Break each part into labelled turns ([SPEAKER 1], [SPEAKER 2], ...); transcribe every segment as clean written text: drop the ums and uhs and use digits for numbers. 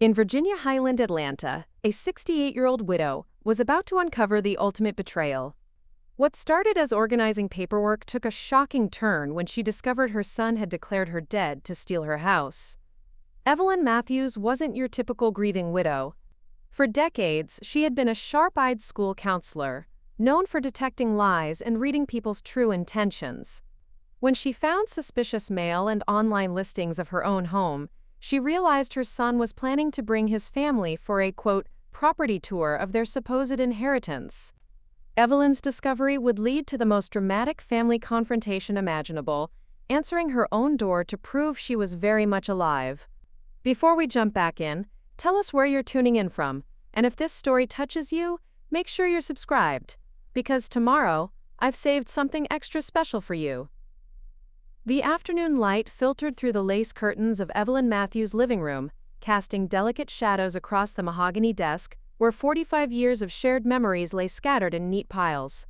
[SPEAKER 1] In Virginia Highland, Atlanta, a 68-year-old widow was about to uncover the ultimate betrayal. What started as organizing paperwork took a shocking turn when she discovered her son had declared her dead to steal her house. Evelyn Matthews wasn't your typical grieving widow. For decades, she had been a sharp-eyed school counselor, known for detecting lies and reading people's true intentions. When she found suspicious mail and online listings of her own home, she realized her son was planning to bring his family for a, quote, property tour of their supposed inheritance. Evelyn's discovery would lead to the most dramatic family confrontation imaginable, answering her own door to prove she was very much alive. Before we jump back in, tell us where you're tuning in from, and if this story touches you, make sure you're subscribed, because tomorrow, I've saved something extra special for you. The afternoon light filtered through the lace curtains of Evelyn Matthews' living room, casting delicate shadows across the mahogany desk, where 45 years of shared memories lay scattered in neat piles.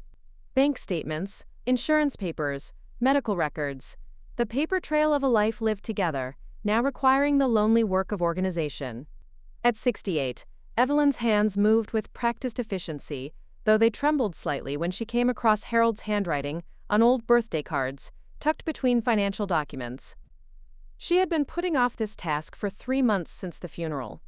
[SPEAKER 1] Bank statements, insurance papers, medical records, the paper trail of a life lived together, now requiring the lonely work of organization. At 68, Evelyn's hands moved with practiced efficiency, though they trembled slightly when she came across Harold's handwriting on old birthday cards, tucked between financial documents. She had been putting off this task for 3 months since the funeral.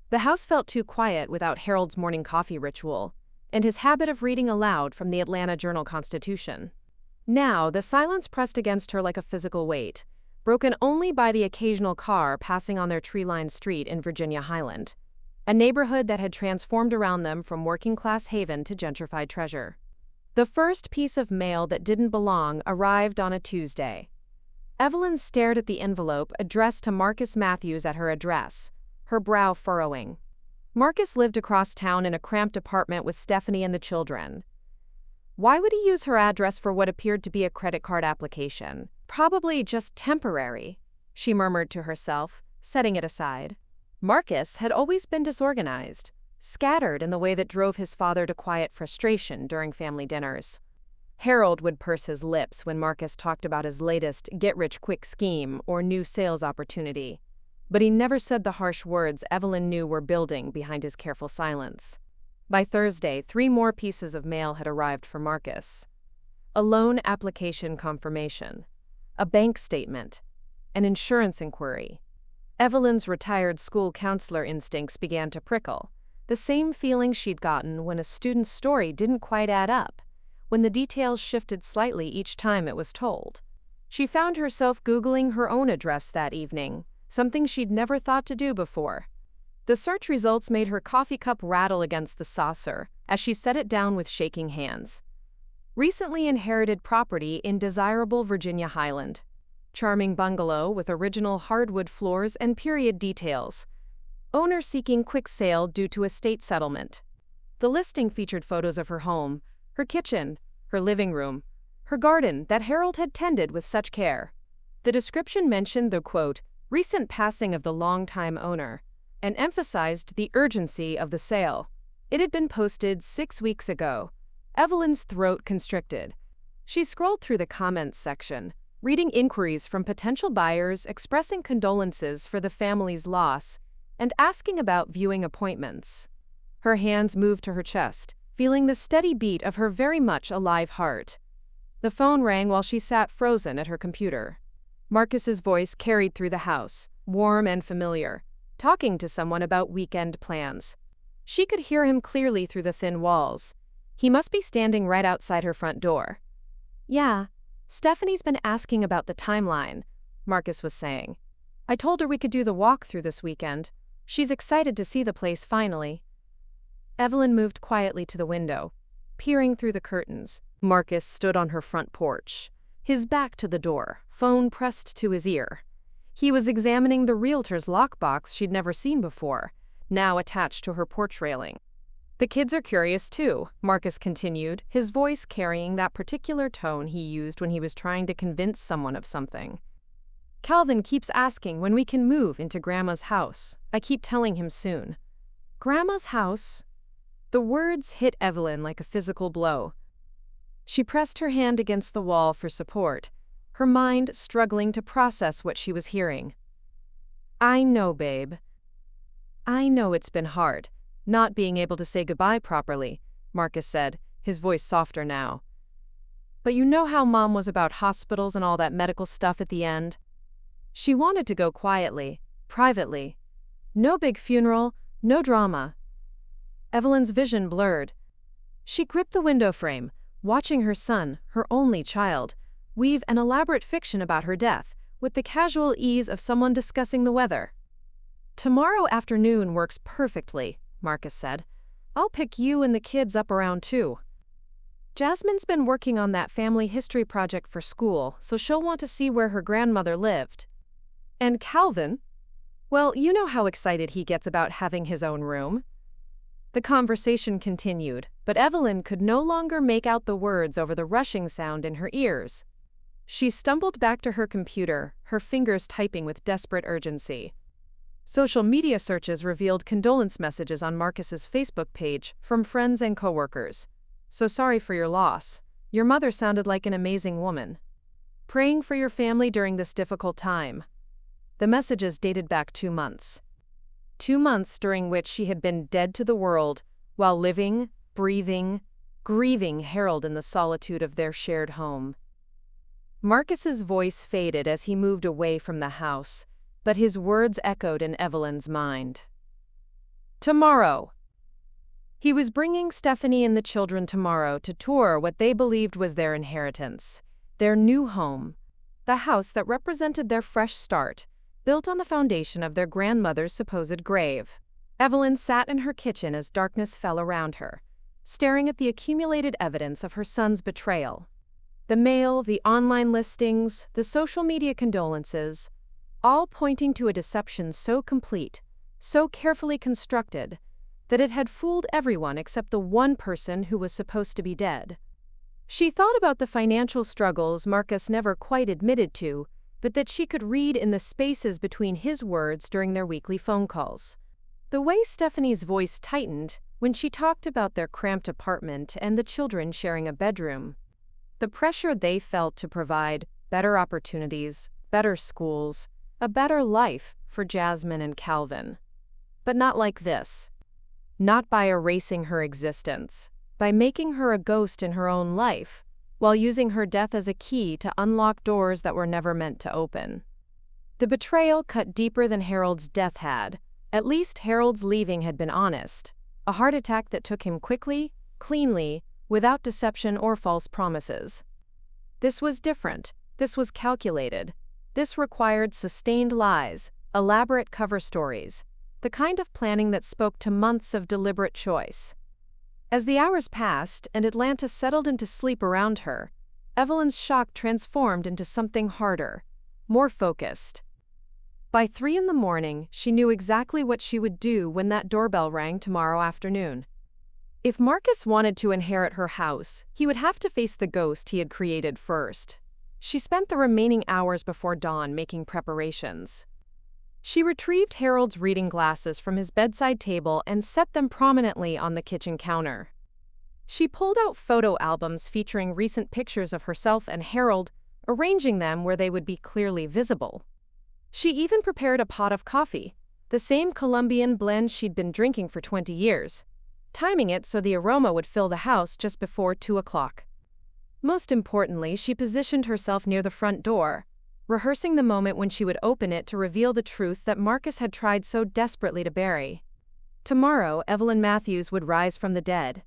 [SPEAKER 1] The house felt too quiet without Harold's morning coffee ritual, and his habit of reading aloud from the Atlanta Journal-Constitution. Now, the silence pressed against her like a physical weight, broken only by the occasional car passing on their tree-lined street in Virginia Highland, a neighborhood that had transformed around them from working-class haven to gentrified treasure. The first piece of mail that didn't belong arrived on a Tuesday. Evelyn stared at the envelope addressed to Marcus Matthews at her address, her brow furrowing. Marcus lived across town in a cramped apartment with Stephanie and the children. Why would he use her address for what appeared to be a credit card application? Probably just temporary, she murmured to herself, setting it aside. Marcus had always been disorganized, scattered in the way that drove his father to quiet frustration during family dinners. Harold would purse his lips when Marcus talked about his latest get-rich-quick scheme or new sales opportunity, but he never said the harsh words Evelyn knew were building behind his careful silence. By Thursday, 3 more pieces of mail had arrived for Marcus. A loan application confirmation, a bank statement, an insurance inquiry. Evelyn's retired school counselor instincts began to prickle, the same feeling she'd gotten when a student's story didn't quite add up, when the details shifted slightly each time it was told. She found herself Googling her own address that evening, something she'd never thought to do before. The search results made her coffee cup rattle against the saucer as she set it down with shaking hands. Recently inherited property in desirable Virginia Highland. Charming bungalow with original hardwood floors and period details. Owner seeking quick sale due to estate settlement. The listing featured photos of her home, her kitchen, her living room, her garden that Harold had tended with such care. The description mentioned the, quote, recent passing of the longtime owner, and emphasized the urgency of the sale. It had been posted 6 weeks ago. Evelyn's throat constricted. She scrolled through the comments section, reading inquiries from potential buyers expressing condolences for the family's loss and asking about viewing appointments. Her hands moved to her chest, feeling the steady beat of her very much alive heart. The phone rang while she sat frozen at her computer. Marcus's voice carried through the house, warm and familiar, talking to someone about weekend plans. She could hear him clearly through the thin walls. He must be standing right outside her front door. Yeah, Stephanie's been asking about the timeline, Marcus was saying. I told her we could do the walkthrough this weekend. She's excited to see the place finally. Evelyn moved quietly to the window, peering through the curtains. Marcus stood on her front porch, his back to the door, phone pressed to his ear. He was examining the realtor's lockbox she'd never seen before, now attached to her porch railing. The kids are curious too, Marcus continued, his voice carrying that particular tone he used when he was trying to convince someone of something. Calvin keeps asking when we can move into Grandma's house. I keep telling him soon. Grandma's house? The words hit Evelyn like a physical blow. She pressed her hand against the wall for support, her mind struggling to process what she was hearing. I know, babe. I know it's been hard, not being able to say goodbye properly, Marcus said, his voice softer now. But you know how Mom was about hospitals and all that medical stuff at the end? She wanted to go quietly, privately. No big funeral, no drama. Evelyn's vision blurred. She gripped the window frame, watching her son, her only child, weave an elaborate fiction about her death, with the casual ease of someone discussing the weather. Tomorrow afternoon works perfectly, Marcus said. I'll pick you and the kids up around 2. Jasmine's been working on that family history project for school, so she'll want to see where her grandmother lived. And Calvin? Well, you know how excited he gets about having his own room. The conversation continued, but Evelyn could no longer make out the words over the rushing sound in her ears. She stumbled back to her computer, her fingers typing with desperate urgency. Social media searches revealed condolence messages on Marcus's Facebook page from friends and coworkers. So sorry for your loss. Your mother sounded like an amazing woman. Praying for your family during this difficult time. The messages dated back 2 months. 2 months during which she had been dead to the world, while living, breathing, grieving Harold in the solitude of their shared home. Marcus's voice faded as he moved away from the house, but his words echoed in Evelyn's mind. Tomorrow. He was bringing Stephanie and the children tomorrow to tour what they believed was their inheritance, their new home, the house that represented their fresh start, built on the foundation of their grandmother's supposed grave. Evelyn sat in her kitchen as darkness fell around her, staring at the accumulated evidence of her son's betrayal. The mail, the online listings, the social media condolences, all pointing to a deception so complete, so carefully constructed, that it had fooled everyone except the one person who was supposed to be dead. She thought about the financial struggles Marcus never quite admitted to, but that she could read in the spaces between his words during their weekly phone calls. The way Stephanie's voice tightened when she talked about their cramped apartment and the children sharing a bedroom. The pressure they felt to provide better opportunities, better schools, a better life for Jasmine and Calvin. But not like this. Not by erasing her existence, by making her a ghost in her own life, while using her death as a key to unlock doors that were never meant to open. The betrayal cut deeper than Harold's death had. At least Harold's leaving had been honest. A heart attack that took him quickly, cleanly, without deception or false promises. This was different. This was calculated. This required sustained lies, elaborate cover stories, the kind of planning that spoke to months of deliberate choice. As the hours passed and Atlanta settled into sleep around her, Evelyn's shock transformed into something harder, more focused. By 3 in the morning, she knew exactly what she would do when that doorbell rang tomorrow afternoon. If Marcus wanted to inherit her house, he would have to face the ghost he had created first. She spent the remaining hours before dawn making preparations. She retrieved Harold's reading glasses from his bedside table and set them prominently on the kitchen counter. She pulled out photo albums featuring recent pictures of herself and Harold, arranging them where they would be clearly visible. She even prepared a pot of coffee, the same Colombian blend she'd been drinking for 20 years, timing it so the aroma would fill the house just before 2 o'clock. Most importantly, she positioned herself near the front door, rehearsing the moment when she would open it to reveal the truth that Marcus had tried so desperately to bury. Tomorrow, Evelyn Matthews would rise from the dead,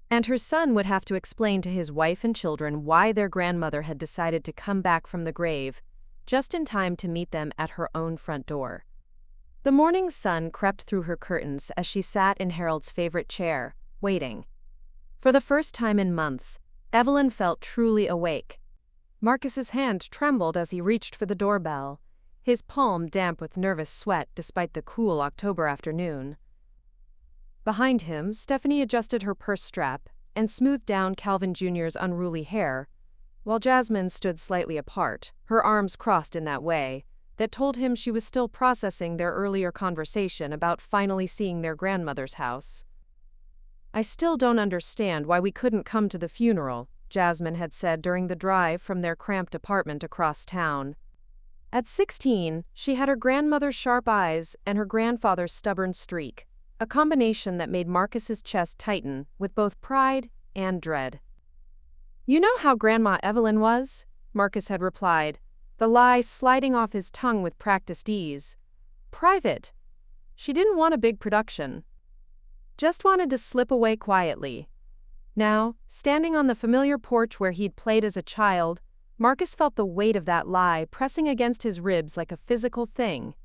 [SPEAKER 1] and her son would have to explain to his wife and children why their grandmother had decided to come back from the grave, just in time to meet them at her own front door. The morning sun crept through her curtains as she sat in Harold's favorite chair, waiting. For the first time in months, Evelyn felt truly awake. Marcus's hand trembled as he reached for the doorbell, his palm damp with nervous sweat despite the cool October afternoon. Behind him, Stephanie adjusted her purse strap and smoothed down Calvin Jr.'s unruly hair, while Jasmine stood slightly apart, her arms crossed in that way that told him she was still processing their earlier conversation about finally seeing their grandmother's house. "I still don't understand why we couldn't come to the funeral," Jasmine had said during the drive from their cramped apartment across town. At 16, she had her grandmother's sharp eyes and her grandfather's stubborn streak, a combination that made Marcus's chest tighten with both pride and dread. "You know how Grandma Evelyn was?" Marcus had replied, the lie sliding off his tongue with practiced ease. "Private. She didn't want a big production. Just wanted to slip away quietly." Now, standing on the familiar porch where he'd played as a child, Marcus felt the weight of that lie pressing against his ribs like a physical thing.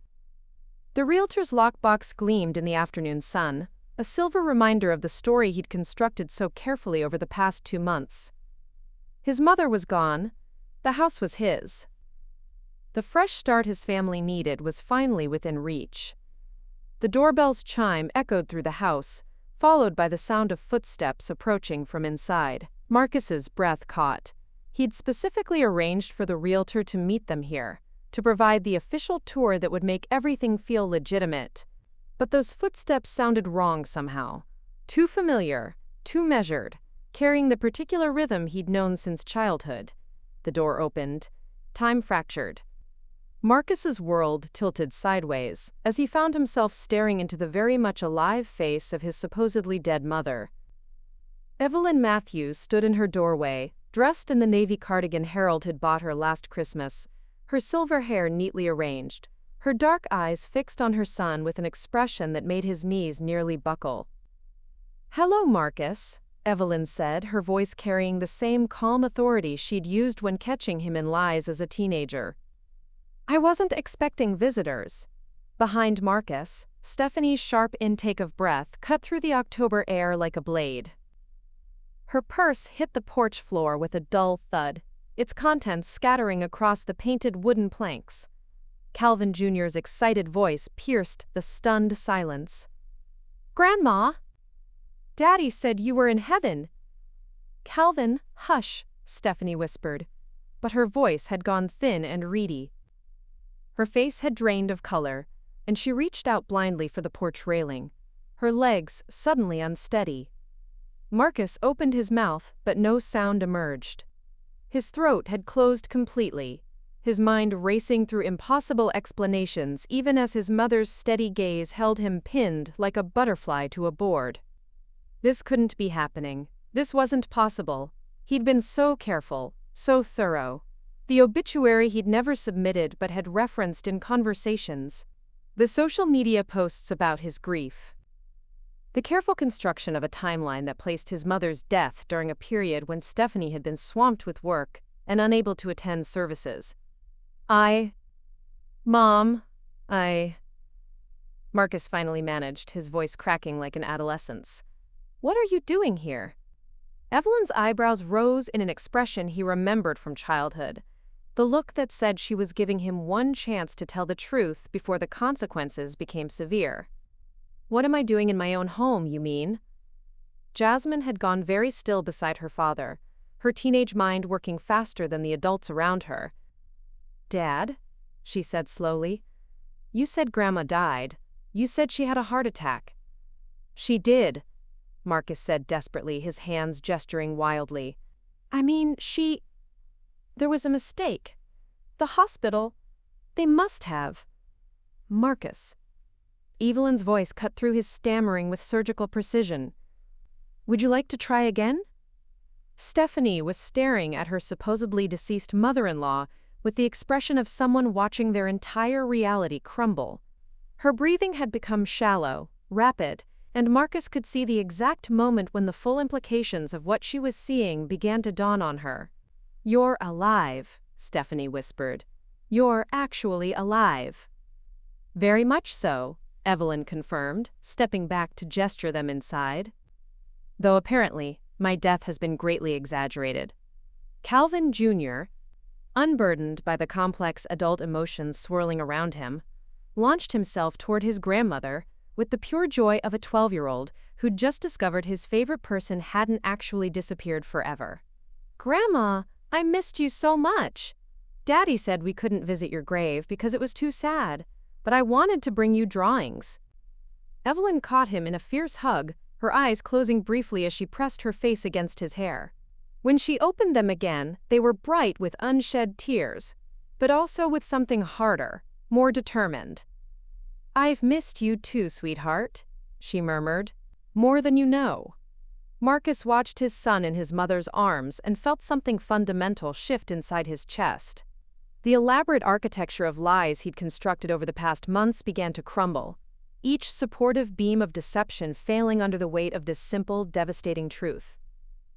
[SPEAKER 1] The realtor's lockbox gleamed in the afternoon sun, a silver reminder of the story he'd constructed so carefully over the past 2 months. His mother was gone. The house was his. The fresh start his family needed was finally within reach. The doorbell's chime echoed through the house, followed by the sound of footsteps approaching from inside. Marcus's breath caught. He'd specifically arranged for the realtor to meet them here, to provide the official tour that would make everything feel legitimate. But those footsteps sounded wrong somehow. Too familiar, too measured, carrying the particular rhythm he'd known since childhood. The door opened. Time fractured. Marcus's world tilted sideways as he found himself staring into the very much alive face of his supposedly dead mother. Evelyn Matthews stood in her doorway, dressed in the navy cardigan Harold had bought her last Christmas, her silver hair neatly arranged, her dark eyes fixed on her son with an expression that made his knees nearly buckle. "Hello, Marcus," Evelyn said, her voice carrying the same calm authority she'd used when catching him in lies as a teenager. "I wasn't expecting visitors." Behind Marcus, Stephanie's sharp intake of breath cut through the October air like a blade. Her purse hit the porch floor with a dull thud, its contents scattering across the painted wooden planks. Calvin Jr.'s excited voice pierced the stunned silence. "Grandma! Daddy said you were in heaven." "Calvin, hush," Stephanie whispered, but her voice had gone thin and reedy. Her face had drained of color, and she reached out blindly for the porch railing, her legs suddenly unsteady. Marcus opened his mouth, but no sound emerged. His throat had closed completely, his mind racing through impossible explanations even as his mother's steady gaze held him pinned like a butterfly to a board. This couldn't be happening. This wasn't possible. He'd been so careful, so thorough. The obituary he'd never submitted but had referenced in conversations. The social media posts about his grief. The careful construction of a timeline that placed his mother's death during a period when Stephanie had been swamped with work and unable to attend services. Mom, Marcus finally managed, his voice cracking like an adolescent's. "What are you doing here?" Evelyn's eyebrows rose in an expression he remembered from childhood, the look that said she was giving him one chance to tell the truth before the consequences became severe. "What am I doing in my own home, you mean?" Jasmine had gone very still beside her father, her teenage mind working faster than the adults around her. "Dad," she said slowly, "you said Grandma died. You said she had a heart attack." "She did," Marcus said desperately, his hands gesturing wildly. "I mean, there was a mistake. The hospital, they must have." "Marcus." Evelyn's voice cut through his stammering with surgical precision. "Would you like to try again?" Stephanie was staring at her supposedly deceased mother-in-law with the expression of someone watching their entire reality crumble. Her breathing had become shallow, rapid, and Marcus could see the exact moment when the full implications of what she was seeing began to dawn on her. "You're alive," Stephanie whispered. "You're actually alive." "Very much so," Evelyn confirmed, stepping back to gesture them inside. "Though apparently, my death has been greatly exaggerated." Calvin Jr., unburdened by the complex adult emotions swirling around him, launched himself toward his grandmother with the pure joy of a 12-year-old who'd just discovered his favorite person hadn't actually disappeared forever. "Grandma, I missed you so much. Daddy said we couldn't visit your grave because it was too sad, but I wanted to bring you drawings." Evelyn caught him in a fierce hug, her eyes closing briefly as she pressed her face against his hair. When she opened them again, they were bright with unshed tears. but also with something harder, more determined. "I've missed you too, sweetheart," she murmured. "More than you know." Marcus watched his son in his mother's arms and felt something fundamental shift inside his chest. The elaborate architecture of lies he'd constructed over the past months began to crumble, each supportive beam of deception failing under the weight of this simple, devastating truth.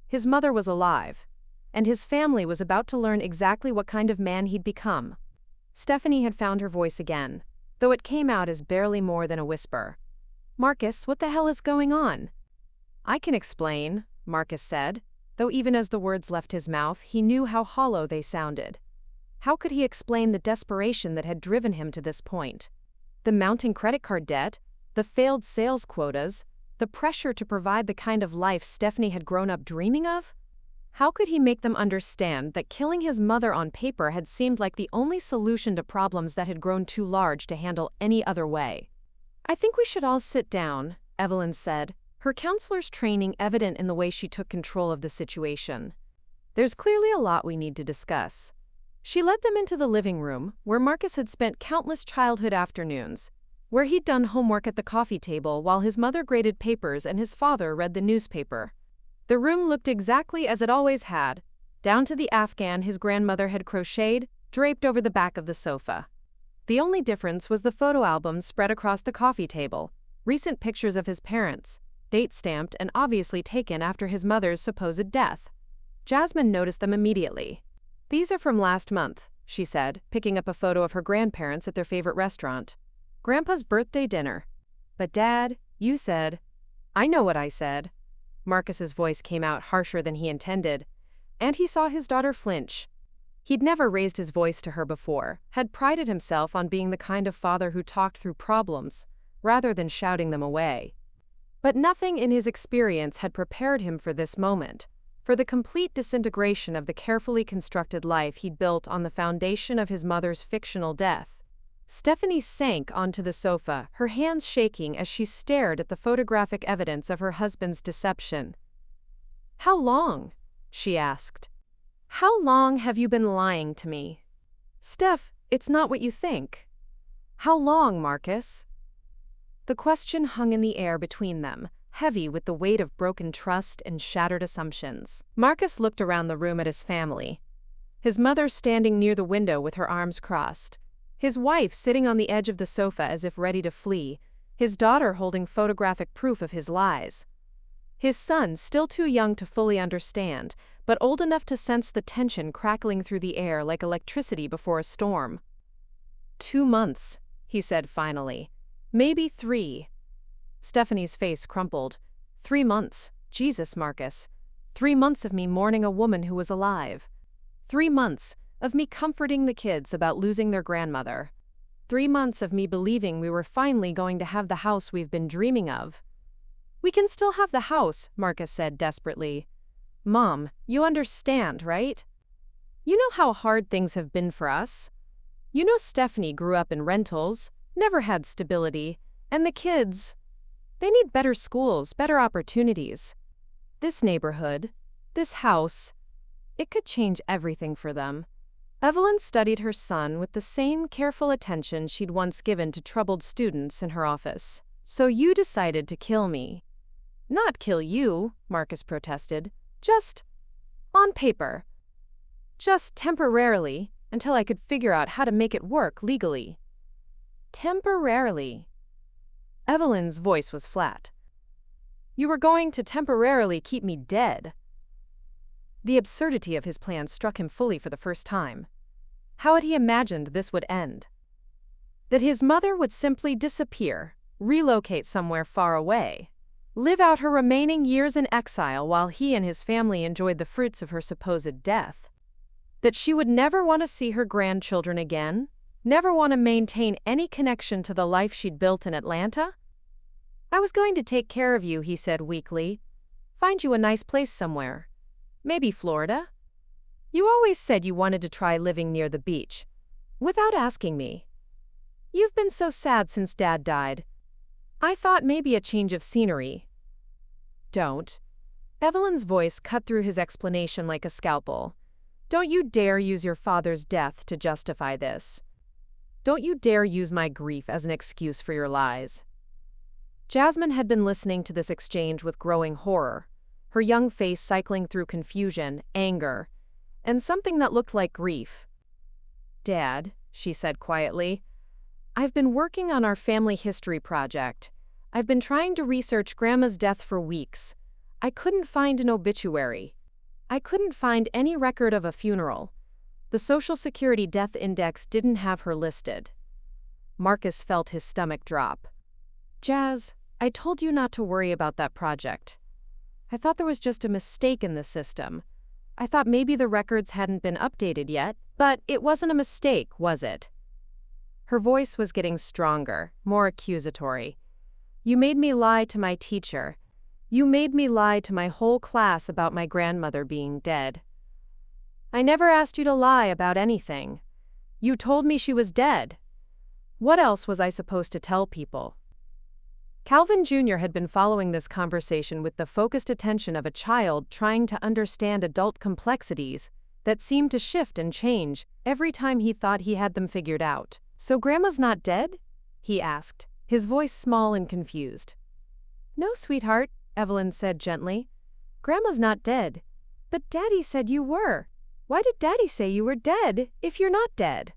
[SPEAKER 1] His mother was alive, and his family was about to learn exactly what kind of man he'd become. Stephanie had found her voice again, though it came out as barely more than a whisper. "Marcus, what the hell is going on?" "I can explain," Marcus said, though even as the words left his mouth, he knew how hollow they sounded. How could he explain the desperation that had driven him to this point? The mounting credit card debt, the failed sales quotas, the pressure to provide the kind of life Stephanie had grown up dreaming of? How could he make them understand that killing his mother on paper had seemed like the only solution to problems that had grown too large to handle any other way? "I think we should all sit down," Evelyn said, her counselor's training evident in the way she took control of the situation. "There's clearly a lot we need to discuss." She led them into the living room, where Marcus had spent countless childhood afternoons, where he'd done homework at the coffee table while his mother graded papers and his father read the newspaper. The room looked exactly as it always had, down to the afghan his grandmother had crocheted, draped over the back of the sofa. The only difference was the photo albums spread across the coffee table, recent pictures of his parents, date-stamped and obviously taken after his mother's supposed death. Jasmine noticed them immediately. "These are from last month," she said, picking up a photo of her grandparents at their favorite restaurant. "Grandpa's birthday dinner." "But Dad, you said—" "I know what I said." Marcus's voice came out harsher than he intended, and he saw his daughter flinch. He'd never raised his voice to her before, had prided himself on being the kind of father who talked through problems, rather than shouting them away. But nothing in his experience had prepared him for this moment, for the complete disintegration of the carefully constructed life he'd built on the foundation of his mother's fictional death. Stephanie sank onto the sofa, her hands shaking as she stared at the photographic evidence of her husband's deception. "How long?" she asked. "How long have you been lying to me?" "Steph, it's not what you think." "How long, Marcus?" The question hung in the air between them, heavy with the weight of broken trust and shattered assumptions. Marcus looked around the room at his family. His mother standing near the window with her arms crossed. His wife sitting on the edge of the sofa as if ready to flee. His daughter holding photographic proof of his lies. His son still too young to fully understand, but old enough to sense the tension crackling through the air like electricity before a storm. 2 months, he said finally. Maybe 3. Stephanie's face crumpled. 3 months. Jesus, Marcus. 3 months of me mourning a woman who was alive. 3 months of me comforting the kids about losing their grandmother. 3 months of me believing we were finally going to have the house we've been dreaming of. "We can still have the house," Marcus said desperately. "Mom, you understand, right? You know how hard things have been for us. You know Stephanie grew up in rentals, never had stability, and the kids, they need better schools, better opportunities. This neighborhood, this house, it could change everything for them." Evelyn studied her son with the same careful attention she'd once given to troubled students in her office. "So you decided to kill me." "Not kill you," Marcus protested. "Just on paper. Just temporarily, until I could figure out how to make it work legally." "Temporarily." Evelyn's voice was flat. "You were going to temporarily keep me dead." The absurdity of his plan struck him fully for the first time. How had he imagined this would end? That his mother would simply disappear, relocate somewhere far away, live out her remaining years in exile while he and his family enjoyed the fruits of her supposed death. That she would never want to see her grandchildren again, never want to maintain any connection to the life she'd built in Atlanta? "I was going to take care of you," he said weakly. "Find you a nice place somewhere. Maybe Florida? You always said you wanted to try living near the beach. Without asking me. You've been so sad since Dad died. I thought maybe a change of scenery." "Don't." Evelyn's voice cut through his explanation like a scalpel. Don't you dare use your father's death to justify this. Don't you dare use my grief as an excuse for your lies. Jasmine had been listening to this exchange with growing horror, her young face cycling through confusion, anger, and something that looked like grief. "Dad," she said quietly, "I've been working on our family history project. I've been trying to research Grandma's death for weeks. I couldn't find an obituary. I couldn't find any record of a funeral. The Social Security death index didn't have her listed." Marcus felt his stomach drop. "Jazz, I told you not to worry about that project. I thought there was just a mistake in the system. I thought maybe the records hadn't been updated yet, but it wasn't a mistake, was it?" Her voice was getting stronger, more accusatory. "You made me lie to my teacher. You made me lie to my whole class about my grandmother being dead. I never asked you to lie about anything. You told me she was dead. What else was I supposed to tell people?" Calvin Jr. had been following this conversation with the focused attention of a child trying to understand adult complexities that seemed to shift and change every time he thought he had them figured out. "So Grandma's not dead?" he asked, his voice small and confused. "No, sweetheart," Evelyn said gently. "Grandma's not dead. But Daddy said you were. Why did Daddy say you were dead if you're not dead?"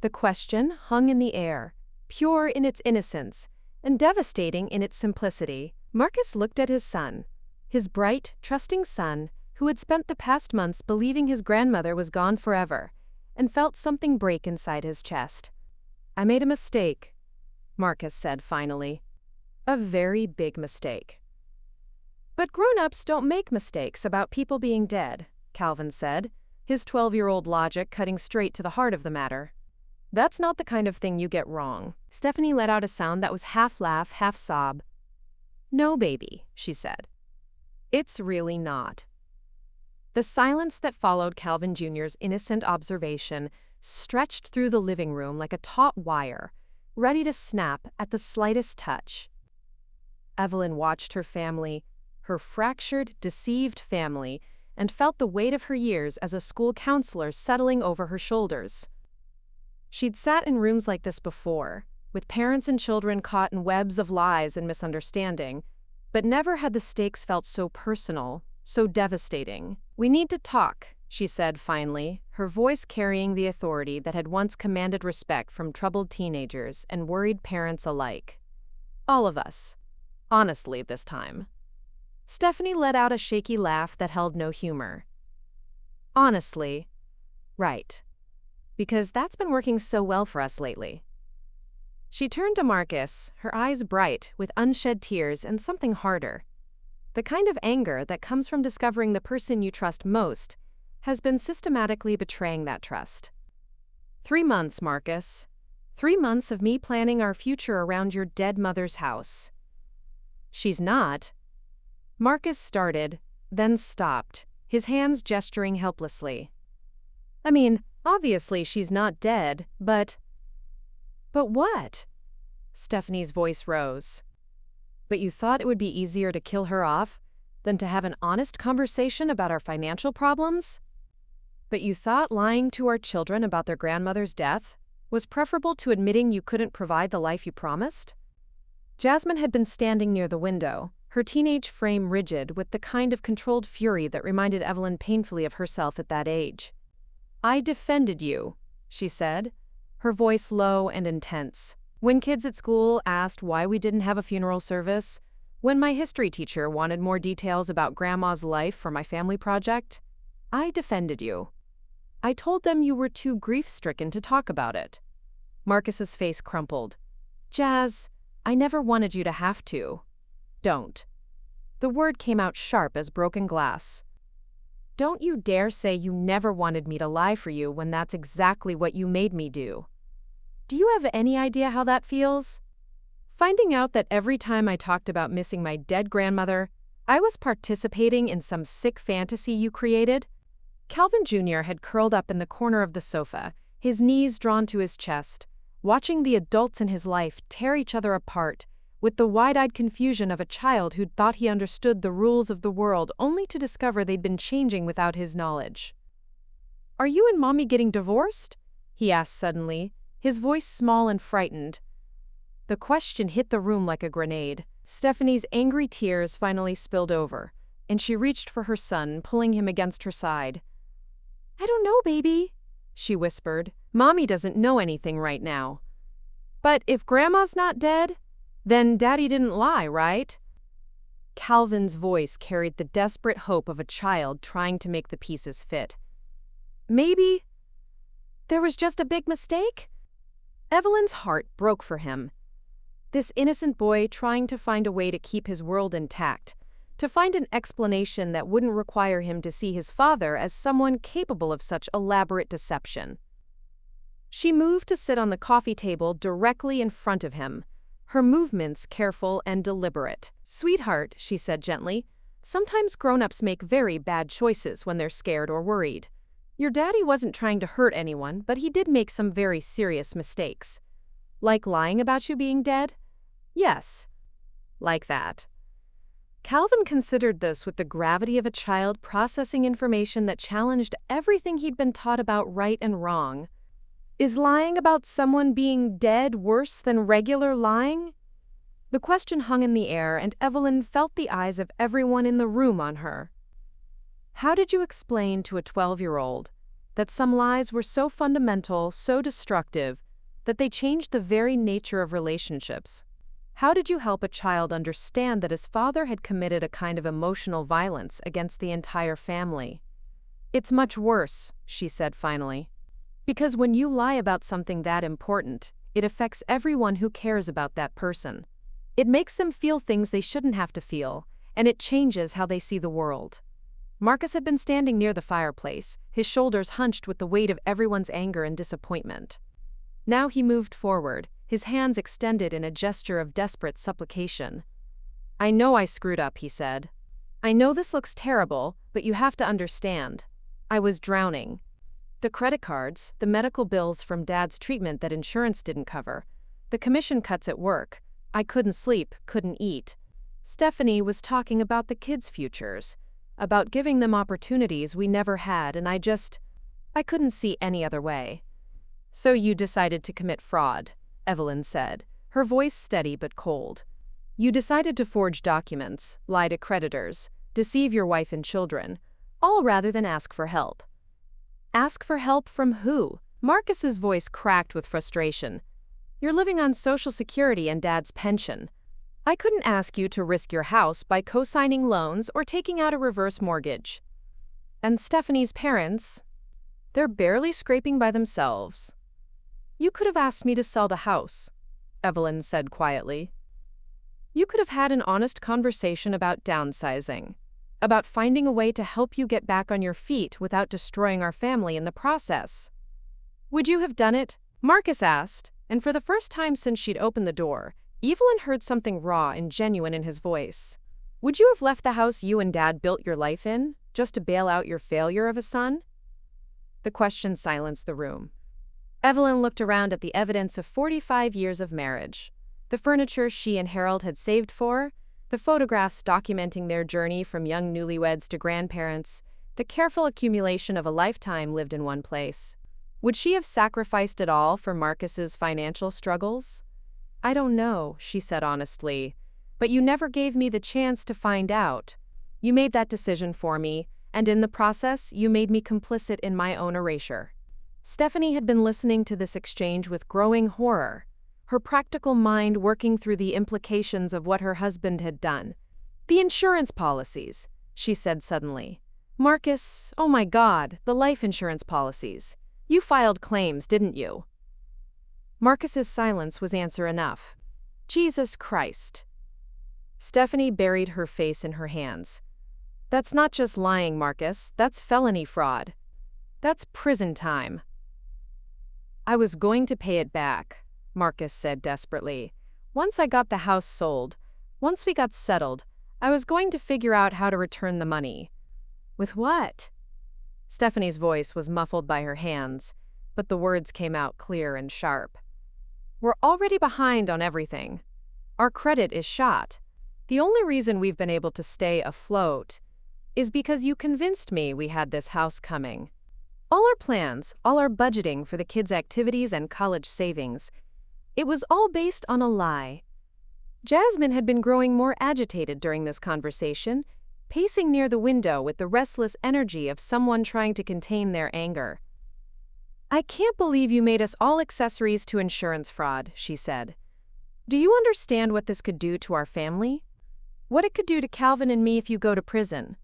[SPEAKER 1] The question hung in the air, pure in its innocence and devastating in its simplicity. Marcus looked at his son, his bright, trusting son, who had spent the past months believing his grandmother was gone forever, and felt something break inside his chest. "I made a mistake," Marcus said finally. "A very big mistake." "But grown-ups don't make mistakes about people being dead," Calvin said, his 12-year-old logic cutting straight to the heart of the matter. "That's not the kind of thing you get wrong." Stephanie let out a sound that was half laugh, half sob. "No, baby," she said. "It's really not." The silence that followed Calvin Jr.'s innocent observation stretched through the living room like a taut wire, ready to snap at the slightest touch. Evelyn watched her family, her fractured, deceived family, and felt the weight of her years as a school counselor settling over her shoulders. She'd sat in rooms like this before, with parents and children caught in webs of lies and misunderstanding, but never had the stakes felt so personal, so devastating. "We need to talk," she said finally, her voice carrying the authority that had once commanded respect from troubled teenagers and worried parents alike. "All of us. Honestly this time." Stephanie let out a shaky laugh that held no humor. "Honestly, right. Because that's been working so well for us lately." She turned to Marcus, her eyes bright with unshed tears and something harder. The kind of anger that comes from discovering the person you trust most has been systematically betraying that trust. 3 months, Marcus. 3 months of me planning our future around your dead mother's house. She's not. Marcus started, then stopped, his hands gesturing helplessly. "I mean, obviously she's not dead, but..." "But what?" Stephanie's voice rose. "But you thought it would be easier to kill her off than to have an honest conversation about our financial problems? But you thought lying to our children about their grandmother's death was preferable to admitting you couldn't provide the life you promised?" Jasmine had been standing near the window, her teenage frame rigid with the kind of controlled fury that reminded Evelyn painfully of herself at that age. "I defended you," she said, her voice low and intense. "When kids at school asked why we didn't have a funeral service, when my history teacher wanted more details about Grandma's life for my family project, I defended you. I told them you were too grief-stricken to talk about it." Marcus's face crumpled. "Jazz, I never wanted you to have to." "Don't." The word came out sharp as broken glass. "Don't you dare say you never wanted me to lie for you when that's exactly what you made me do. Do you have any idea how that feels? Finding out that every time I talked about missing my dead grandmother, I was participating in some sick fantasy you created?" Calvin Jr. had curled up in the corner of the sofa, his knees drawn to his chest, watching the adults in his life tear each other apart, with the wide-eyed confusion of a child who'd thought he understood the rules of the world only to discover they'd been changing without his knowledge. Are you and Mommy getting divorced? He asked suddenly, his voice small and frightened. The question hit the room like a grenade. Stephanie's angry tears finally spilled over, and she reached for her son, pulling him against her side. I don't know, baby, she whispered. Mommy doesn't know anything right now. But if Grandma's not dead, then Daddy didn't lie, right? Calvin's voice carried the desperate hope of a child trying to make the pieces fit. Maybe there was just a big mistake? Evelyn's heart broke for him. This innocent boy trying to find a way to keep his world intact, to find an explanation that wouldn't require him to see his father as someone capable of such elaborate deception. She moved to sit on the coffee table directly in front of him, her movements careful and deliberate. Sweetheart, she said gently, sometimes grown-ups make very bad choices when they're scared or worried. Your daddy wasn't trying to hurt anyone, but he did make some very serious mistakes. Like lying about you being dead? Yes. Like that. Calvin considered this with the gravity of a child processing information that challenged everything he'd been taught about right and wrong. Is lying about someone being dead worse than regular lying? The question hung in the air, and Evelyn felt the eyes of everyone in the room on her. How did you explain to a 12-year-old that some lies were so fundamental, so destructive, that they changed the very nature of relationships? How did you help a child understand that his father had committed a kind of emotional violence against the entire family? It's much worse, she said finally. Because when you lie about something that important, it affects everyone who cares about that person. It makes them feel things they shouldn't have to feel, and it changes how they see the world. Marcus had been standing near the fireplace, his shoulders hunched with the weight of everyone's anger and disappointment. Now he moved forward, his hands extended in a gesture of desperate supplication. I know I screwed up, he said. I know this looks terrible, but you have to understand. I was drowning. The credit cards, the medical bills from Dad's treatment that insurance didn't cover, the commission cuts at work. I couldn't sleep, couldn't eat. Stephanie was talking about the kids' futures, about giving them opportunities we never had, and I couldn't see any other way. So you decided to commit fraud, Evelyn said, her voice steady but cold. You decided to forge documents, lie to creditors, deceive your wife and children, all rather than ask for help. Ask for help from who? Marcus's voice cracked with frustration. You're living on Social Security and Dad's pension. I couldn't ask you to risk your house by co-signing loans or taking out a reverse mortgage. And Stephanie's parents, they're barely scraping by themselves. You could have asked me to sell the house, Evelyn said quietly. You could have had an honest conversation about downsizing, about finding a way to help you get back on your feet without destroying our family in the process. Would you have done it? Marcus asked, and for the first time since she'd opened the door, Evelyn heard something raw and genuine in his voice. Would you have left the house you and Dad built your life in, just to bail out your failure of a son? The question silenced the room. Evelyn looked around at the evidence of 45 years of marriage. The furniture she and Harold had saved for, the photographs documenting their journey from young newlyweds to grandparents, the careful accumulation of a lifetime lived in one place. Would she have sacrificed it all for Marcus's financial struggles? I don't know, she said honestly, but you never gave me the chance to find out. You made that decision for me, and in the process, you made me complicit in my own erasure. Stephanie had been listening to this exchange with growing horror, her practical mind working through the implications of what her husband had done. The insurance policies, she said suddenly. Marcus, oh my God, the life insurance policies. You filed claims, didn't you? Marcus's silence was answer enough. Jesus Christ. Stephanie buried her face in her hands. That's not just lying, Marcus, that's felony fraud. That's prison time. I was going to pay it back, Marcus said desperately. Once I got the house sold, once we got settled, I was going to figure out how to return the money. With what? Stephanie's voice was muffled by her hands, but the words came out clear and sharp. We're already behind on everything. Our credit is shot. The only reason we've been able to stay afloat is because you convinced me we had this house coming. All our plans, all our budgeting for the kids' activities and college savings. It was all based on a lie. Jasmine had been growing more agitated during this conversation, pacing near the window with the restless energy of someone trying to contain their anger. "I can't believe you made us all accessories to insurance fraud," she said. "Do you understand what this could do to our family? What it could do to Calvin and me if you go to prison?"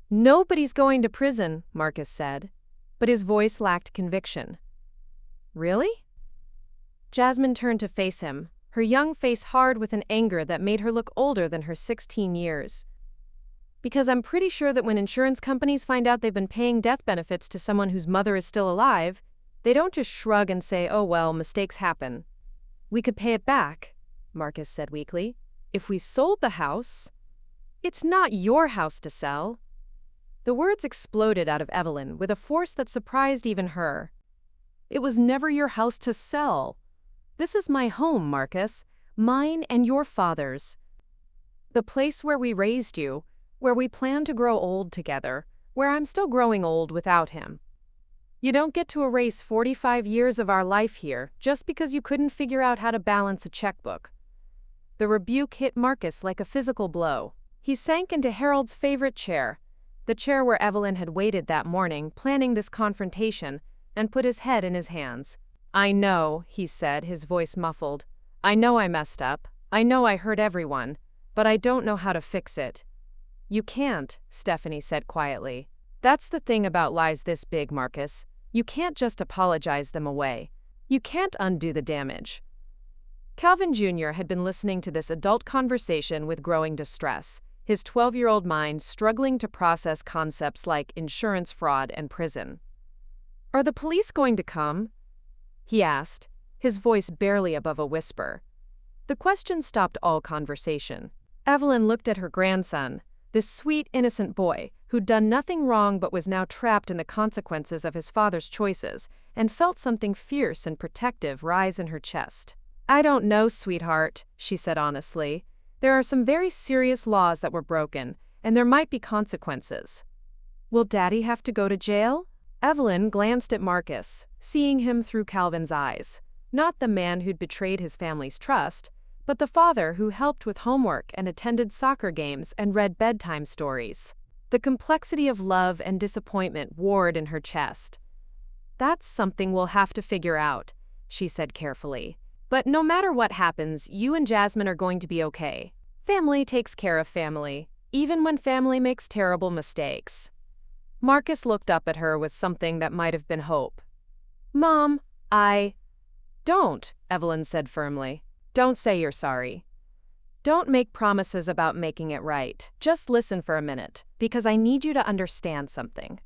[SPEAKER 1] "Nobody's going to prison," Marcus said, but his voice lacked conviction. "Really?" Jasmine turned to face him, her young face hard with an anger that made her look older than her 16 years. "Because I'm pretty sure that when insurance companies find out they've been paying death benefits to someone whose mother is still alive, they don't just shrug and say, 'Oh well, mistakes happen.'" "We could pay it back," Marcus said weakly, "if we sold the house." "It's not your house to sell." The words exploded out of Evelyn with a force that surprised even her. "It was never your house to sell. This is my home, Marcus, mine and your father's. The place where we raised you, where we plan to grow old together, where I'm still growing old without him. You don't get to erase 45 years of our life here just because you couldn't figure out how to balance a checkbook." The rebuke hit Marcus like a physical blow. He sank into Harold's favorite chair, the chair where Evelyn had waited that morning planning this confrontation, and put his head in his hands. "I know," he said, his voice muffled. "I know I messed up. I know I hurt everyone. But I don't know how to fix it." "You can't," Stephanie said quietly. "That's the thing about lies this big, Marcus. You can't just apologize them away. You can't undo the damage." Calvin Jr. had been listening to this adult conversation with growing distress, his 12-year-old mind struggling to process concepts like insurance fraud and prison. "Are the police going to come?" he asked, his voice barely above a whisper. The question stopped all conversation. Evelyn looked at her grandson, this sweet, innocent boy who'd done nothing wrong but was now trapped in the consequences of his father's choices, and felt something fierce and protective rise in her chest. "I don't know, sweetheart," she said honestly. "There are some very serious laws that were broken, and there might be consequences." "Will Daddy have to go to jail?" Evelyn glanced at Marcus, seeing him through Calvin's eyes. Not the man who'd betrayed his family's trust, but the father who helped with homework and attended soccer games and read bedtime stories. The complexity of love and disappointment warred in her chest. "That's something we'll have to figure out," she said carefully. "But no matter what happens, you and Jasmine are going to be okay. Family takes care of family, even when family makes terrible mistakes." Marcus looked up at her with something that might have been hope. "Mom, Don't," Evelyn said firmly. "Don't say you're sorry. Don't make promises about making it right. Just listen for a minute, because I need you to understand something."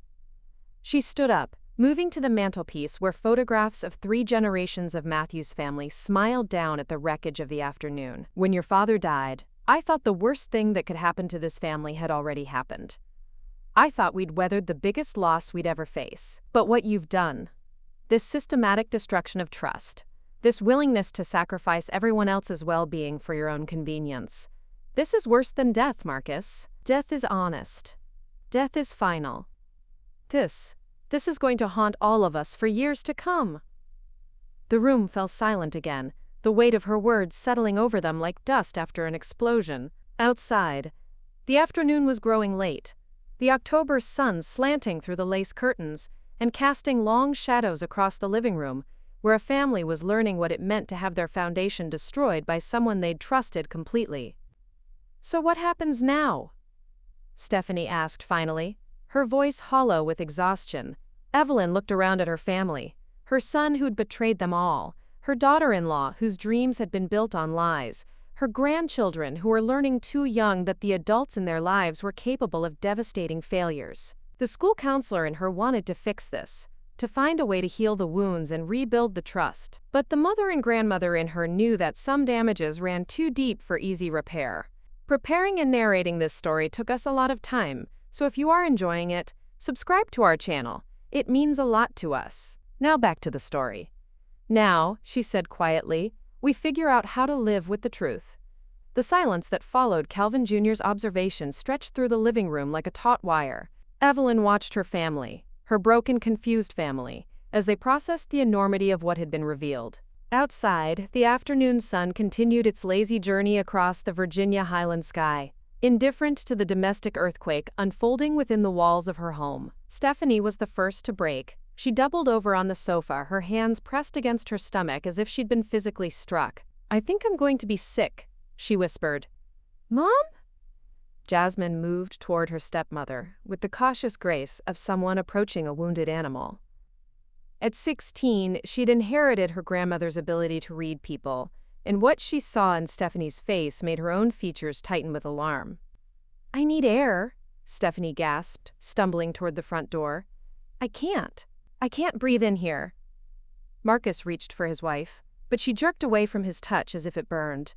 [SPEAKER 1] She stood up, moving to the mantelpiece where photographs of 3 generations of Matthew's family smiled down at the wreckage of the afternoon. "When your father died, I thought the worst thing that could happen to this family had already happened. I thought we'd weathered the biggest loss we'd ever face. But what you've done, this systematic destruction of trust, this willingness to sacrifice everyone else's well-being for your own convenience, this is worse than death, Marcus. Death is honest. Death is final. This is going to haunt all of us for years to come." The room fell silent again, the weight of her words settling over them like dust after an explosion. Outside, the afternoon was growing late, the October sun slanting through the lace curtains and casting long shadows across the living room, where a family was learning what it meant to have their foundation destroyed by someone they'd trusted completely. "So what happens now?" Stephanie asked finally, her voice hollow with exhaustion. Evelyn looked around at her family, her son who'd betrayed them all, her daughter-in-law whose dreams had been built on lies, her grandchildren who were learning too young that the adults in their lives were capable of devastating failures. The school counselor in her wanted to fix this, to find a way to heal the wounds and rebuild the trust. But the mother and grandmother in her knew that some damages ran too deep for easy repair. Preparing and narrating this story took us a lot of time, so if you are enjoying it, subscribe to our channel. It means a lot to us. Now back to the story. "Now," she said quietly, "we figure out how to live with the truth." The silence that followed Calvin Jr.'s observation stretched through the living room like a taut wire. Evelyn watched her family, her broken, confused family, as they processed the enormity of what had been revealed. Outside, the afternoon sun continued its lazy journey across the Virginia highland sky, indifferent to the domestic earthquake unfolding within the walls of her home. Stephanie was the first to break. She doubled over on the sofa, her hands pressed against her stomach as if she'd been physically struck. "I think I'm going to be sick," she whispered. "Mom?" Jasmine moved toward her stepmother with the cautious grace of someone approaching a wounded animal. At 16, she'd inherited her grandmother's ability to read people, and what she saw in Stephanie's face made her own features tighten with alarm. "I need air," Stephanie gasped, stumbling toward the front door. I can't breathe in here." Marcus reached for his wife, but she jerked away from his touch as if it burned.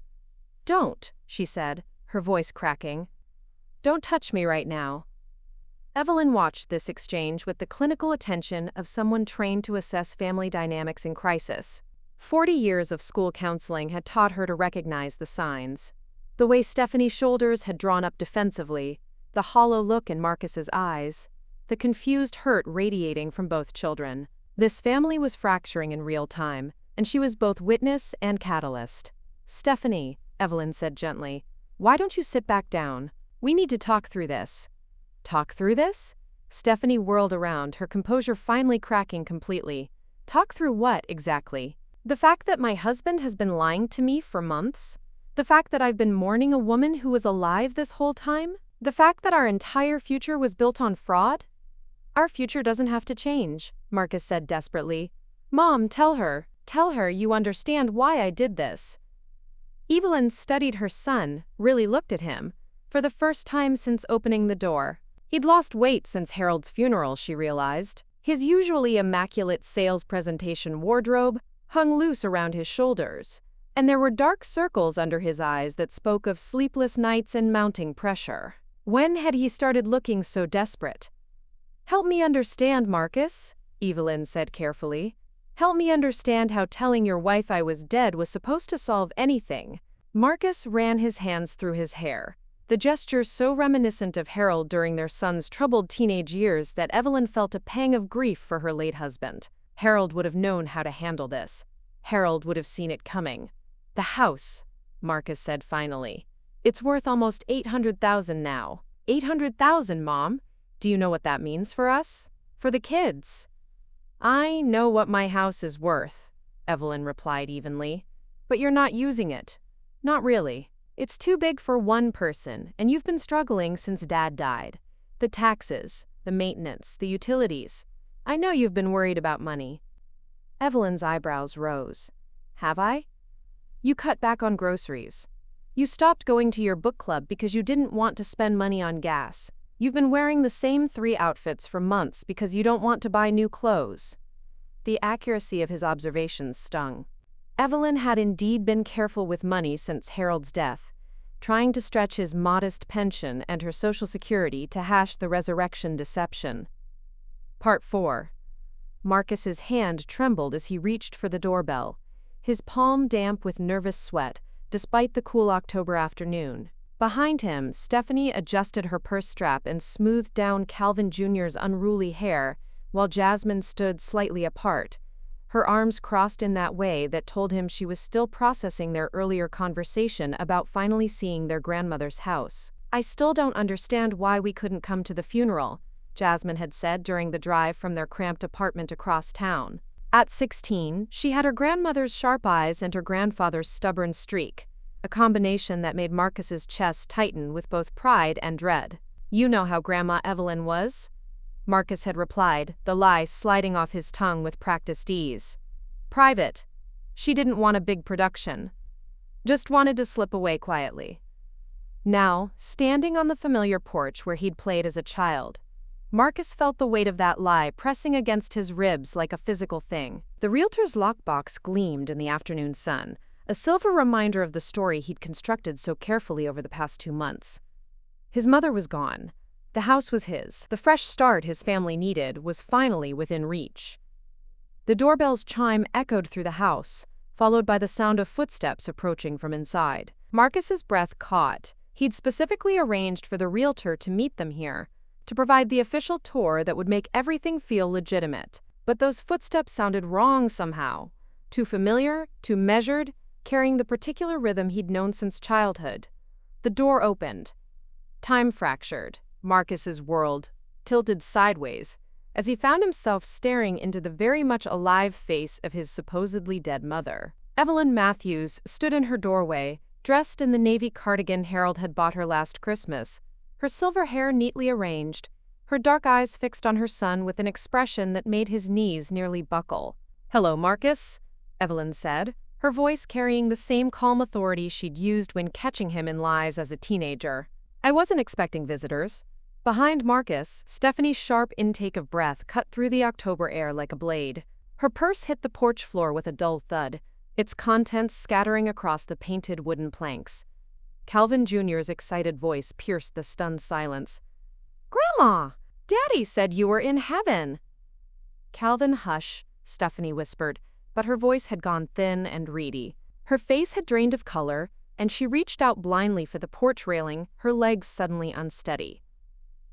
[SPEAKER 1] "Don't," she said, her voice cracking. "Don't touch me right now." Evelyn watched this exchange with the clinical attention of someone trained to assess family dynamics in crisis. 40 years of school counseling had taught her to recognize the signs. The way Stephanie's shoulders had drawn up defensively, the hollow look in Marcus's eyes, the confused hurt radiating from both children. This family was fracturing in real time, and she was both witness and catalyst. "Stephanie," Evelyn said gently, "why don't you sit back down? We need to talk through this." "Talk through this?" Stephanie whirled around, her composure finally cracking completely. "Talk through what, exactly? The fact that my husband has been lying to me for months? The fact that I've been mourning a woman who was alive this whole time? The fact that our entire future was built on fraud?" "Our future doesn't have to change," Marcus said desperately. "Mom, tell her you understand why I did this." Evelyn studied her son, really looked at him, for the first time since opening the door. He'd lost weight since Harold's funeral, she realized. His usually immaculate sales presentation wardrobe hung loose around his shoulders, and there were dark circles under his eyes that spoke of sleepless nights and mounting pressure. When had he started looking so desperate? "Help me understand, Marcus," Evelyn said carefully. "Help me understand how telling your wife I was dead was supposed to solve anything." Marcus ran his hands through his hair, the gesture so reminiscent of Harold during their son's troubled teenage years that Evelyn felt a pang of grief for her late husband. Harold would have known how to handle this. Harold would have seen it coming. "The house," Marcus said finally. "It's worth almost $800,000 now." $800,000, Mom? Do you know what that means for us? For the kids?" "I know what my house is worth," Evelyn replied evenly. "But you're not using it. Not really. It's too big for one person, and you've been struggling since Dad died. The taxes, the maintenance, the utilities. I know you've been worried about money." Evelyn's eyebrows rose. "Have I?" "You cut back on groceries. You stopped going to your book club because you didn't want to spend money on gas. You've been wearing the same 3 outfits for months because you don't want to buy new clothes." The accuracy of his observations stung. Evelyn had indeed been careful with money since Harold's death, trying to stretch his modest pension and her Social Security to hash the resurrection deception. Part 4. Marcus's hand trembled as he reached for the doorbell, his palm damp with nervous sweat, despite the cool October afternoon. Behind him, Stephanie adjusted her purse strap and smoothed down Calvin Jr.'s unruly hair, while Jasmine stood slightly apart, her arms crossed in that way that told him she was still processing their earlier conversation about finally seeing their grandmother's house. "I still don't understand why we couldn't come to the funeral," Jasmine had said during the drive from their cramped apartment across town. At 16, she had her grandmother's sharp eyes and her grandfather's stubborn streak, a combination that made Marcus's chest tighten with both pride and dread. "You know how Grandma Evelyn was," Marcus had replied, the lie sliding off his tongue with practiced ease. "Private. She didn't want a big production. Just wanted to slip away quietly." Now, standing on the familiar porch where he'd played as a child, Marcus felt the weight of that lie pressing against his ribs like a physical thing. The realtor's lockbox gleamed in the afternoon sun, a silver reminder of the story he'd constructed so carefully over the past 2 months. His mother was gone. The house was his. The fresh start his family needed was finally within reach. The doorbell's chime echoed through the house, followed by the sound of footsteps approaching from inside. Marcus's breath caught. He'd specifically arranged for the realtor to meet them here, to provide the official tour that would make everything feel legitimate. But those footsteps sounded wrong somehow. Too familiar, too measured, carrying the particular rhythm he'd known since childhood. The door opened. Time fractured. Marcus's world tilted sideways as he found himself staring into the very much alive face of his supposedly dead mother. Evelyn Matthews stood in her doorway, dressed in the navy cardigan Harold had bought her last Christmas, her silver hair neatly arranged, her dark eyes fixed on her son with an expression that made his knees nearly buckle. "Hello, Marcus," Evelyn said, her voice carrying the same calm authority she'd used when catching him in lies as a teenager. "I wasn't expecting visitors." Behind Marcus, Stephanie's sharp intake of breath cut through the October air like a blade. Her purse hit the porch floor with a dull thud, its contents scattering across the painted wooden planks. Calvin Jr.'s excited voice pierced the stunned silence. "Grandma! Daddy said you were in heaven!" "Calvin, hush," Stephanie whispered, but her voice had gone thin and reedy. Her face had drained of color, and she reached out blindly for the porch railing, her legs suddenly unsteady.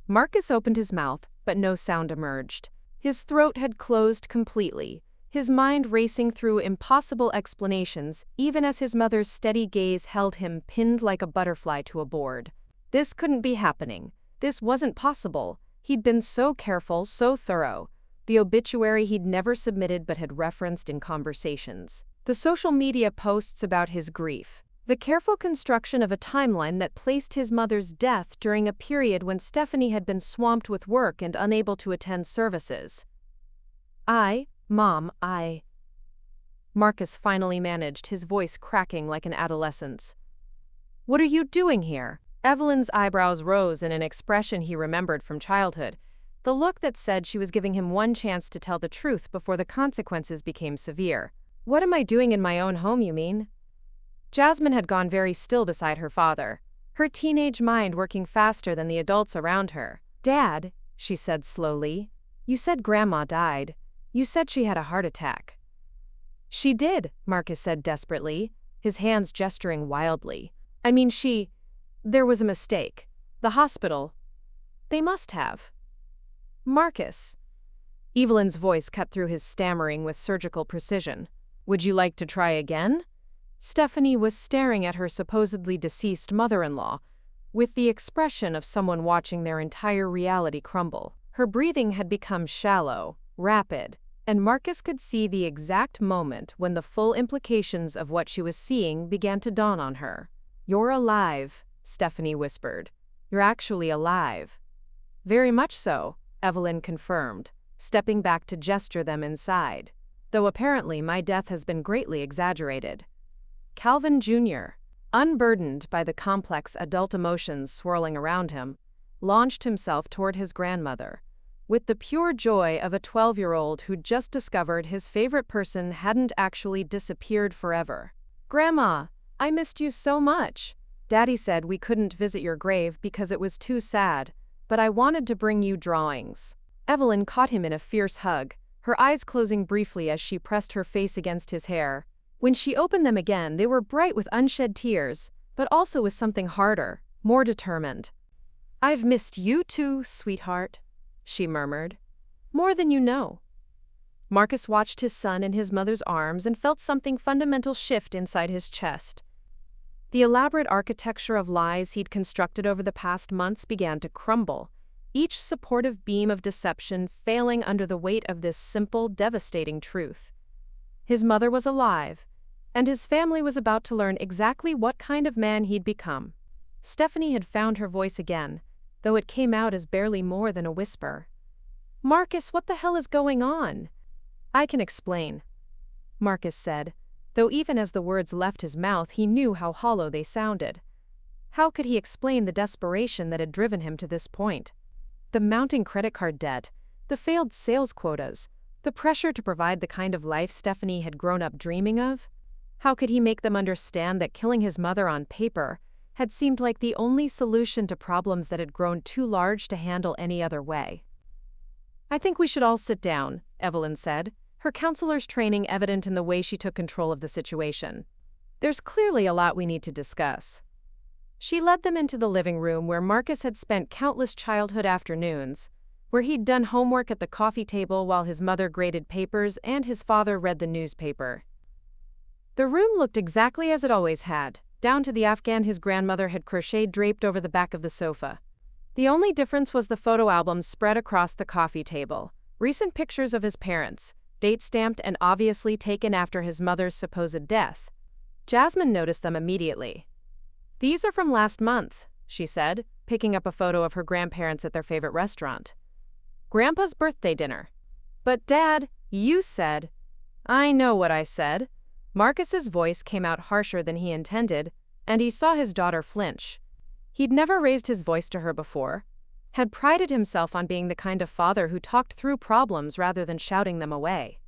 [SPEAKER 1] Marcus opened his mouth, but no sound emerged. His throat had closed completely, his mind racing through impossible explanations, even as his mother's steady gaze held him pinned like a butterfly to a board. This couldn't be happening. This wasn't possible. He'd been so careful, so thorough. The obituary he'd never submitted but had referenced in conversations. The social media posts about his grief. The careful construction of a timeline that placed his mother's death during a period when Stephanie had been swamped with work and unable to attend services. Mom, Marcus finally managed, his voice cracking like an adolescent's. "What are you doing here?" Evelyn's eyebrows rose in an expression he remembered from childhood, the look that said she was giving him one chance to tell the truth before the consequences became severe. "What am I doing in my own home, you mean?" Jasmine had gone very still beside her father, her teenage mind working faster than the adults around her. "Dad," she said slowly, "you said Grandma died. You said she had a heart attack." "She did," Marcus said desperately, his hands gesturing wildly. "I mean, there was a mistake. The hospital. They must have." "Marcus." Evelyn's voice cut through his stammering with surgical precision. "Would you like to try again?" Stephanie was staring at her supposedly deceased mother-in-law, with the expression of someone watching their entire reality crumble. Her breathing had become shallow, rapid, and Marcus could see the exact moment when the full implications of what she was seeing began to dawn on her. "You're alive," Stephanie whispered. "You're actually alive." "Very much so," Evelyn confirmed, stepping back to gesture them inside. "Though apparently my death has been greatly exaggerated." Calvin Jr., unburdened by the complex adult emotions swirling around him, launched himself toward his grandmother, with the pure joy of a 12-year-old who'd just discovered his favorite person hadn't actually disappeared forever. "Grandma, I missed you so much. Daddy said we couldn't visit your grave because it was too sad, but I wanted to bring you drawings." Evelyn caught him in a fierce hug, her eyes closing briefly as she pressed her face against his hair. When she opened them again, they were bright with unshed tears, but also with something harder, more determined. "I've missed you too, sweetheart," she murmured. "More than you know." Marcus watched his son in his mother's arms and felt something fundamental shift inside his chest. The elaborate architecture of lies he'd constructed over the past months began to crumble, each supportive beam of deception failing under the weight of this simple, devastating truth. His mother was alive, and his family was about to learn exactly what kind of man he'd become. Stephanie had found her voice again, though it came out as barely more than a whisper. "Marcus, what the hell is going on?" "I can explain," Marcus said, though even as the words left his mouth he knew how hollow they sounded. How could he explain the desperation that had driven him to this point? The mounting credit card debt, the failed sales quotas, the pressure to provide the kind of life Stephanie had grown up dreaming of? How could he make them understand that killing his mother on paper had seemed like the only solution to problems that had grown too large to handle any other way? "I think we should all sit down," Evelyn said, her counselor's training evident in the way she took control of the situation. "There's clearly a lot we need to discuss." She led them into the living room where Marcus had spent countless childhood afternoons, where he'd done homework at the coffee table while his mother graded papers and his father read the newspaper. The room looked exactly as it always had, down to the afghan his grandmother had crocheted draped over the back of the sofa. The only difference was the photo albums spread across the coffee table, recent pictures of his parents, date-stamped and obviously taken after his mother's supposed death. Jasmine noticed them immediately. "These are from last month," she said, picking up a photo of her grandparents at their favorite restaurant. "Grandpa's birthday dinner." "But Dad, you said—" "I know what I said." Marcus's voice came out harsher than he intended, and he saw his daughter flinch. He'd never raised his voice to her before, had prided himself on being the kind of father who talked through problems rather than shouting them away.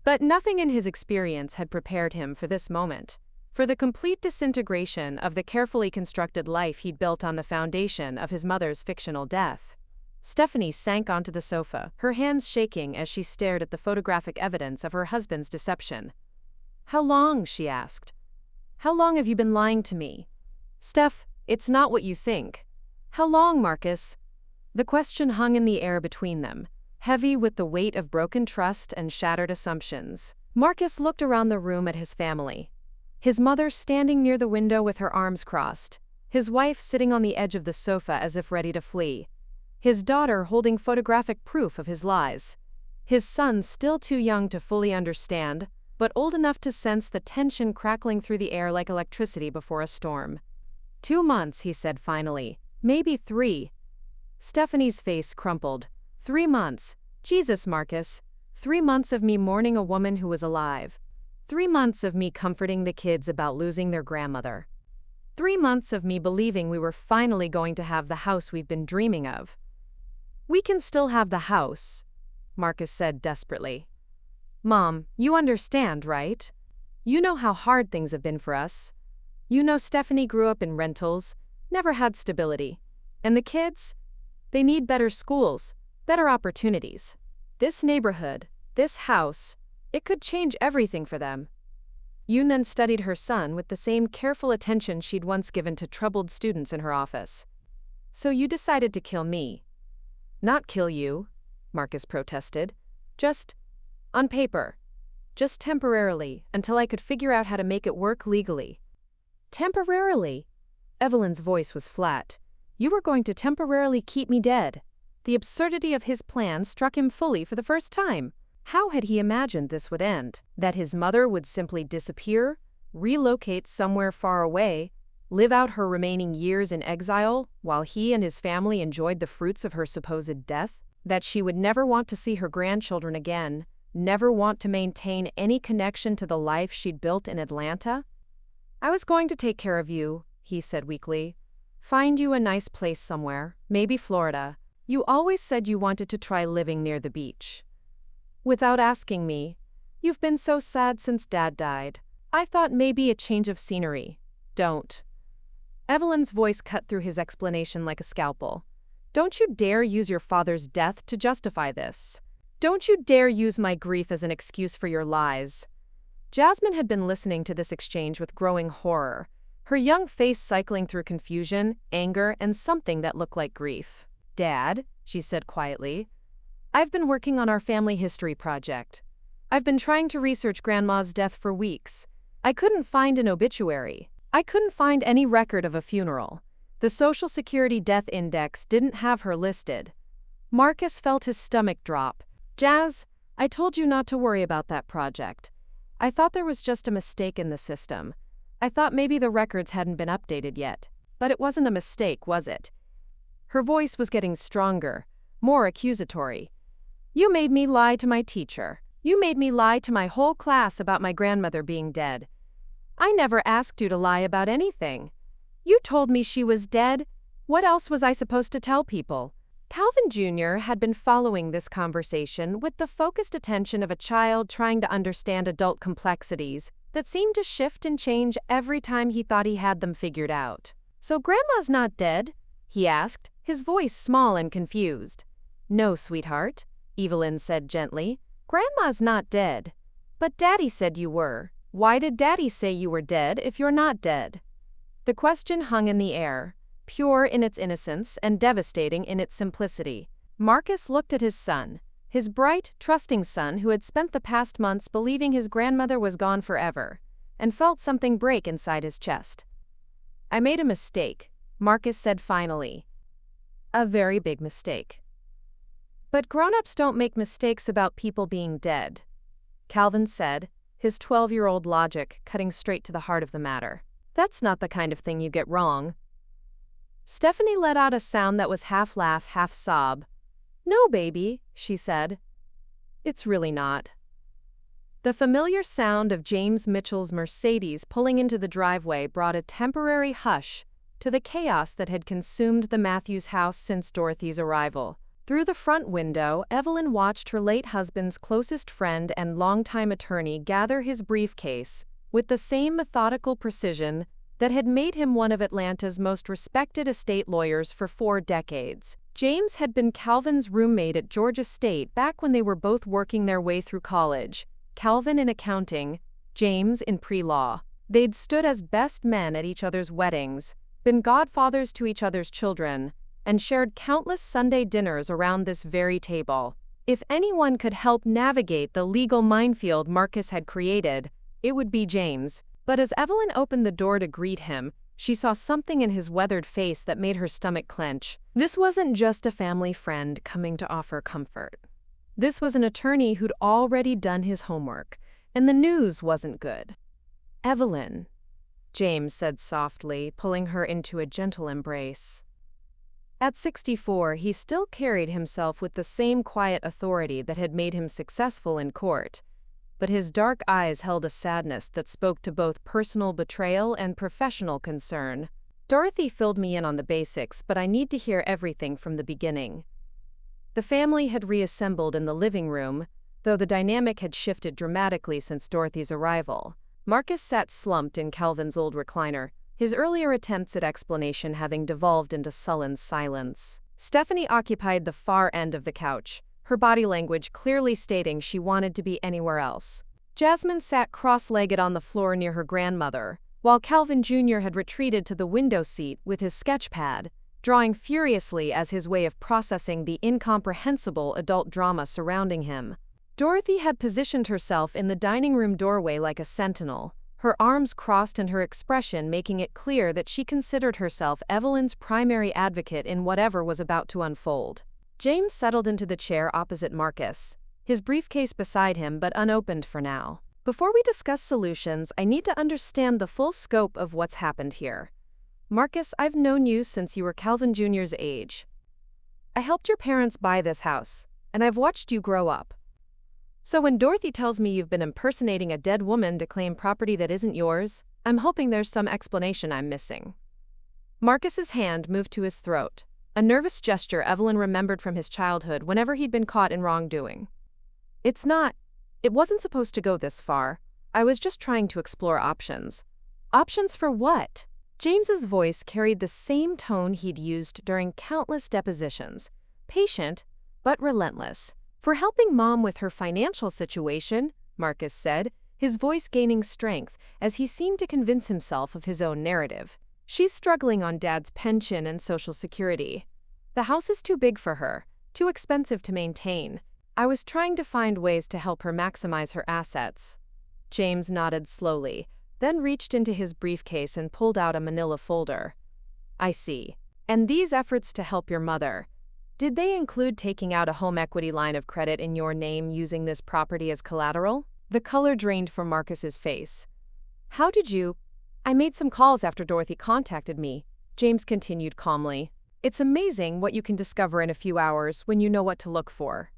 [SPEAKER 1] But nothing in his experience had prepared him for this moment, for the complete disintegration of the carefully constructed life he'd built on the foundation of his mother's fictional death. Stephanie sank onto the sofa, her hands shaking as she stared at the photographic evidence of her husband's deception. "How long?" she asked. "How long have you been lying to me?" "Steph, it's not what you think." "How long, Marcus?" The question hung in the air between them, heavy with the weight of broken trust and shattered assumptions. Marcus looked around the room at his family. His mother standing near the window with her arms crossed, his wife sitting on the edge of the sofa as if ready to flee, his daughter holding photographic proof of his lies, his son still too young to fully understand, but old enough to sense the tension crackling through the air like electricity before a storm. 2 months, he said finally. Maybe 3. Stephanie's face crumpled. 3 months. Jesus, Marcus. 3 months of me mourning a woman who was alive. 3 months of me comforting the kids about losing their grandmother. 3 months of me believing we were finally going to have the house we've been dreaming of. "We can still have the house," Marcus said desperately. "Mom, you understand, right? You know how hard things have been for us. You know Stephanie grew up in rentals, never had stability. And the kids? They need better schools, better opportunities. This neighborhood, this house, it could change everything for them." Yoon then studied her son with the same careful attention she'd once given to troubled students in her office. "So you decided to kill me." "Not kill you," Marcus protested. "Just, on paper. Just temporarily, until I could figure out how to make it work legally." "Temporarily?" Evelyn's voice was flat. "You were going to temporarily keep me dead." The absurdity of his plan struck him fully for the first time. How had he imagined this would end? That his mother would simply disappear, relocate somewhere far away, live out her remaining years in exile, while he and his family enjoyed the fruits of her supposed death? That she would never want to see her grandchildren again, never want to maintain any connection to the life she'd built in Atlanta? "I was going to take care of you," he said weakly. "Find you a nice place somewhere, maybe Florida. You always said you wanted to try living near the beach. Without asking me. You've been so sad since Dad died. I thought maybe a change of scenery. Don't." Evelyn's voice cut through his explanation like a scalpel. "Don't you dare use your father's death to justify this. Don't you dare use my grief as an excuse for your lies." Jasmine had been listening to this exchange with growing horror, her young face cycling through confusion, anger, and something that looked like grief. "Dad," she said quietly, "I've been working on our family history project. I've been trying to research Grandma's death for weeks. I couldn't find an obituary. I couldn't find any record of a funeral. The Social Security Death Index didn't have her listed." Marcus felt his stomach drop. "Jazz, I told you not to worry about that project. I thought there was just a mistake in the system. I thought maybe the records hadn't been updated yet. But it wasn't a mistake, was it?" Her voice was getting stronger, more accusatory. "You made me lie to my teacher. You made me lie to my whole class about my grandmother being dead. I never asked you to lie about anything. You told me she was dead. What else was I supposed to tell people?" Calvin Jr. had been following this conversation with the focused attention of a child trying to understand adult complexities that seemed to shift and change every time he thought he had them figured out. "So Grandma's not dead?" he asked, his voice small and confused. "No, sweetheart," Evelyn said gently. "Grandma's not dead. But Daddy said you were. Why did Daddy say you were dead if you're not dead?" The question hung in the air, pure in its innocence and devastating in its simplicity. Marcus looked at his son, his bright, trusting son who had spent the past months believing his grandmother was gone forever, and felt something break inside his chest. "I made a mistake," Marcus said finally. "A very big mistake. But grown-ups don't make mistakes about people being dead," Calvin said, his 12-year-old logic cutting straight to the heart of the matter. "That's not the kind of thing you get wrong." Stephanie let out a sound that was half laugh, half sob. "No, baby," she said. "It's really not." The familiar sound of James Mitchell's Mercedes pulling into the driveway brought a temporary hush to the chaos that had consumed the Matthews house since Dorothy's arrival. Through the front window, Evelyn watched her late husband's closest friend and longtime attorney gather his briefcase with the same methodical precision that had made him one of Atlanta's most respected estate lawyers for 4 decades. James had been Calvin's roommate at Georgia State back when they were both working their way through college, Calvin in accounting, James in pre-law. They'd stood as best men at each other's weddings, been godfathers to each other's children, and shared countless Sunday dinners around this very table. If anyone could help navigate the legal minefield Marcus had created, it would be James. But as Evelyn opened the door to greet him, she saw something in his weathered face that made her stomach clench. This wasn't just a family friend coming to offer comfort. This was an attorney who'd already done his homework, and the news wasn't good. "Evelyn," James said softly, pulling her into a gentle embrace. At 64, he still carried himself with the same quiet authority that had made him successful in court, but his dark eyes held a sadness that spoke to both personal betrayal and professional concern. "Dorothy filled me in on the basics, but I need to hear everything from the beginning." The family had reassembled in the living room, though the dynamic had shifted dramatically since Dorothy's arrival. Marcus sat slumped in Calvin's old recliner, his earlier attempts at explanation having devolved into sullen silence. Stephanie occupied the far end of the couch, her body language clearly stating she wanted to be anywhere else. Jasmine sat cross-legged on the floor near her grandmother, while Calvin Jr. had retreated to the window seat with his sketch pad, drawing furiously as his way of processing the incomprehensible adult drama surrounding him. Dorothy had positioned herself in the dining room doorway like a sentinel, her arms crossed and her expression making it clear that she considered herself Evelyn's primary advocate in whatever was about to unfold. James settled into the chair opposite Marcus, his briefcase beside him but unopened for now. "Before we discuss solutions, I need to understand the full scope of what's happened here. Marcus, I've known you since you were Calvin Jr.'s age. I helped your parents buy this house, and I've watched you grow up. So when Dorothy tells me you've been impersonating a dead woman to claim property that isn't yours, I'm hoping there's some explanation I'm missing." Marcus's hand moved to his throat, a nervous gesture Evelyn remembered from his childhood whenever he'd been caught in wrongdoing. It wasn't supposed to go this far. I was just trying to explore options." "Options for what?" James's voice carried the same tone he'd used during countless depositions, patient but relentless. "For helping Mom with her financial situation," Marcus said, his voice gaining strength as he seemed to convince himself of his own narrative. "She's struggling on Dad's pension and Social Security. The house is too big for her, too expensive to maintain. I was trying to find ways to help her maximize her assets." James nodded slowly, then reached into his briefcase and pulled out a manila folder. "I see. And these efforts to help your mother, did they include taking out a home equity line of credit in your name using this property as collateral?" The color drained from Marcus's face. "How did you—" "I made some calls after Dorothy contacted me," James continued calmly. "It's amazing what you can discover in a few hours when you know what to look for.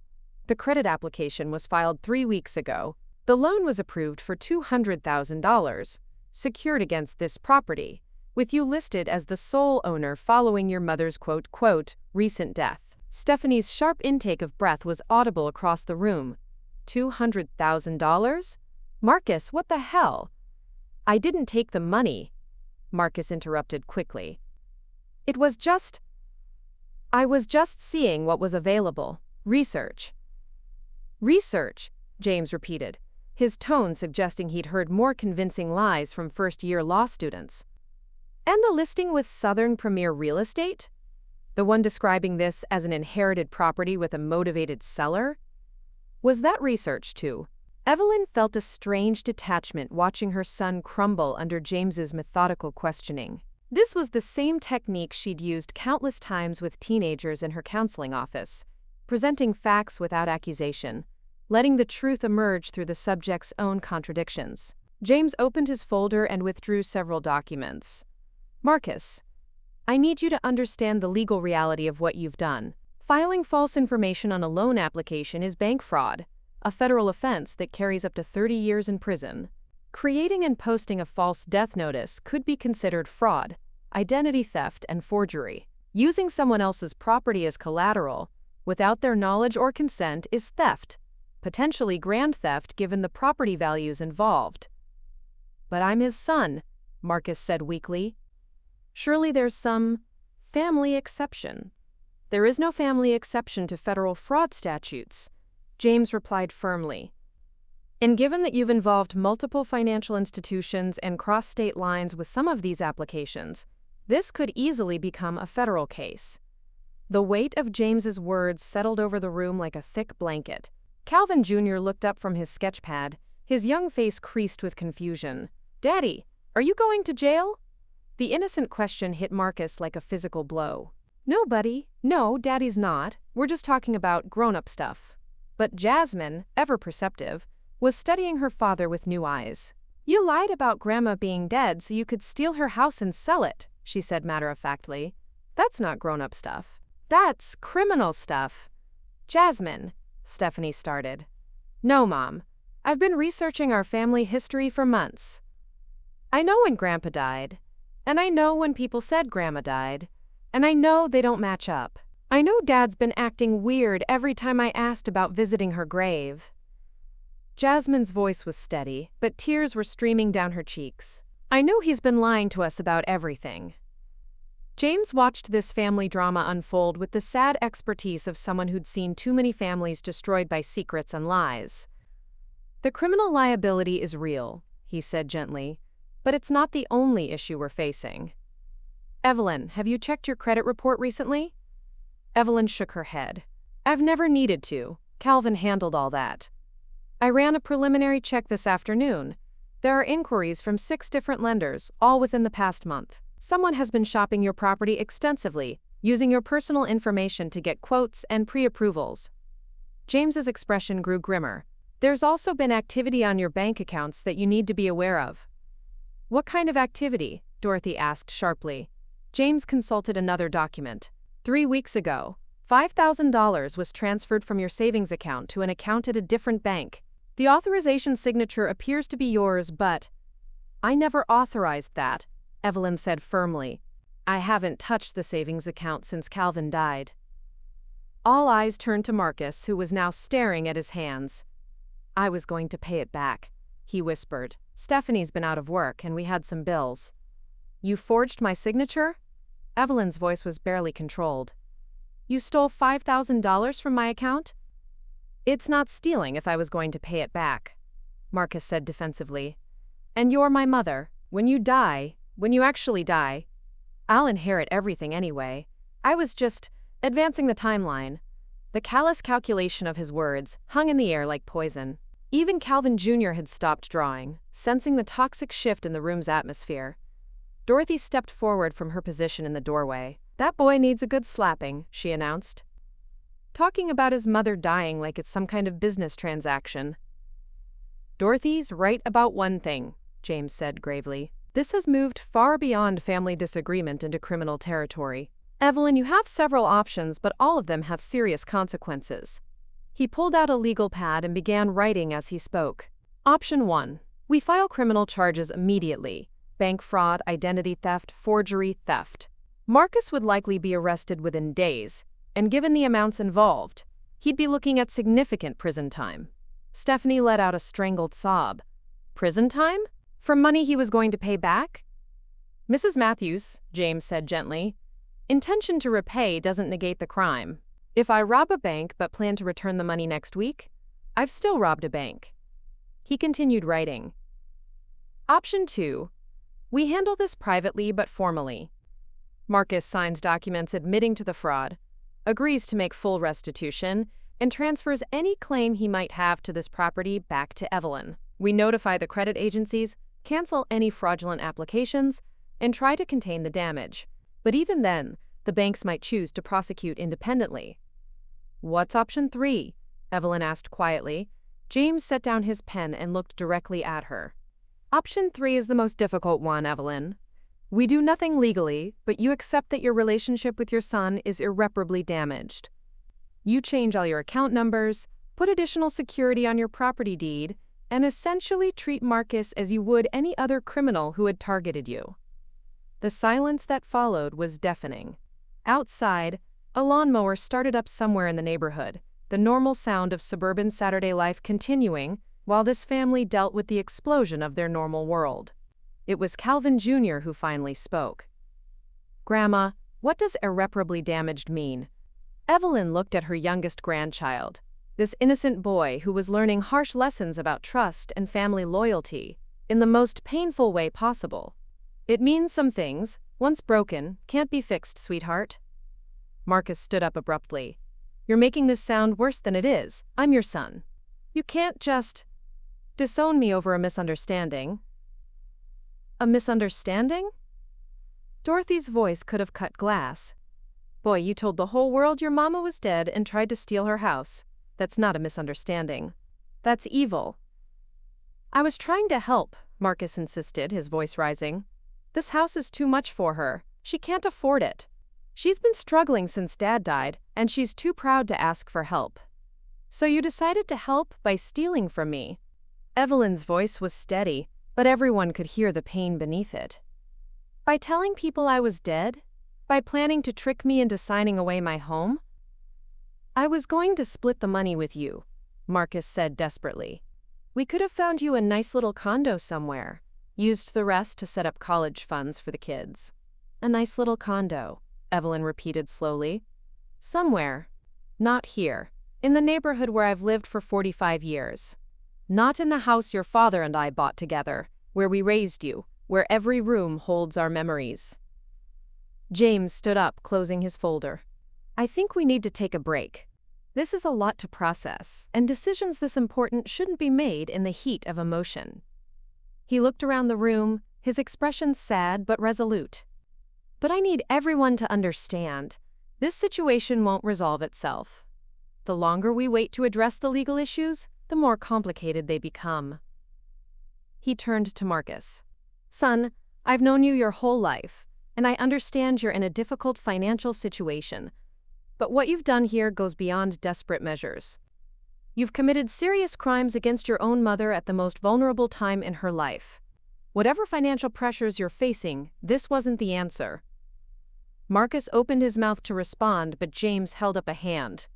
[SPEAKER 1] The credit application was filed 3 weeks ago. The loan was approved for $200,000, secured against this property, with you listed as the sole owner following your mother's quote, recent death." Stephanie's sharp intake of breath was audible across the room. $200,000? Marcus, what the hell? "I didn't take the money," Marcus interrupted quickly. I was just seeing what was available. Research." "Research," James repeated, his tone suggesting he'd heard more convincing lies from first-year law students. And the listing with Southern Premier Real Estate? The one describing this as an inherited property with a motivated seller? Was that research too? Evelyn felt a strange detachment watching her son crumble under James's methodical questioning. This was the same technique she'd used countless times with teenagers in her counseling office, presenting facts without accusation, letting the truth emerge through the subject's own contradictions. James opened his folder and withdrew several documents. Marcus, I need you to understand the legal reality of what you've done. Filing false information on a loan application is bank fraud, a federal offense that carries up to 30 years in prison. Creating and posting a false death notice could be considered fraud, identity theft, and forgery. Using someone else's property as collateral, without their knowledge or consent, is theft, potentially grand theft given the property values involved. But I'm his son, Marcus said weakly. Surely there's some family exception. There is no family exception to federal fraud statutes, James replied firmly. And given that you've involved multiple financial institutions and crossed state lines with some of these applications, this could easily become a federal case. The weight of James's words settled over the room like a thick blanket. Calvin Jr. looked up from his sketchpad, his young face creased with confusion. Daddy, are you going to jail? The innocent question hit Marcus like a physical blow. No, buddy. No, Daddy's not. We're just talking about grown-up stuff. But Jasmine, ever perceptive, was studying her father with new eyes. You lied about Grandma being dead so you could steal her house and sell it, she said matter-of-factly. That's not grown-up stuff. That's criminal stuff. Jasmine, Stephanie started. No, Mom. I've been researching our family history for months. I know when Grandpa died. And I know when people said Grandma died. And I know they don't match up. I know Dad's been acting weird every time I asked about visiting her grave. Jasmine's voice was steady, but tears were streaming down her cheeks. I know he's been lying to us about everything. James watched this family drama unfold with the sad expertise of someone who'd seen too many families destroyed by secrets and lies. The criminal liability is real, he said gently, but it's not the only issue we're facing. Evelyn, have you checked your credit report recently? Evelyn shook her head. I've never needed to. Calvin handled all that. I ran a preliminary check this afternoon. There are inquiries from 6 different lenders, all within the past month. Someone has been shopping your property extensively, using your personal information to get quotes and pre-approvals. James's expression grew grimmer. There's also been activity on your bank accounts that you need to be aware of. What kind of activity? Dorothy asked sharply. James consulted another document. 3 weeks ago, $5,000 was transferred from your savings account to an account at a different bank. The authorization signature appears to be yours, but I never authorized that, Evelyn said firmly. I haven't touched the savings account since Calvin died. All eyes turned to Marcus, who was now staring at his hands. I was going to pay it back, he whispered. Stephanie's been out of work and we had some bills. You forged my signature? Evelyn's voice was barely controlled. You stole $5,000 from my account? It's not stealing if I was going to pay it back, Marcus said defensively. And you're my mother. When you actually die, I'll inherit everything anyway. I was just advancing the timeline. The callous calculation of his words hung in the air like poison. Even Calvin Jr. had stopped drawing, sensing the toxic shift in the room's atmosphere. Dorothy stepped forward from her position in the doorway. That boy needs a good slapping, she announced. Talking about his mother dying like it's some kind of business transaction. Dorothy's right about one thing, James said gravely. This has moved far beyond family disagreement into criminal territory. Evelyn, you have several options, but all of them have serious consequences. He pulled out a legal pad and began writing as he spoke. Option 1. We file criminal charges immediately. Bank fraud, identity theft, forgery, theft. Marcus would likely be arrested within days, and given the amounts involved, he'd be looking at significant prison time. Stephanie let out a strangled sob. Prison time? For money he was going to pay back? Mrs. Matthews, James said gently, intention to repay doesn't negate the crime. If I rob a bank but plan to return the money next week, I've still robbed a bank. He continued writing. Option 2. We handle this privately but formally. Marcus signs documents admitting to the fraud, agrees to make full restitution, and transfers any claim he might have to this property back to Evelyn. We notify the credit agencies, cancel any fraudulent applications, and try to contain the damage. But even then, the banks might choose to prosecute independently. What's option 3? Evelyn asked quietly. James set down his pen and looked directly at her. Option 3 is the most difficult one, Evelyn. We do nothing legally, but you accept that your relationship with your son is irreparably damaged. You change all your account numbers, put additional security on your property deed, and essentially treat Marcus as you would any other criminal who had targeted you. The silence that followed was deafening. Outside, a lawnmower started up somewhere in the neighborhood, the normal sound of suburban Saturday life continuing while this family dealt with the explosion of their normal world. It was Calvin Jr. who finally spoke. Grandma, what does irreparably damaged mean? Evelyn looked at her youngest grandchild, this innocent boy who was learning harsh lessons about trust and family loyalty in the most painful way possible. It means some things, once broken, can't be fixed, sweetheart. Marcus stood up abruptly. You're making this sound worse than it is. I'm your son. You can't just disown me over a misunderstanding. A misunderstanding? Dorothy's voice could have cut glass. Boy, you told the whole world your mama was dead and tried to steal her house. That's not a misunderstanding. That's evil. I was trying to help, Marcus insisted, his voice rising. This house is too much for her. She can't afford it. She's been struggling since Dad died, and she's too proud to ask for help. So you decided to help by stealing from me. Evelyn's voice was steady, but everyone could hear the pain beneath it. By telling people I was dead? By planning to trick me into signing away my home? I was going to split the money with you, Marcus said desperately. We could have found you a nice little condo somewhere, used the rest to set up college funds for the kids. A nice little condo, Evelyn repeated slowly. Somewhere. Not here, in the neighborhood where I've lived for 45 years. Not in the house your father and I bought together, where we raised you, where every room holds our memories. James stood up, closing his folder. I think we need to take a break. This is a lot to process, and decisions this important shouldn't be made in the heat of emotion. He looked around the room, his expression sad but resolute. But I need everyone to understand. This situation won't resolve itself. The longer we wait to address the legal issues, the more complicated they become. He turned to Marcus. Son, I've known you your whole life, and I understand you're in a difficult financial situation. But what you've done here goes beyond desperate measures. You've committed serious crimes against your own mother at the most vulnerable time in her life. Whatever financial pressures you're facing, this wasn't the answer. Marcus opened his mouth to respond, but James held up a hand.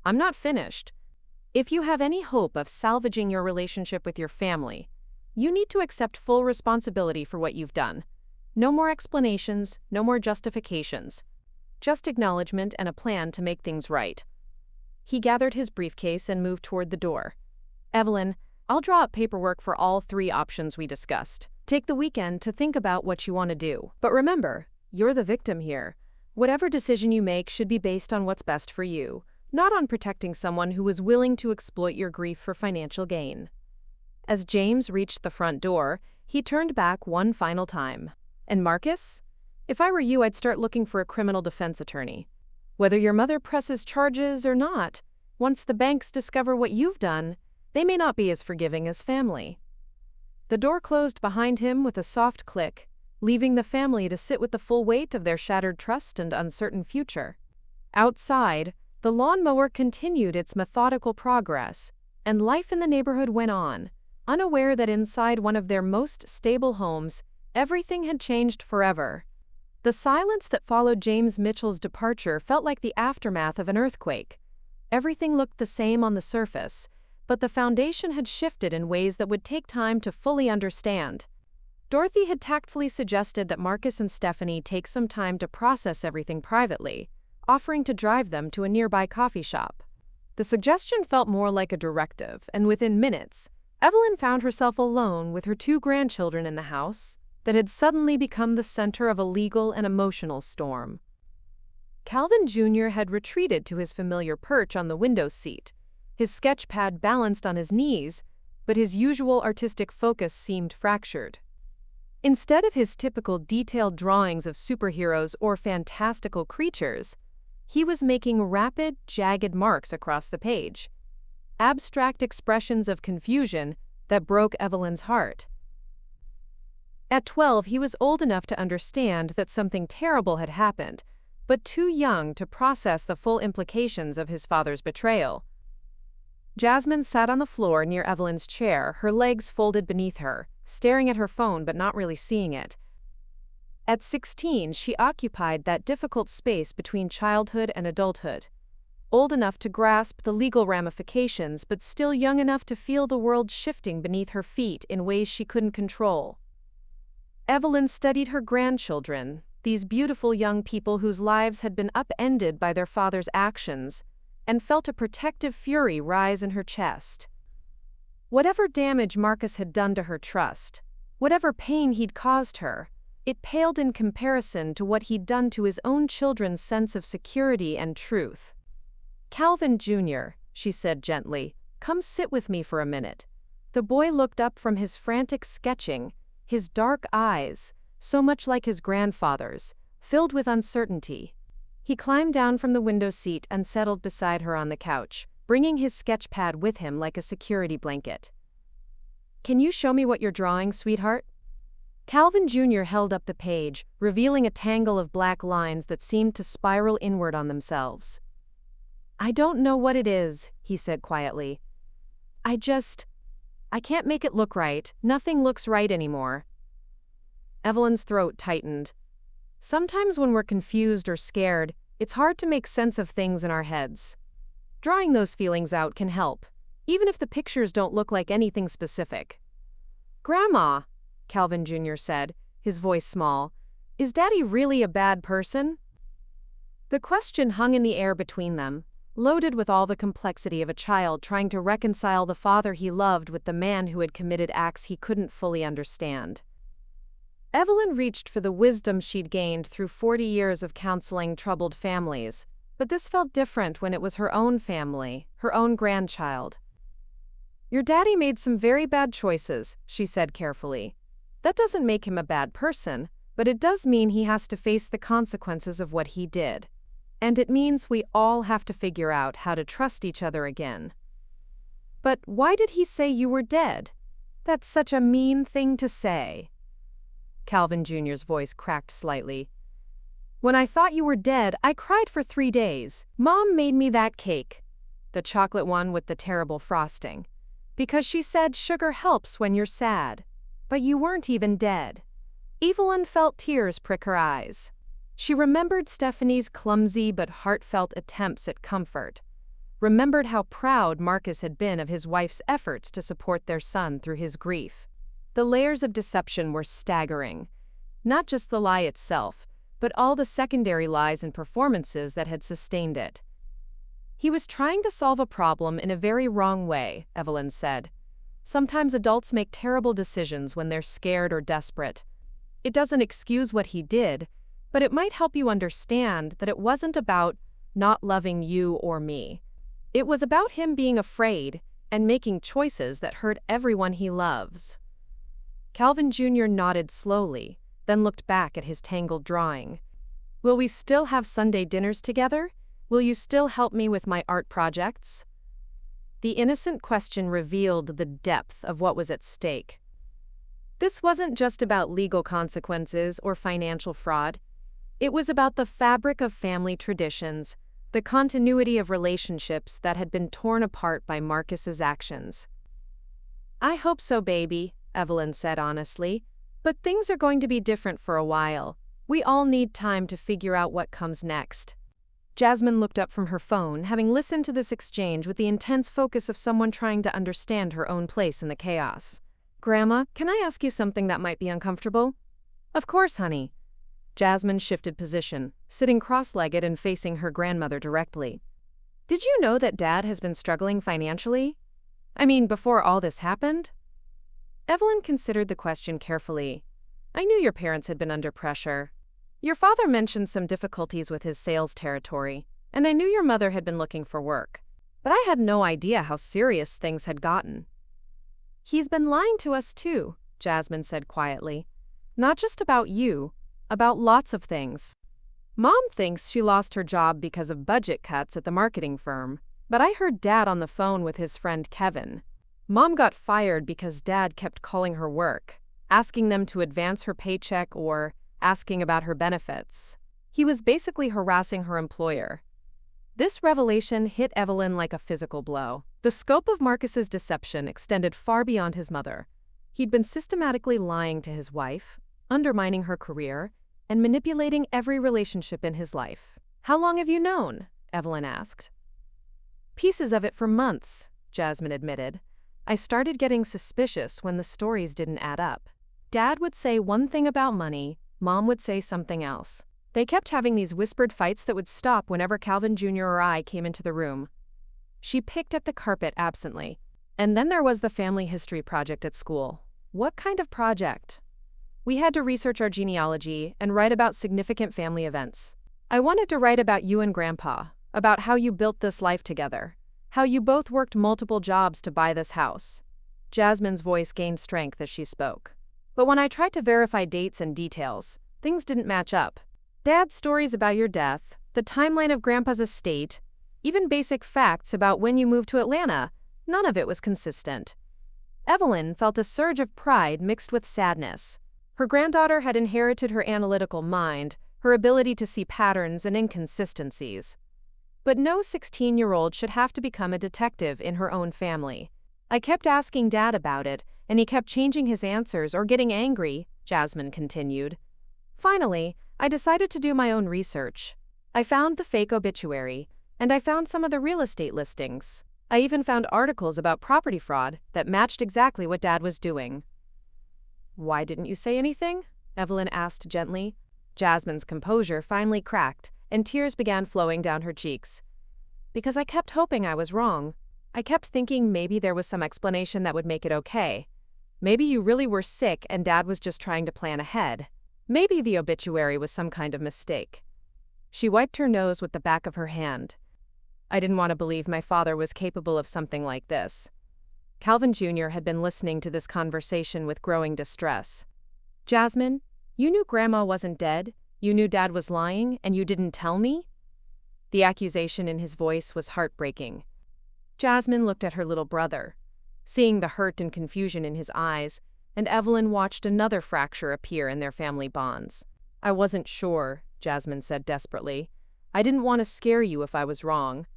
[SPEAKER 1] I'm not finished. If you have any hope of salvaging your relationship with your family, you need to accept full responsibility for what you've done. No more explanations, no more justifications. Just acknowledgement and a plan to make things right. He gathered his briefcase and moved toward the door. Evelyn, I'll draw up paperwork for all 3 options we discussed. Take the weekend to think about what you want to do. But remember, you're the victim here. Whatever decision you make should be based on what's best for you, not on protecting someone who was willing to exploit your grief for financial gain. As James reached the front door, he turned back one final time. And Marcus? If I were you, I'd start looking for a criminal defense attorney. Whether your mother presses charges or not, once the banks discover what you've done, they may not be as forgiving as family. The door closed behind him with a soft click, leaving the family to sit with the full weight of their shattered trust and uncertain future. Outside, the lawnmower continued its methodical progress, and life in the neighborhood went on, unaware that inside one of their most stable homes, everything had changed forever. The silence that followed James Mitchell's departure felt like the aftermath of an earthquake. Everything looked the same on the surface, but the foundation had shifted in ways that would take time to fully understand. Dorothy had tactfully suggested that Marcus and Stephanie take some time to process everything privately, offering to drive them to a nearby coffee shop. The suggestion felt more like a directive, and within minutes, Evelyn found herself alone with her 2 grandchildren in the house, that had suddenly become the center of a legal and emotional storm. Calvin Jr. had retreated to his familiar perch on the window seat, his sketch pad balanced on his knees, but his usual artistic focus seemed fractured. Instead of his typical detailed drawings of superheroes or fantastical creatures, he was making rapid, jagged marks across the page, abstract expressions of confusion that broke Evelyn's heart. At 12, he was old enough to understand that something terrible had happened, but too young to process the full implications of his father's betrayal. Jasmine sat on the floor near Evelyn's chair, her legs folded beneath her, staring at her phone but not really seeing it. At 16, she occupied that difficult space between childhood and adulthood, old enough to grasp the legal ramifications but still young enough to feel the world shifting beneath her feet in ways she couldn't control. Evelyn studied her grandchildren, these beautiful young people whose lives had been upended by their father's actions, and felt a protective fury rise in her chest. Whatever damage Marcus had done to her trust, whatever pain he'd caused her, it paled in comparison to what he'd done to his own children's sense of security and truth. "Calvin Jr.," she said gently, "come sit with me for a minute." The boy looked up from his frantic sketching, his dark eyes, so much like his grandfather's, filled with uncertainty. He climbed down from the window seat and settled beside her on the couch, bringing his sketch pad with him like a security blanket. "Can you show me what you're drawing, sweetheart?" Calvin Jr. held up the page, revealing a tangle of black lines that seemed to spiral inward on themselves. "I don't know what it is," he said quietly. I can't make it look right. Nothing looks right anymore." Evelyn's throat tightened. Sometimes when we're confused or scared, it's hard to make sense of things in our heads. Drawing those feelings out can help, even if the pictures don't look like anything specific. "Grandma," Calvin Jr. said, his voice small, "is Daddy really a bad person?" The question hung in the air between them, loaded with all the complexity of a child trying to reconcile the father he loved with the man who had committed acts he couldn't fully understand. Evelyn reached for the wisdom she'd gained through 40 years of counseling troubled families, but this felt different when it was her own family, her own grandchild. "Your daddy made some very bad choices," she said carefully. "That doesn't make him a bad person, but it does mean he has to face the consequences of what he did. And it means we all have to figure out how to trust each other again." "But why did he say you were dead? That's such a mean thing to say." Calvin Jr.'s voice cracked slightly. "When I thought you were dead, I cried for 3 days. Mom made me that cake, the chocolate one with the terrible frosting, because she said sugar helps when you're sad. But you weren't even dead." Evelyn felt tears prick her eyes. She remembered Stephanie's clumsy but heartfelt attempts at comfort, remembered how proud Marcus had been of his wife's efforts to support their son through his grief. The layers of deception were staggering. Not just the lie itself, but all the secondary lies and performances that had sustained it. "He was trying to solve a problem in a very wrong way," Evelyn said. "Sometimes adults make terrible decisions when they're scared or desperate. It doesn't excuse what he did, but it might help you understand that it wasn't about not loving you or me. It was about him being afraid and making choices that hurt everyone he loves." Calvin Jr. nodded slowly, then looked back at his tangled drawing. "Will we still have Sunday dinners together? Will you still help me with my art projects?" The innocent question revealed the depth of what was at stake. This wasn't just about legal consequences or financial fraud. It was about the fabric of family traditions, the continuity of relationships that had been torn apart by Marcus's actions. "I hope so, baby," Evelyn said honestly, "but things are going to be different for a while. We all need time to figure out what comes next." Jasmine looked up from her phone, having listened to this exchange with the intense focus of someone trying to understand her own place in the chaos. "Grandma, can I ask you something that might be uncomfortable?" "Of course, honey." Jasmine shifted position, sitting cross-legged and facing her grandmother directly. "Did you know that Dad has been struggling financially? I mean, before all this happened?" Evelyn considered the question carefully. I knew your parents had been under pressure. Your father mentioned some difficulties with his sales territory, and I knew your mother had been looking for work. But I had no idea how serious things had gotten. He's been lying to us too, Jasmine said quietly. Not just about you, about lots of things. Mom thinks she lost her job because of budget cuts at the marketing firm, but I heard Dad on the phone with his friend Kevin. Mom got fired because Dad kept calling her work, asking them to advance her paycheck or asking about her benefits. He was basically harassing her employer. This revelation hit Evelyn like a physical blow. The scope of Marcus's deception extended far beyond his mother. He'd been systematically lying to his wife, undermining her career, and manipulating every relationship in his life. How long have you known? Evelyn asked. Pieces of it for months, Jasmine admitted. I started getting suspicious when the stories didn't add up. Dad would say one thing about money, Mom would say something else. They kept having these whispered fights that would stop whenever Calvin Jr. or I came into the room. She picked at the carpet absently. And then there was the family history project at school. What kind of project? We had to research our genealogy and write about significant family events. I wanted to write about you and Grandpa, about how you built this life together, how you both worked multiple jobs to buy this house. Jasmine's voice gained strength as she spoke. But when I tried to verify dates and details, things didn't match up. Dad's stories about your death, the timeline of Grandpa's estate, even basic facts about when you moved to Atlanta, none of it was consistent. Evelyn felt a surge of pride mixed with sadness. Her granddaughter had inherited her analytical mind, her ability to see patterns and inconsistencies. But no 16-year-old should have to become a detective in her own family. I kept asking Dad about it, and he kept changing his answers or getting angry, Jasmine continued. Finally, I decided to do my own research. I found the fake obituary, and I found some of the real estate listings. I even found articles about property fraud that matched exactly what Dad was doing. Why didn't you say anything? Evelyn asked gently. Jasmine's composure finally cracked, and tears began flowing down her cheeks. Because I kept hoping I was wrong. I kept thinking maybe there was some explanation that would make it okay. Maybe you really were sick and Dad was just trying to plan ahead. Maybe the obituary was some kind of mistake. She wiped her nose with the back of her hand. I didn't want to believe my father was capable of something like this. Calvin Jr. had been listening to this conversation with growing distress. Jasmine, you knew Grandma wasn't dead, you knew Dad was lying, and you didn't tell me? The accusation in his voice was heartbreaking. Jasmine looked at her little brother, seeing the hurt and confusion in his eyes, and Evelyn watched another fracture appear in their family bonds. I wasn't sure, Jasmine said desperately. I didn't want to scare you if I was wrong.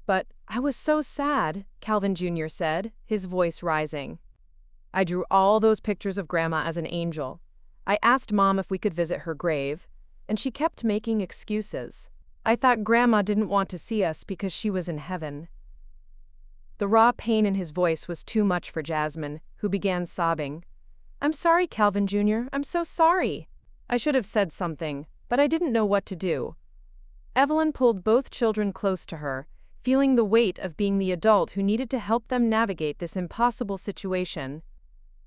[SPEAKER 1] But I was so sad, Calvin Jr. said, his voice rising. I drew all those pictures of Grandma as an angel. I asked Mom if we could visit her grave, and she kept making excuses. I thought Grandma didn't want to see us because she was in heaven. The raw pain in his voice was too much for Jasmine, who began sobbing. I'm sorry, Calvin Jr., I'm so sorry. I should have said something, but I didn't know what to do. Evelyn pulled both children close to her, feeling the weight of being the adult who needed to help them navigate this impossible situation.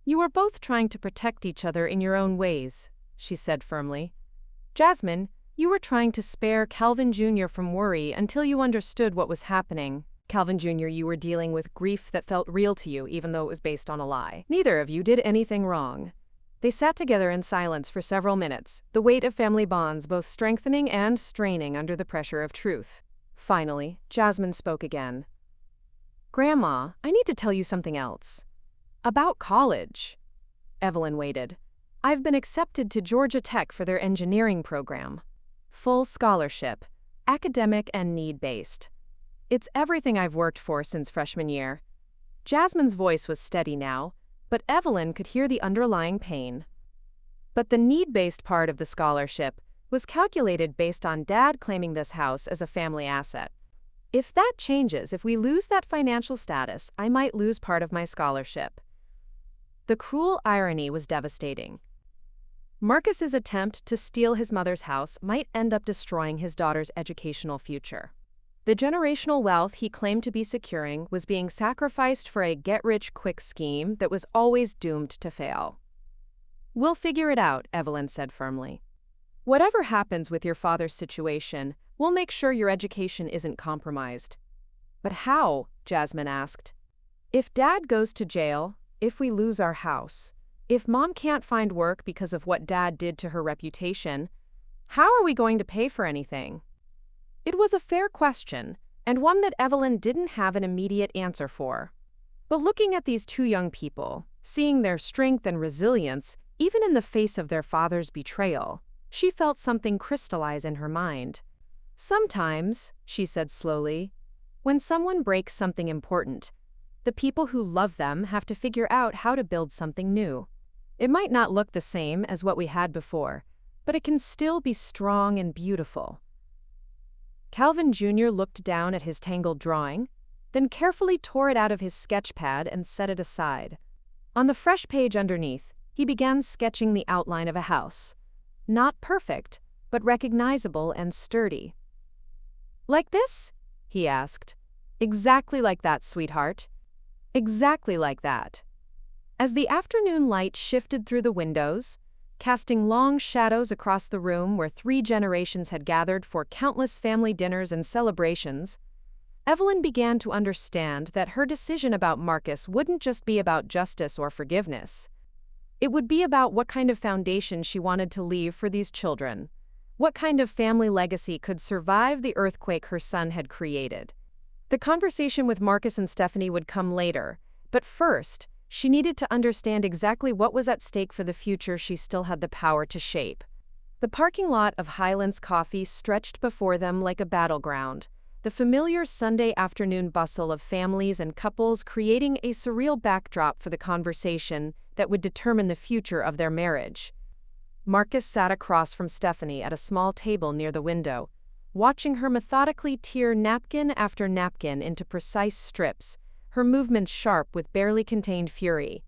[SPEAKER 1] You are both trying to protect each other in your own ways, she said firmly. Jasmine, you were trying to spare Calvin Jr. from worry until you understood what was happening. Calvin Jr., you were dealing with grief that felt real to you even though it was based on a lie. Neither of you did anything wrong. They sat together in silence for several minutes, the weight of family bonds both strengthening and straining under the pressure of truth. Finally, Jasmine spoke again. Grandma, I need to tell you something else. About college. Evelyn waited. I've been accepted to Georgia Tech for their engineering program. Full scholarship, academic and need-based. It's everything I've worked for since freshman year. Jasmine's voice was steady now, but Evelyn could hear the underlying pain. But the need-based part of the scholarship was calculated based on Dad claiming this house as a family asset. If that changes, if we lose that financial status, I might lose part of my scholarship. The cruel irony was devastating. Marcus's attempt to steal his mother's house might end up destroying his daughter's educational future. The generational wealth he claimed to be securing was being sacrificed for a get-rich-quick scheme that was always doomed to fail. We'll figure it out, Evelyn said firmly. Whatever happens with your father's situation, we'll make sure your education isn't compromised. But how? Jasmine asked. If Dad goes to jail, if we lose our house, if Mom can't find work because of what Dad did to her reputation, how are we going to pay for anything? It was a fair question, and one that Evelyn didn't have an immediate answer for. But looking at these two young people, seeing their strength and resilience, even in the face of their father's betrayal, she felt something crystallize in her mind. Sometimes, she said slowly, when someone breaks something important, the people who love them have to figure out how to build something new. It might not look the same as what we had before, but it can still be strong and beautiful. Calvin Jr. looked down at his tangled drawing, then carefully tore it out of his sketch pad and set it aside. On the fresh page underneath, he began sketching the outline of a house. Not perfect, but recognizable and sturdy. Like this? He asked. Exactly like that, sweetheart. Exactly like that. As the afternoon light shifted through the windows, casting long shadows across the room where 3 generations had gathered for countless family dinners and celebrations, Evelyn began to understand that her decision about Marcus wouldn't just be about justice or forgiveness. It would be about what kind of foundation she wanted to leave for these children. What kind of family legacy could survive the earthquake her son had created? The conversation with Marcus and Stephanie would come later, but first, she needed to understand exactly what was at stake for the future she still had the power to shape. The parking lot of Highlands Coffee stretched before them like a battleground, the familiar Sunday afternoon bustle of families and couples creating a surreal backdrop for the conversation that would determine the future of their marriage. Marcus sat across from Stephanie at a small table near the window, watching her methodically tear napkin after napkin into precise strips, her movements sharp with barely contained fury.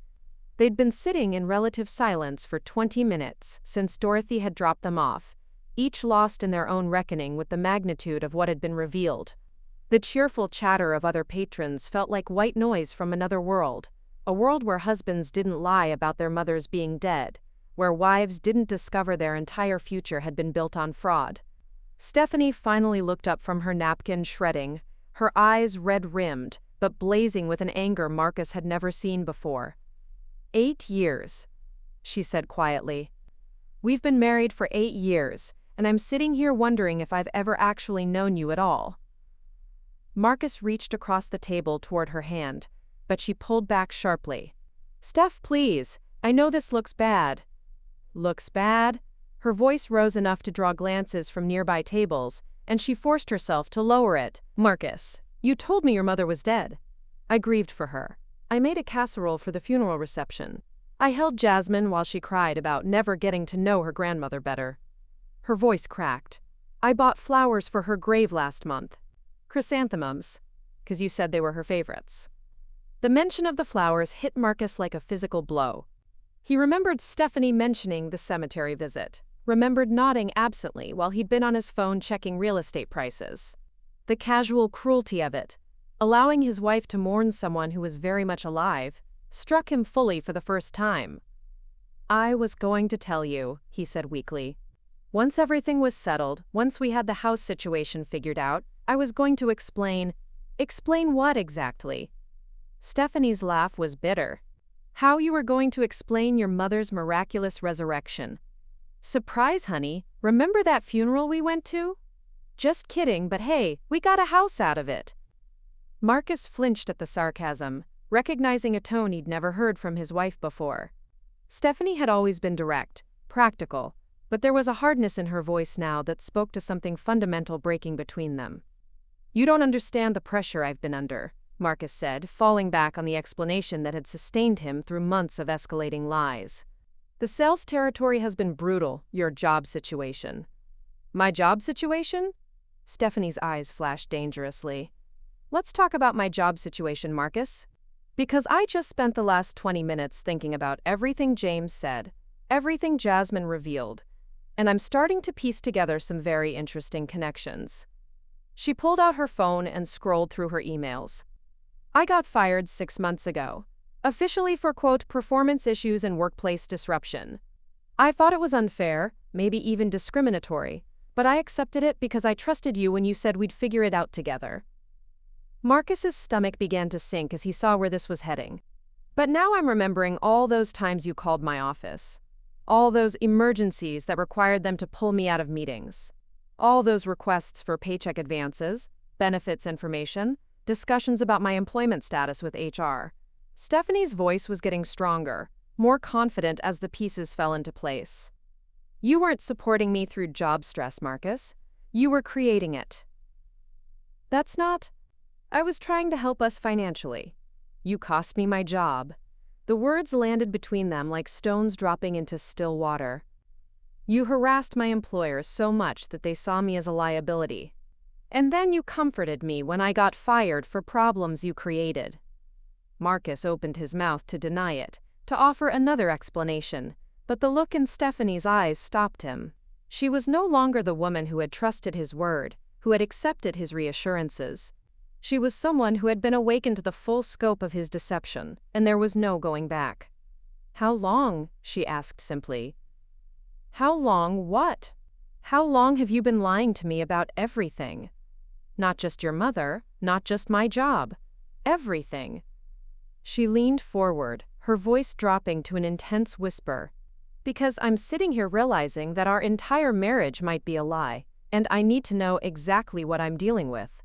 [SPEAKER 1] They'd been sitting in relative silence for 20 minutes since Dorothy had dropped them off, each lost in their own reckoning with the magnitude of what had been revealed. The cheerful chatter of other patrons felt like white noise from another world, a world where husbands didn't lie about their mothers being dead, where wives didn't discover their entire future had been built on fraud. Stephanie finally looked up from her napkin shredding, her eyes red-rimmed, but blazing with an anger Marcus had never seen before. 8 years, she said quietly. We've been married for 8 years, and I'm sitting here wondering if I've ever actually known you at all. Marcus reached across the table toward her hand, but she pulled back sharply. Steph, please, I know this looks bad. Looks bad? Her voice rose enough to draw glances from nearby tables, and she forced herself to lower it. Marcus, you told me your mother was dead. I grieved for her. I made a casserole for the funeral reception. I held Jasmine while she cried about never getting to know her grandmother better. Her voice cracked. I bought flowers for her grave last month. Chrysanthemums, 'cause you said they were her favorites. The mention of the flowers hit Marcus like a physical blow. He remembered Stephanie mentioning the cemetery visit, remembered nodding absently while he'd been on his phone checking real estate prices. The casual cruelty of it, allowing his wife to mourn someone who was very much alive, struck him fully for the first time. I was going to tell you, he said weakly. Once everything was settled, once we had the house situation figured out, I was going to explain. Explain what exactly? Stephanie's laugh was bitter. How you were going to explain your mother's miraculous resurrection. Surprise, honey, remember that funeral we went to? Just kidding, but hey, we got a house out of it. Marcus flinched at the sarcasm, recognizing a tone he'd never heard from his wife before. Stephanie had always been direct, practical, but there was a hardness in her voice now that spoke to something fundamental breaking between them. You don't understand the pressure I've been under, Marcus said, falling back on the explanation that had sustained him through months of escalating lies. The sales territory has been brutal, your job situation. My job situation? Stephanie's eyes flashed dangerously. Let's talk about my job situation, Marcus. Because I just spent the last 20 minutes thinking about everything James said, everything Jasmine revealed, and I'm starting to piece together some very interesting connections. She pulled out her phone and scrolled through her emails. I got fired 6 months ago, officially for, quote, performance issues and workplace disruption. I thought it was unfair, maybe even discriminatory, but I accepted it because I trusted you when you said we'd figure it out together. Marcus's stomach began to sink as he saw where this was heading. But now I'm remembering all those times you called my office. All those emergencies that required them to pull me out of meetings. All those requests for paycheck advances, benefits information, discussions about my employment status with HR. Stephanie's voice was getting stronger, more confident as the pieces fell into place. You weren't supporting me through job stress, Marcus. You were creating it. That's not. I was trying to help us financially. You cost me my job. The words landed between them like stones dropping into still water. You harassed my employers so much that they saw me as a liability. And then you comforted me when I got fired for problems you created. Marcus opened his mouth to deny it, to offer another explanation, but the look in Stephanie's eyes stopped him. She was no longer the woman who had trusted his word, who had accepted his reassurances. She was someone who had been awakened to the full scope of his deception, and there was no going back. How long? She asked simply. How long what? How long have you been lying to me about everything? Not just your mother, not just my job. Everything. She leaned forward, her voice dropping to an intense whisper. Because I'm sitting here realizing that our entire marriage might be a lie, and I need to know exactly what I'm dealing with.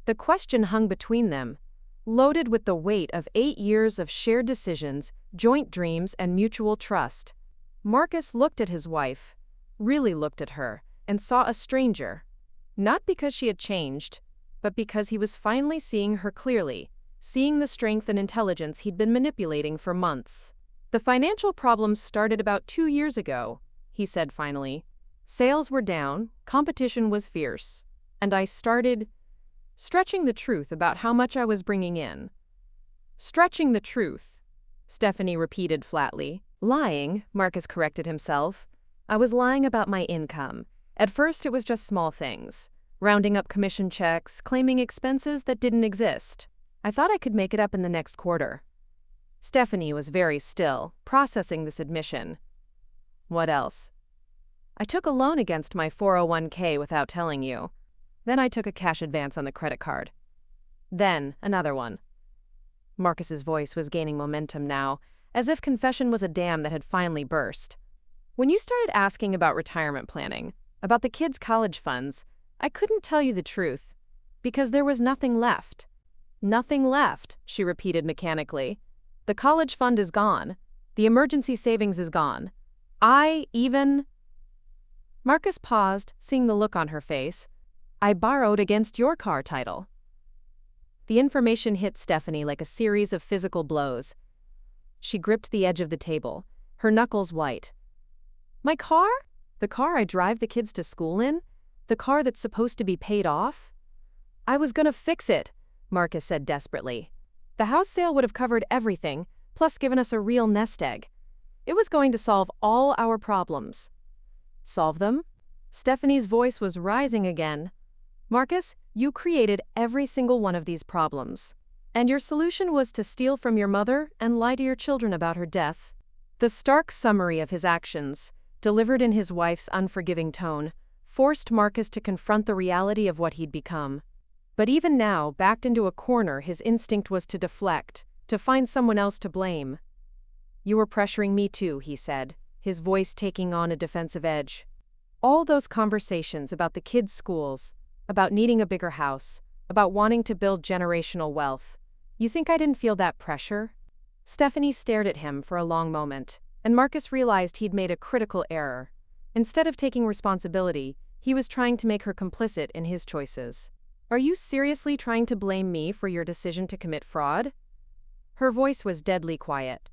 [SPEAKER 1] The question hung between them, loaded with the weight of 8 years of shared decisions, joint dreams, and mutual trust. Marcus looked at his wife, really looked at her, and saw a stranger. Not because she had changed, but because he was finally seeing her clearly, seeing the strength and intelligence he'd been manipulating for months. The financial problems started about 2 years ago, he said finally. Sales were down, competition was fierce, and I started stretching the truth about how much I was bringing in. Stretching the truth, Stephanie repeated flatly. Lying, Marcus corrected himself. I was lying about my income. At first it was just small things. Rounding up commission checks, claiming expenses that didn't exist. I thought I could make it up in the next quarter. Stephanie was very still, processing this admission. What else? I took a loan against my 401k without telling you. Then I took a cash advance on the credit card. Then, another one. Marcus's voice was gaining momentum now, as if confession was a dam that had finally burst. When you started asking about retirement planning, about the kids' college funds, I couldn't tell you the truth, because there was nothing left. Nothing left, she repeated mechanically. The college fund is gone. The emergency savings is gone. Marcus paused, seeing the look on her face. I borrowed against your car title. The information hit Stephanie like a series of physical blows. She gripped the edge of the table, her knuckles white. My car? The car I drive the kids to school in? The car that's supposed to be paid off? I was gonna fix it, Marcus said desperately. The house sale would have covered everything, plus given us a real nest egg. It was going to solve all our problems. Solve them? Stephanie's voice was rising again. Marcus, you created every single one of these problems. And your solution was to steal from your mother and lie to your children about her death. The stark summary of his actions, delivered in his wife's unforgiving tone, forced Marcus to confront the reality of what he'd become. But even now, backed into a corner, his instinct was to deflect, to find someone else to blame. You were pressuring me too, he said, his voice taking on a defensive edge. All those conversations about the kids' schools, about needing a bigger house, about wanting to build generational wealth. You think I didn't feel that pressure? Stephanie stared at him for a long moment, and Marcus realized he'd made a critical error. Instead of taking responsibility, he was trying to make her complicit in his choices. Are you seriously trying to blame me for your decision to commit fraud? Her voice was deadly quiet.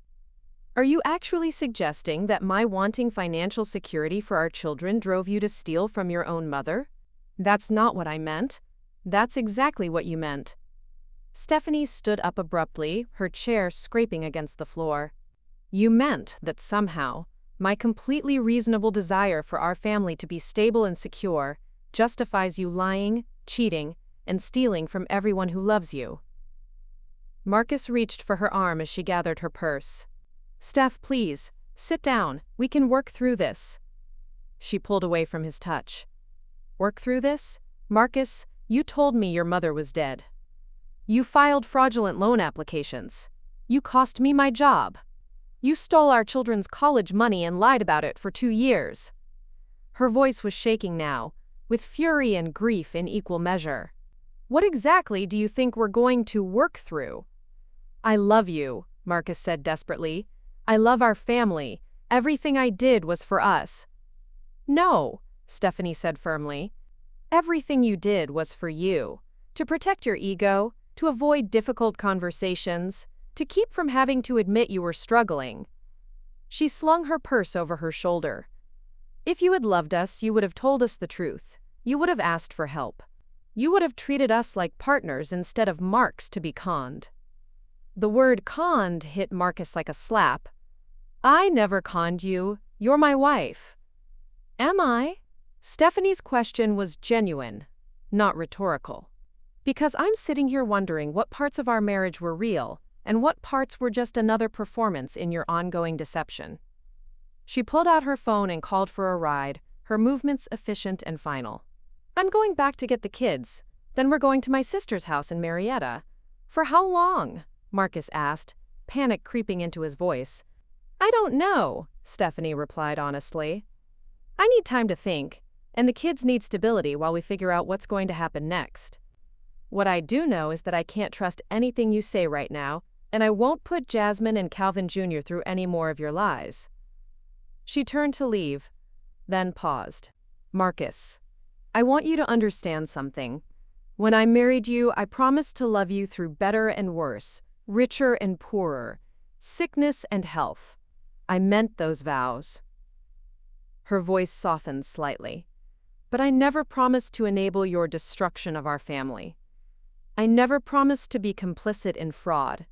[SPEAKER 1] Are you actually suggesting that my wanting financial security for our children drove you to steal from your own mother? That's not what I meant. That's exactly what you meant. Stephanie stood up abruptly, her chair scraping against the floor. You meant that somehow, my completely reasonable desire for our family to be stable and secure justifies you lying, cheating, and stealing from everyone who loves you. Marcus reached for her arm as she gathered her purse. Steph, please. Sit down, we can work through this. She pulled away from his touch. Work through this? Marcus, you told me your mother was dead. You filed fraudulent loan applications. You cost me my job. You stole our children's college money and lied about it for 2 years. Her voice was shaking now, with fury and grief in equal measure. What exactly do you think we're going to work through? I love you, Marcus said desperately. I love our family. Everything I did was for us. No, Stephanie said firmly. Everything you did was for you. To protect your ego, to avoid difficult conversations, to keep from having to admit you were struggling. She slung her purse over her shoulder. If you had loved us, you would have told us the truth. You would have asked for help. You would have treated us like partners instead of marks to be conned. The word conned hit Marcus like a slap. I never conned you. You're my wife. Am I? Stephanie's question was genuine, not rhetorical. Because I'm sitting here wondering what parts of our marriage were real and what parts were just another performance in your ongoing deception. She pulled out her phone and called for a ride, her movements efficient and final. I'm going back to get the kids. Then we're going to my sister's house in Marietta. For how long? Marcus asked, panic creeping into his voice. I don't know, Stephanie replied honestly. I need time to think, and the kids need stability while we figure out what's going to happen next. What I do know is that I can't trust anything you say right now, and I won't put Jasmine and Calvin Jr. through any more of your lies. She turned to leave, then paused. Marcus, I want you to understand something. When I married you, I promised to love you through better and worse, richer and poorer, sickness and health. I meant those vows. Her voice softened slightly. But I never promised to enable your destruction of our family. I never promised to be complicit in fraud.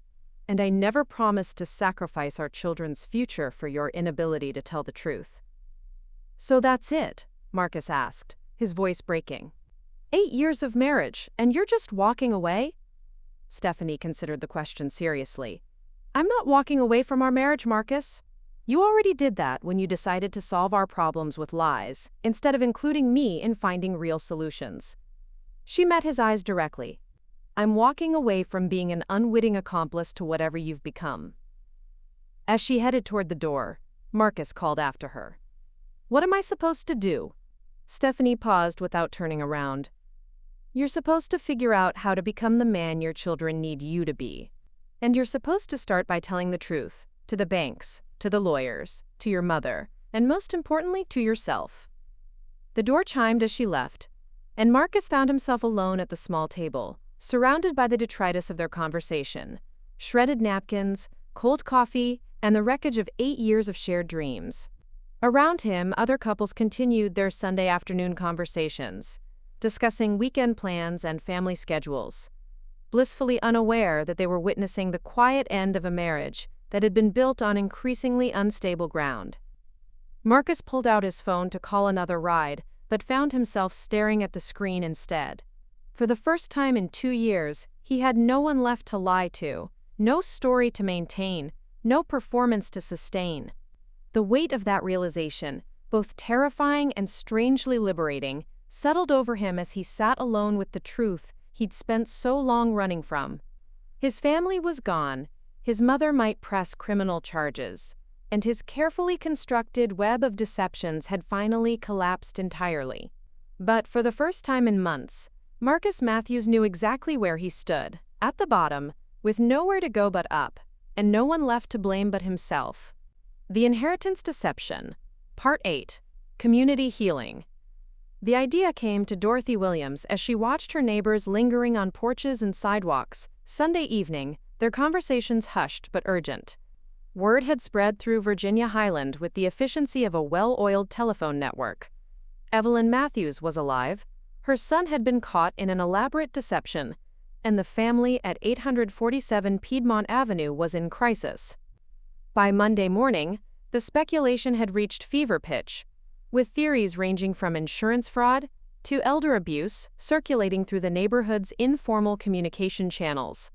[SPEAKER 1] And I never promised to sacrifice our children's future for your inability to tell the truth. So that's it? Marcus asked, his voice breaking. 8 years of marriage, and you're just walking away? Stephanie considered the question seriously. I'm not walking away from our marriage, Marcus. You already did that when you decided to solve our problems with lies, instead of including me in finding real solutions. She met his eyes directly. I'm walking away from being an unwitting accomplice to whatever you've become. As she headed toward the door, Marcus called after her. What am I supposed to do? Stephanie paused without turning around. You're supposed to figure out how to become the man your children need you to be. And you're supposed to start by telling the truth, to the banks, to the lawyers, to your mother, and most importantly, to yourself. The door chimed as she left, and Marcus found himself alone at the small table, surrounded by the detritus of their conversation, shredded napkins, cold coffee, and the wreckage of 8 years of shared dreams. Around him, other couples continued their Sunday afternoon conversations, discussing weekend plans and family schedules, blissfully unaware that they were witnessing the quiet end of a marriage that had been built on increasingly unstable ground. Marcus pulled out his phone to call another ride, but found himself staring at the screen instead. For the first time in 2 years, he had no one left to lie to, no story to maintain, no performance to sustain. The weight of that realization, both terrifying and strangely liberating, settled over him as he sat alone with the truth he'd spent so long running from. His family was gone, his mother might press criminal charges, and his carefully constructed web of deceptions had finally collapsed entirely. But for the first time in months, Marcus Matthews knew exactly where he stood, at the bottom, with nowhere to go but up, and no one left to blame but himself. The Inheritance Deception, Part 8, Community Healing. The idea came to Dorothy Williams as she watched her neighbors lingering on porches and sidewalks. Sunday evening, their conversations hushed but urgent. Word had spread through Virginia Highland with the efficiency of a well-oiled telephone network. Evelyn Matthews was alive. Her son had been caught in an elaborate deception, and the family at 847 Piedmont Avenue was in crisis. By Monday morning, the speculation had reached fever pitch, with theories ranging from insurance fraud to elder abuse circulating through the neighborhood's informal communication channels.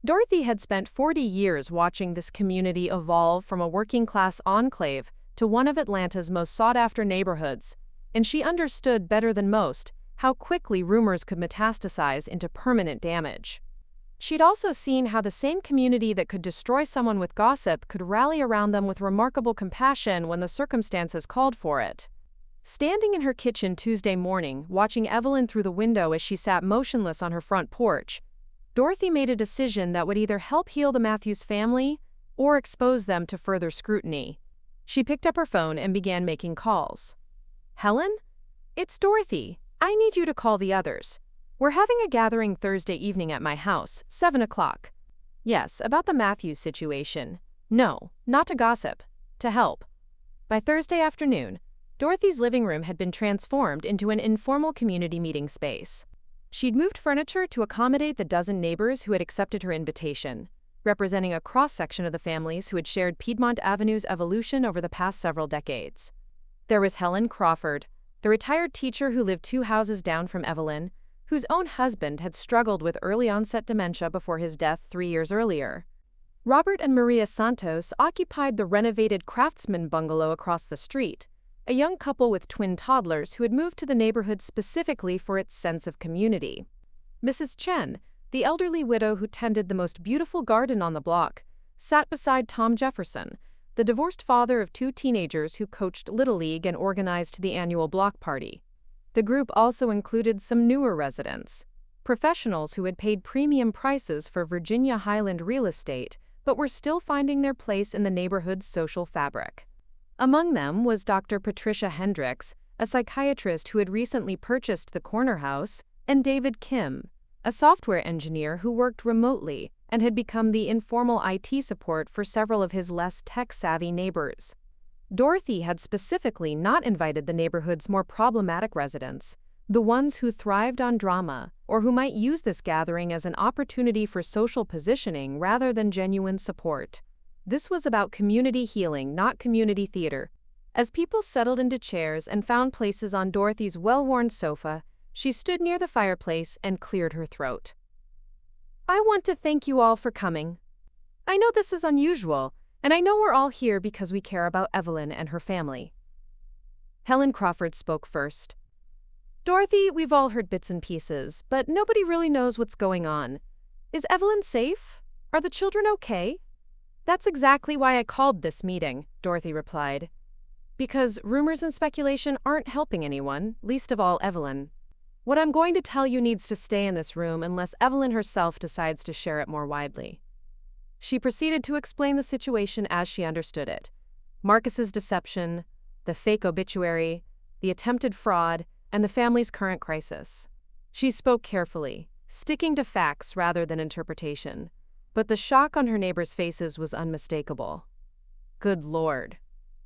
[SPEAKER 1] Dorothy had spent 40 years watching this community evolve from a working-class enclave to one of Atlanta's most sought-after neighborhoods, and she understood better than most how quickly rumors could metastasize into permanent damage. She'd also seen how the same community that could destroy someone with gossip could rally around them with remarkable compassion when the circumstances called for it. Standing in her kitchen Tuesday morning, watching Evelyn through the window as she sat motionless on her front porch, Dorothy made a decision that would either help heal the Matthews family or expose them to further scrutiny. She picked up her phone and began making calls. "Helen? It's Dorothy. I need you to call the others. We're having a gathering Thursday evening at my house, 7 o'clock. Yes, about the Matthews situation. No, not to gossip. To help." By Thursday afternoon, Dorothy's living room had been transformed into an informal community meeting space. She'd moved furniture to accommodate the dozen neighbors who had accepted her invitation, representing a cross-section of the families who had shared Piedmont Avenue's evolution over the past several decades. There was Helen Crawford, the retired teacher who lived 2 houses down from Evelyn, whose own husband had struggled with early-onset dementia before his death 3 years earlier. Robert and Maria Santos occupied the renovated Craftsman bungalow across the street, a young couple with twin toddlers who had moved to the neighborhood specifically for its sense of community. Mrs. Chen, the elderly widow who tended the most beautiful garden on the block, sat beside Tom Jefferson, the divorced father of 2 teenagers who coached Little League and organized the annual block party. The group also included some newer residents, professionals who had paid premium prices for Virginia Highland real estate but were still finding their place in the neighborhood's social fabric. Among them was Dr. Patricia Hendricks, a psychiatrist who had recently purchased the corner house, and David Kim, a software engineer who worked remotely and had become the informal IT support for several of his less tech-savvy neighbors. Dorothy had specifically not invited the neighborhood's more problematic residents, the ones who thrived on drama or who might use this gathering as an opportunity for social positioning rather than genuine support. This was about community healing, not community theater. As people settled into chairs and found places on Dorothy's well-worn sofa, she stood near the fireplace and cleared her throat. "I want to thank you all for coming. I know this is unusual, and I know we're all here because we care about Evelyn and her family." Helen Crawford spoke first. "Dorothy, we've all heard bits and pieces, but nobody really knows what's going on. Is Evelyn safe? Are the children okay?" "That's exactly why I called this meeting," Dorothy replied. "Because rumors and speculation aren't helping anyone, least of all Evelyn. What I'm going to tell you needs to stay in this room unless Evelyn herself decides to share it more widely." She proceeded to explain the situation as she understood it. Marcus's deception, the fake obituary, the attempted fraud, and the family's current crisis. She spoke carefully, sticking to facts rather than interpretation, but the shock on her neighbors' faces was unmistakable. "Good Lord,"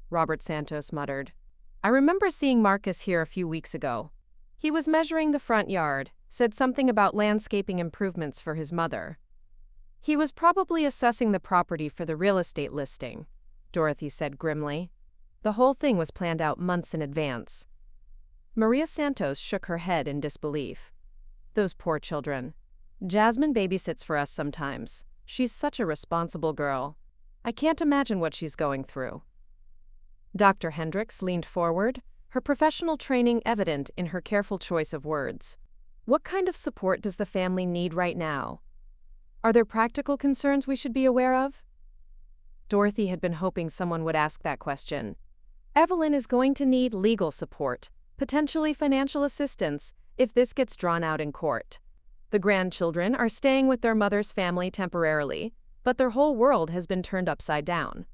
[SPEAKER 1] Robert Santos muttered. "I remember seeing Marcus here a few weeks ago. He was measuring the front yard, said something about landscaping improvements for his mother. He was probably assessing the property for the real estate listing," Dorothy said grimly. "The whole thing was planned out months in advance." Maria Santos shook her head in disbelief. "Those poor children. Jasmine babysits for us sometimes. She's such a responsible girl. I can't imagine what she's going through." Dr. Hendricks leaned forward, her professional training evident in her careful choice of words. "What kind of support does the family need right now? Are there practical concerns we should be aware of?" Dorothy had been hoping someone would ask that question. "Evelyn is going to need legal support, potentially financial assistance, if this gets drawn out in court. The grandchildren are staying with their mother's family temporarily, but their whole world has been turned upside down."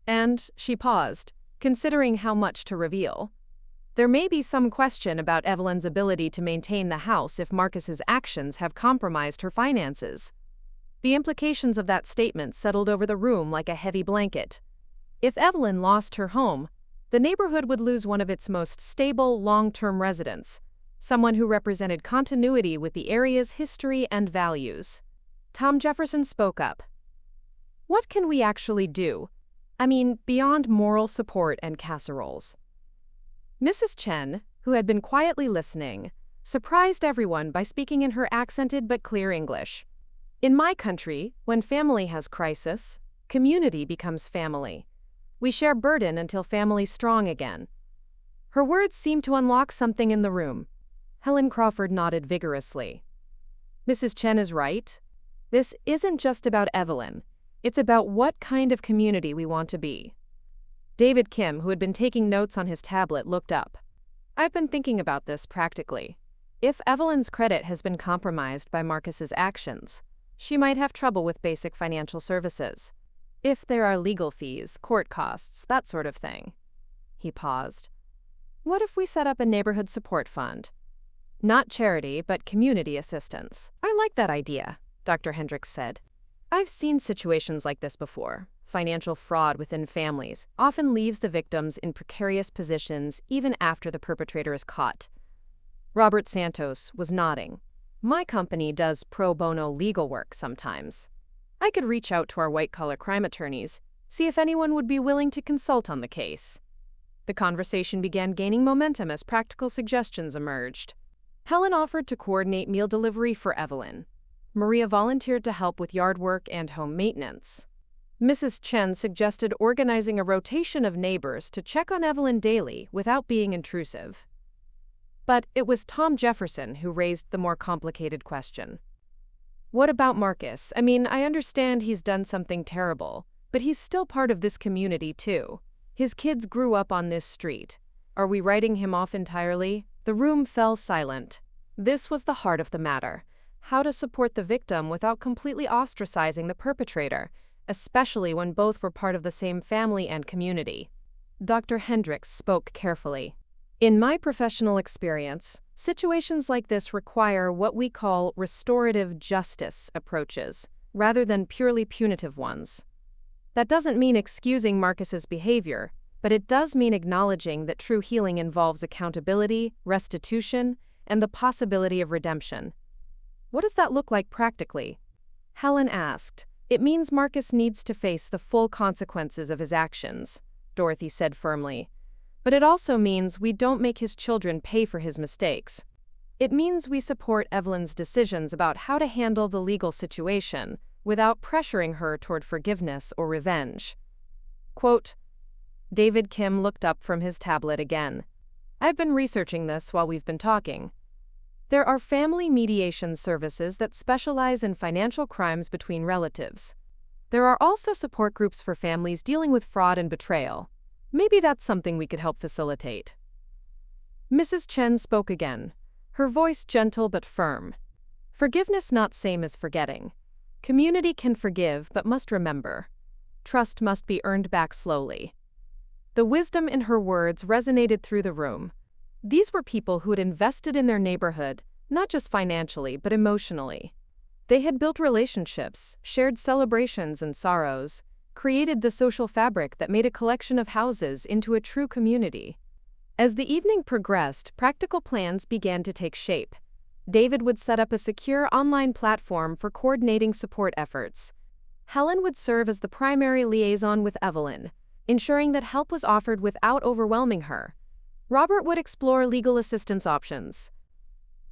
[SPEAKER 1] And she paused, considering how much to reveal. There may be some question about Evelyn's ability to maintain the house if Marcus's actions have compromised her finances. The implications of that statement settled over the room like a heavy blanket. If Evelyn lost her home, the neighborhood would lose one of its most stable, long-term residents, someone who represented continuity with the area's history and values. Tom Jefferson spoke up. "What can we actually do? I mean, beyond moral support and casseroles?" Mrs. Chen, who had been quietly listening, surprised everyone by speaking in her accented but clear English. In my country, when family has crisis, community becomes family. We share burden until family's strong again. Her words seemed to unlock something in the room. Helen Crawford nodded vigorously. Mrs. Chen is right. This isn't just about Evelyn. It's about what kind of community we want to be. David Kim, who had been taking notes on his tablet, looked up. I've been thinking about this practically. If Evelyn's credit has been compromised by Marcus's actions, she might have trouble with basic financial services. If there are legal fees, court costs, that sort of thing. He paused. What if we set up a neighborhood support fund? Not charity, but community assistance. I like that idea, Dr. Hendricks said. I've seen situations like this before. Financial fraud within families often leaves the victims in precarious positions even after the perpetrator is caught. Robert Santos was nodding. My company does pro bono legal work sometimes. I could reach out to our white-collar crime attorneys, see if anyone would be willing to consult on the case. The conversation began gaining momentum as practical suggestions emerged. Helen offered to coordinate meal delivery for Evelyn. Maria volunteered to help with yard work and home maintenance. Mrs. Chen suggested organizing a rotation of neighbors to check on Evelyn daily without being intrusive. But it was Tom Jefferson who raised the more complicated question. What about Marcus? I understand he's done something terrible, but he's still part of this community too. His kids grew up on this street. Are we writing him off entirely? The room fell silent. This was the heart of the matter. How to support the victim without completely ostracizing the perpetrator, especially when both were part of the same family and community. Dr. Hendricks spoke carefully. In my professional experience, situations like this require what we call restorative justice approaches, rather than purely punitive ones. That doesn't mean excusing Marcus's behavior, but it does mean acknowledging that true healing involves accountability, restitution, and the possibility of redemption. What does that look like practically? Helen asked. It means Marcus needs to face the full consequences of his actions, Dorothy said firmly. But it also means we don't make his children pay for his mistakes. It means we support Evelyn's decisions about how to handle the legal situation without pressuring her toward forgiveness or revenge. Quote, David Kim looked up from his tablet again. I've been researching this while we've been talking. There are family mediation services that specialize in financial crimes between relatives. There are also support groups for families dealing with fraud and betrayal. Maybe that's something we could help facilitate. Mrs. Chen spoke again, her voice gentle but firm. Forgiveness not same as forgetting. Community can forgive but must remember. Trust must be earned back slowly. The wisdom in her words resonated through the room. These were people who had invested in their neighborhood, not just financially but emotionally. They had built relationships, shared celebrations and sorrows, created the social fabric that made a collection of houses into a true community. As the evening progressed, practical plans began to take shape. David would set up a secure online platform for coordinating support efforts. Helen would serve as the primary liaison with Evelyn, ensuring that help was offered without overwhelming her. Robert would explore legal assistance options.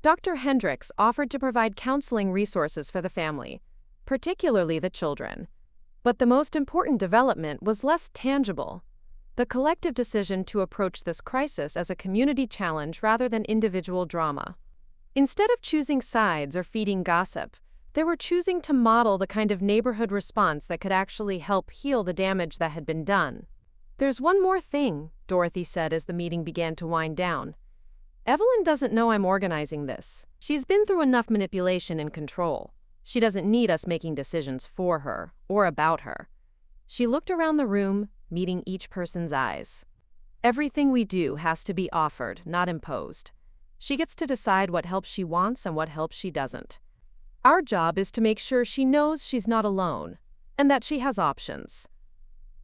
[SPEAKER 1] Dr. Hendricks offered to provide counseling resources for the family, particularly the children. But the most important development was less tangible: the collective decision to approach this crisis as a community challenge rather than individual drama. Instead of choosing sides or feeding gossip, they were choosing to model the kind of neighborhood response that could actually help heal the damage that had been done. There's one more thing, Dorothy said as the meeting began to wind down. Evelyn doesn't know I'm organizing this. She's been through enough manipulation and control. She doesn't need us making decisions for her or about her. She looked around the room, meeting each person's eyes. Everything we do has to be offered, not imposed. She gets to decide what help she wants and what help she doesn't. Our job is to make sure she knows she's not alone, and that she has options.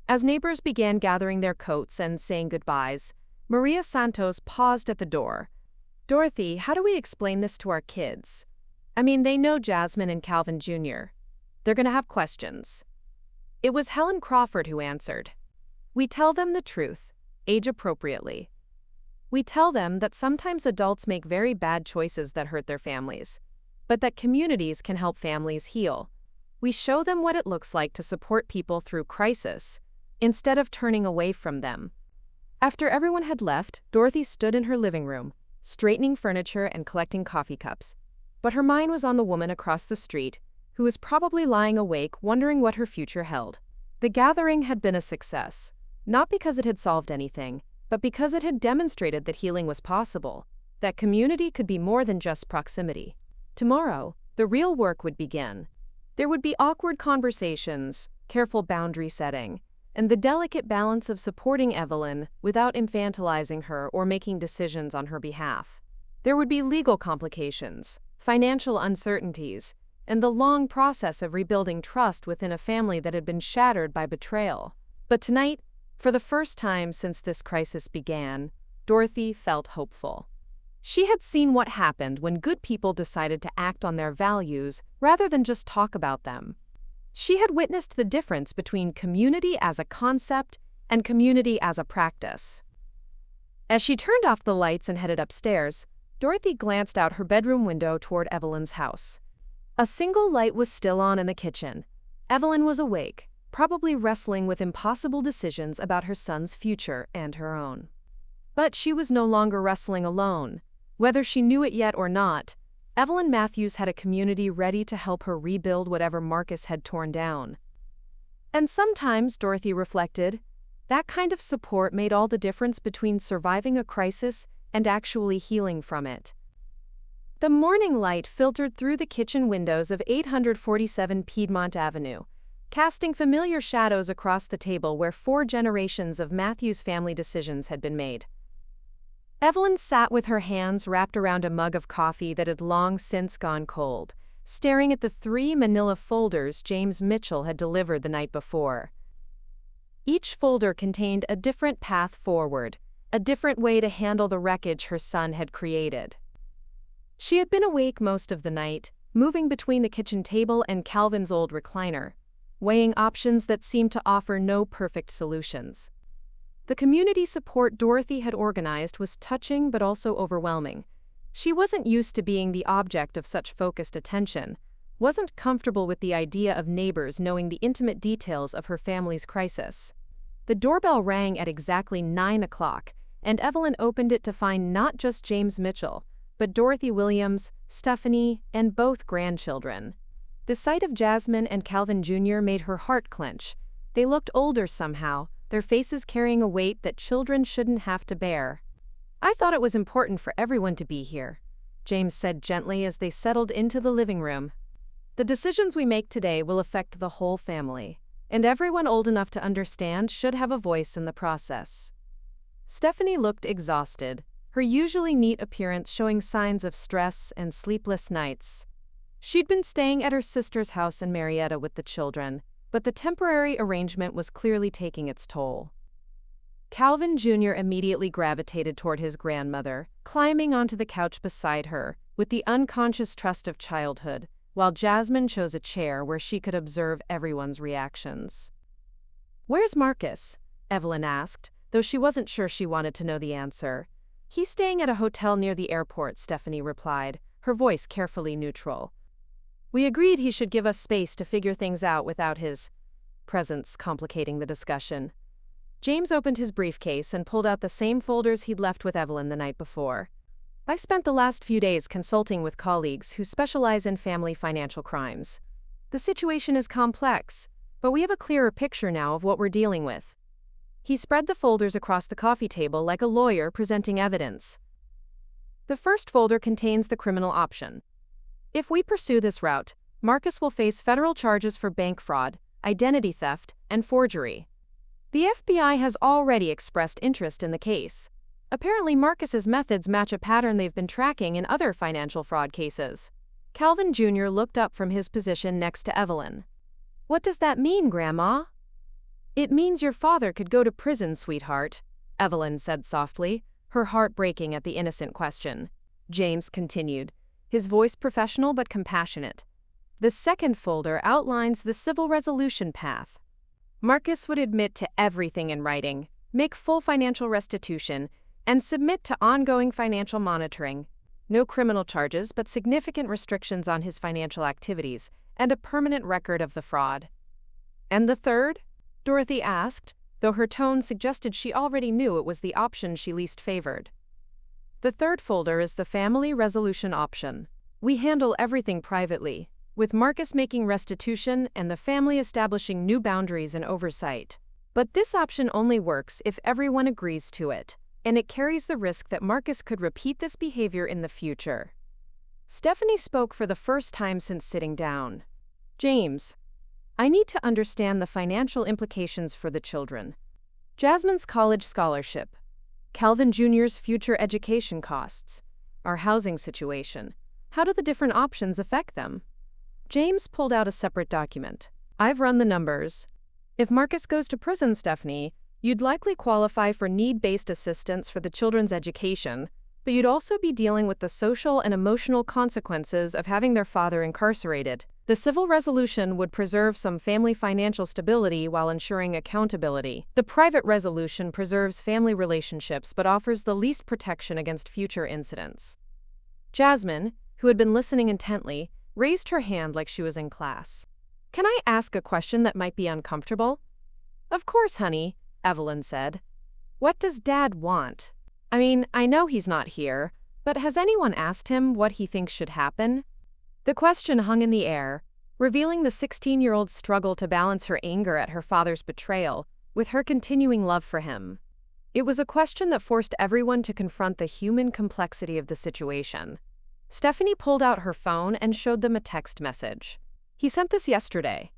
[SPEAKER 1] As neighbors began gathering their coats and saying goodbyes, Maria Santos paused at the door. Dorothy, how do we explain this to our kids? They know Jasmine and Calvin Jr. They're going to have questions. It was Helen Crawford who answered. We tell them the truth, age appropriately. We tell them that sometimes adults make very bad choices that hurt their families, but that communities can help families heal. We show them what it looks like to support people through crisis, instead of turning away from them. After everyone had left, Dorothy stood in her living room, straightening furniture and collecting coffee cups. But her mind was on the woman across the street, who was probably lying awake wondering what her future held. The gathering had been a success, not because it had solved anything, but because it had demonstrated that healing was possible, that community could be more than just proximity. Tomorrow, the real work would begin. There would be awkward conversations, careful boundary setting, and the delicate balance of supporting Evelyn without infantilizing her or making decisions on her behalf. There would be legal complications, financial uncertainties, and the long process of rebuilding trust within a family that had been shattered by betrayal. But tonight, for the first time since this crisis began, Dorothy felt hopeful. She had seen what happened when good people decided to act on their values rather than just talk about them. She had witnessed the difference between community as a concept and community as a practice. As she turned off the lights and headed upstairs, Dorothy glanced out her bedroom window toward Evelyn's house. A single light was still on in the kitchen. Evelyn was awake, probably wrestling with impossible decisions about her son's future and her own. But she was no longer wrestling alone. Whether she knew it yet or not, Evelyn Matthews had a community ready to help her rebuild whatever Marcus had torn down. And sometimes, Dorothy reflected, that kind of support made all the difference between surviving a crisis and actually healing from it. The morning light filtered through the kitchen windows of 847 Piedmont Avenue, casting familiar shadows across the table where 4 generations of Matthews family decisions had been made. Evelyn sat with her hands wrapped around a mug of coffee that had long since gone cold, staring at the 3 manila folders James Mitchell had delivered the night before. Each folder contained a different path forward, a different way to handle the wreckage her son had created. She had been awake most of the night, moving between the kitchen table and Calvin's old recliner, weighing options that seemed to offer no perfect solutions. The community support Dorothy had organized was touching but also overwhelming. She wasn't used to being the object of such focused attention, wasn't comfortable with the idea of neighbors knowing the intimate details of her family's crisis. The doorbell rang at exactly 9 o'clock, and Evelyn opened it to find not just James Mitchell, but Dorothy Williams, Stephanie, and both grandchildren. The sight of Jasmine and Calvin Jr. made her heart clench. They looked older somehow, their faces carrying a weight that children shouldn't have to bear. "I thought it was important for everyone to be here," James said gently as they settled into the living room. "The decisions we make today will affect the whole family, and everyone old enough to understand should have a voice in the process." Stephanie looked exhausted, her usually neat appearance showing signs of stress and sleepless nights. She'd been staying at her sister's house in Marietta with the children, but the temporary arrangement was clearly taking its toll. Calvin Jr. immediately gravitated toward his grandmother, climbing onto the couch beside her, with the unconscious trust of childhood, while Jasmine chose a chair where she could observe everyone's reactions. "Where's Marcus?" Evelyn asked, though she wasn't sure she wanted to know the answer. "He's staying at a hotel near the airport," Stephanie replied, her voice carefully neutral. "We agreed he should give us space to figure things out without his presence complicating the discussion." James opened his briefcase and pulled out the same folders he'd left with Evelyn the night before. "I spent the last few days consulting with colleagues who specialize in family financial crimes. The situation is complex, but we have a clearer picture now of what we're dealing with." He spread the folders across the coffee table like a lawyer presenting evidence. "The first folder contains the criminal option. If we pursue this route, Marcus will face federal charges for bank fraud, identity theft, and forgery. The FBI has already expressed interest in the case. Apparently Marcus's methods match a pattern they've been tracking in other financial fraud cases." Calvin Jr. looked up from his position next to Evelyn. "What does that mean, Grandma?" "It means your father could go to prison, sweetheart," Evelyn said softly, her heart breaking at the innocent question. James continued, his voice professional but compassionate. "The second folder outlines the civil resolution path. Marcus would admit to everything in writing, make full financial restitution, and submit to ongoing financial monitoring. No criminal charges, but significant restrictions on his financial activities and a permanent record of the fraud. And the third? Dorothy asked, though her tone suggested she already knew it was the option she least favored. The third folder is the family resolution option. We handle everything privately, with Marcus making restitution and the family establishing new boundaries and oversight. But this option only works if everyone agrees to it, and it carries the risk that Marcus could repeat this behavior in the future. Stephanie spoke for the first time since sitting down. James, I need to understand the financial implications for the children. Jasmine's college scholarship, Calvin Jr.'s future education costs, our housing situation. How do the different options affect them? James pulled out a separate document. I've run the numbers. If Marcus goes to prison, Stephanie, you'd likely qualify for need-based assistance for the children's education, but you'd also be dealing with the social and emotional consequences of having their father incarcerated. The civil resolution would preserve some family financial stability while ensuring accountability. The private resolution preserves family relationships but offers the least protection against future incidents. Jasmine, who had been listening intently, raised her hand like she was in class. Can I ask a question that might be uncomfortable? Of course, honey, Evelyn said. What does Dad want? I mean, I know he's not here, but has anyone asked him what he thinks should happen? The question hung in the air, revealing the 16-year-old's struggle to balance her anger at her father's betrayal with her continuing love for him. It was a question that forced everyone to confront the human complexity of the situation. Stephanie pulled out her phone and showed them a text message. He sent this yesterday.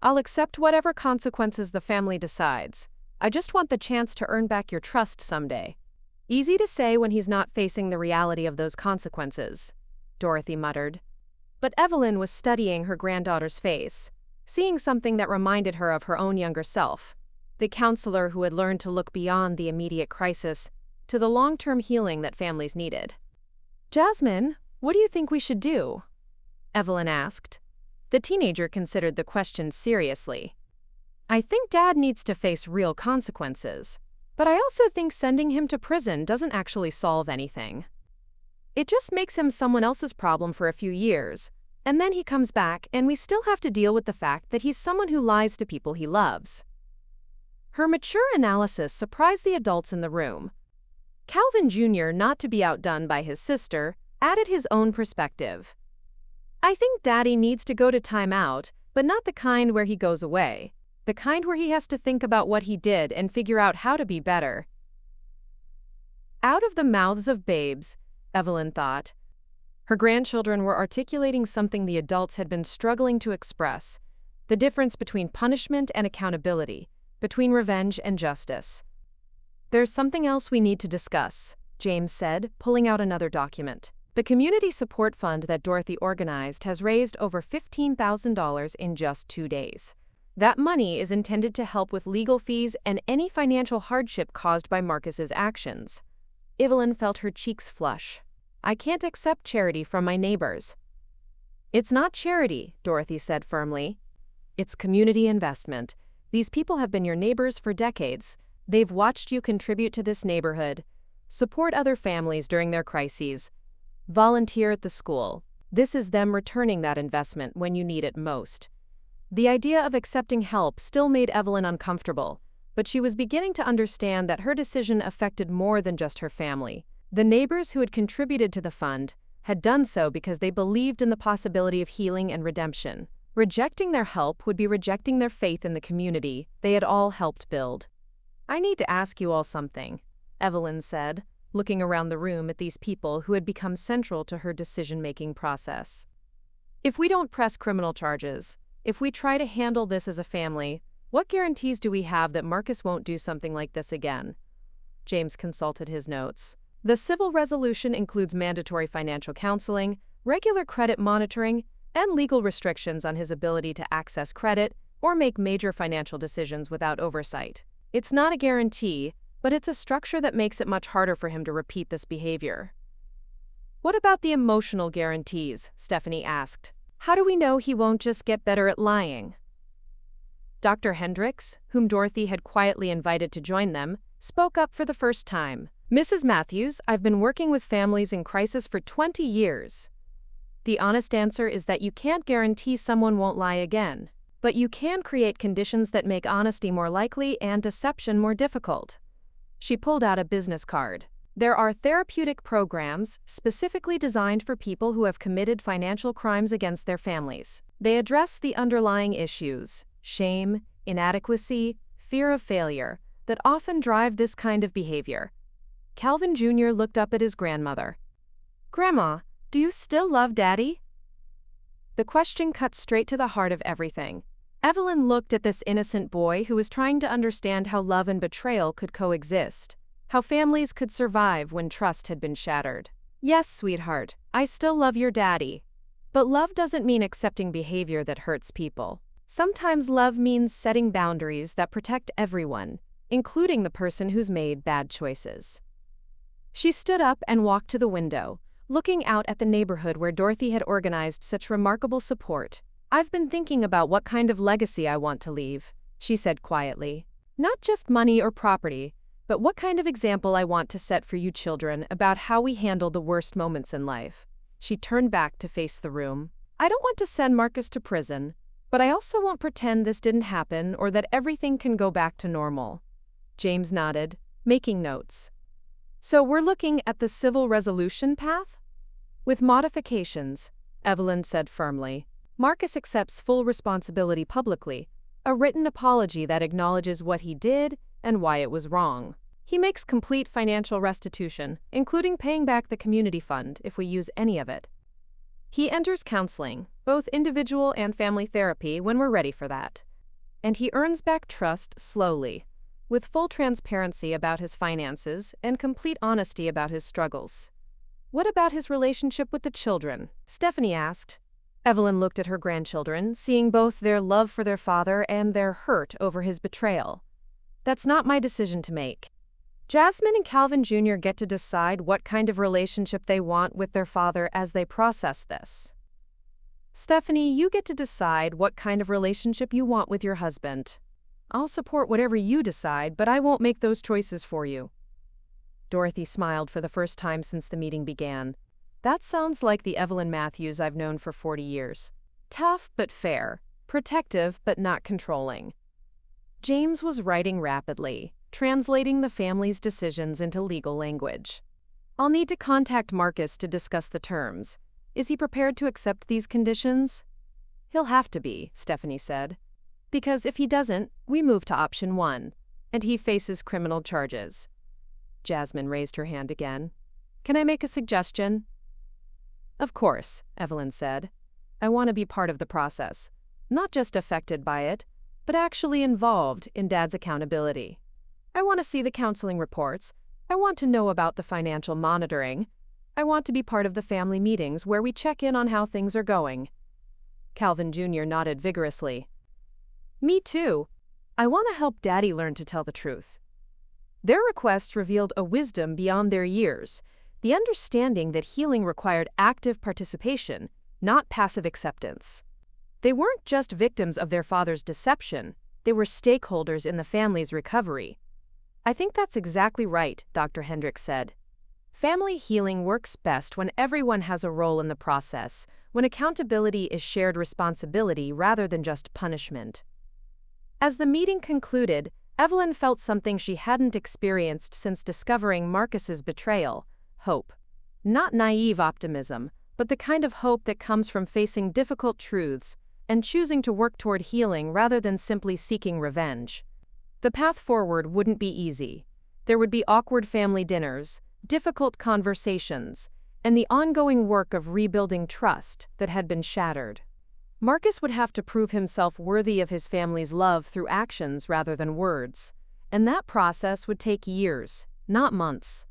[SPEAKER 1] I'll accept whatever consequences the family decides. I just want the chance to earn back your trust someday. Easy to say when he's not facing the reality of those consequences, Dorothy muttered. But Evelyn was studying her granddaughter's face, seeing something that reminded her of her own younger self, the counselor who had learned to look beyond the immediate crisis to the long-term healing that families needed. Jasmine, what do you think we should do? Evelyn asked. The teenager considered the question seriously. I think Dad needs to face real consequences. But I also think sending him to prison doesn't actually solve anything. It just makes him someone else's problem for a few years, and then he comes back and we still have to deal with the fact that he's someone who lies to people he loves. Her mature analysis surprised the adults in the room. Calvin Jr., not to be outdone by his sister, added his own perspective. I think Daddy needs to go to timeout, but not the kind where he goes away. The kind where he has to think about what he did and figure out how to be better. Out of the mouths of babes, Evelyn thought. Her grandchildren were articulating something the adults had been struggling to express, the difference between punishment and accountability, between revenge and justice. There's something else we need to discuss, James said, pulling out another document. The community support fund that Dorothy organized has raised over $15,000 in just 2 days. That money is intended to help with legal fees and any financial hardship caused by Marcus's actions. Evelyn felt her cheeks flush. I can't accept charity from my neighbors. It's not charity, Dorothy said firmly. It's community investment. These people have been your neighbors for decades. They've watched you contribute to this neighborhood, support other families during their crises, volunteer at the school. This is them returning that investment when you need it most. The idea of accepting help still made Evelyn uncomfortable, but she was beginning to understand that her decision affected more than just her family. The neighbors who had contributed to the fund had done so because they believed in the possibility of healing and redemption. Rejecting their help would be rejecting their faith in the community they had all helped build. I need to ask you all something, Evelyn said, looking around the room at these people who had become central to her decision-making process. If we don't press criminal charges, if we try to handle this as a family, what guarantees do we have that Marcus won't do something like this again? James consulted his notes. The civil resolution includes mandatory financial counseling, regular credit monitoring, and legal restrictions on his ability to access credit or make major financial decisions without oversight. It's not a guarantee, but it's a structure that makes it much harder for him to repeat this behavior. What about the emotional guarantees? Stephanie asked. How do we know he won't just get better at lying? Dr. Hendricks, whom Dorothy had quietly invited to join them, spoke up for the first time. Mrs. Matthews, I've been working with families in crisis for 20 years. The honest answer is that you can't guarantee someone won't lie again. But you can create conditions that make honesty more likely and deception more difficult. She pulled out a business card. There are therapeutic programs specifically designed for people who have committed financial crimes against their families. They address the underlying issues, shame, inadequacy, fear of failure, that often drive this kind of behavior. Calvin Jr. looked up at his grandmother. "Grandma, do you still love Daddy?" The question cut straight to the heart of everything. Evelyn looked at this innocent boy who was trying to understand how love and betrayal could coexist, how families could survive when trust had been shattered. "Yes, sweetheart, I still love your daddy. But love doesn't mean accepting behavior that hurts people. Sometimes love means setting boundaries that protect everyone, including the person who's made bad choices." She stood up and walked to the window, looking out at the neighborhood where Dorothy had organized such remarkable support. "I've been thinking about what kind of legacy I want to leave," she said quietly. "Not just money or property, but what kind of example I want to set for you children about how we handle the worst moments in life." She turned back to face the room. "I don't want to send Marcus to prison, but I also won't pretend this didn't happen or that everything can go back to normal." James nodded, making notes. "So we're looking at the civil resolution path?" "With modifications," Evelyn said firmly. "Marcus accepts full responsibility publicly, a written apology that acknowledges what he did and why it was wrong. He makes complete financial restitution, including paying back the community fund if we use any of it. He enters counseling, both individual and family therapy when we're ready for that. And he earns back trust slowly, with full transparency about his finances and complete honesty about his struggles." "What about his relationship with the children?" Stephanie asked. Evelyn looked at her grandchildren, seeing both their love for their father and their hurt over his betrayal. "That's not my decision to make. Jasmine and Calvin Jr. get to decide what kind of relationship they want with their father as they process this. Stephanie, you get to decide what kind of relationship you want with your husband. I'll support whatever you decide, but I won't make those choices for you." Dorothy smiled for the first time since the meeting began. That sounds like the Evelyn Matthews I've known for 40 years. Tough but fair, protective but not controlling. James was writing rapidly, translating the family's decisions into legal language. "I'll need to contact Marcus to discuss the terms. Is he prepared to accept these conditions?" "He'll have to be," Stephanie said. "Because if he doesn't, we move to option 1, and he faces criminal charges." Jasmine raised her hand again. "Can I make a suggestion?" "Of course," Evelyn said. "I want to be part of the process, not just affected by it, but actually involved in Dad's accountability. I want to see the counseling reports. I want to know about the financial monitoring. I want to be part of the family meetings where we check in on how things are going." Calvin Jr. nodded vigorously. "Me too. I want to help Daddy learn to tell the truth." Their requests revealed a wisdom beyond their years, the understanding that healing required active participation, not passive acceptance. They weren't just victims of their father's deception, they were stakeholders in the family's recovery. "I think that's exactly right," Dr. Hendricks said. "Family healing works best when everyone has a role in the process, when accountability is shared responsibility rather than just punishment." As the meeting concluded, Evelyn felt something she hadn't experienced since discovering Marcus's betrayal: hope. Not naive optimism, but the kind of hope that comes from facing difficult truths and choosing to work toward healing rather than simply seeking revenge. The path forward wouldn't be easy. There would be awkward family dinners, difficult conversations, and the ongoing work of rebuilding trust that had been shattered. Marcus would have to prove himself worthy of his family's love through actions rather than words, and that process would take years, not months.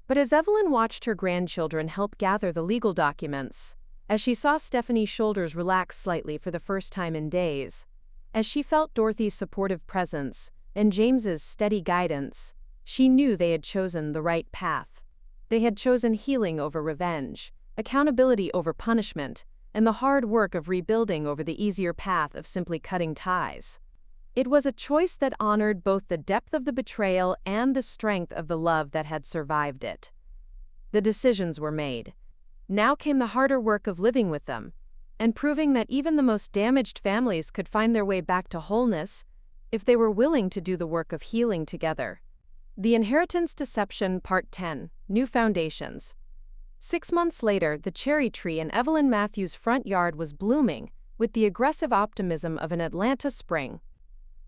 [SPEAKER 1] But as Evelyn watched her grandchildren help gather the legal documents, as she saw Stephanie's shoulders relax slightly for the first time in days, as she felt Dorothy's supportive presence and James's steady guidance, she knew they had chosen the right path. They had chosen healing over revenge, accountability over punishment, and the hard work of rebuilding over the easier path of simply cutting ties. It was a choice that honored both the depth of the betrayal and the strength of the love that had survived it. The decisions were made. Now came the harder work of living with them, and proving that even the most damaged families could find their way back to wholeness if they were willing to do the work of healing together. The Inheritance Deception Part 10, New Foundations. 6 months later, the cherry tree in Evelyn Matthews' front yard was blooming with the aggressive optimism of an Atlanta spring.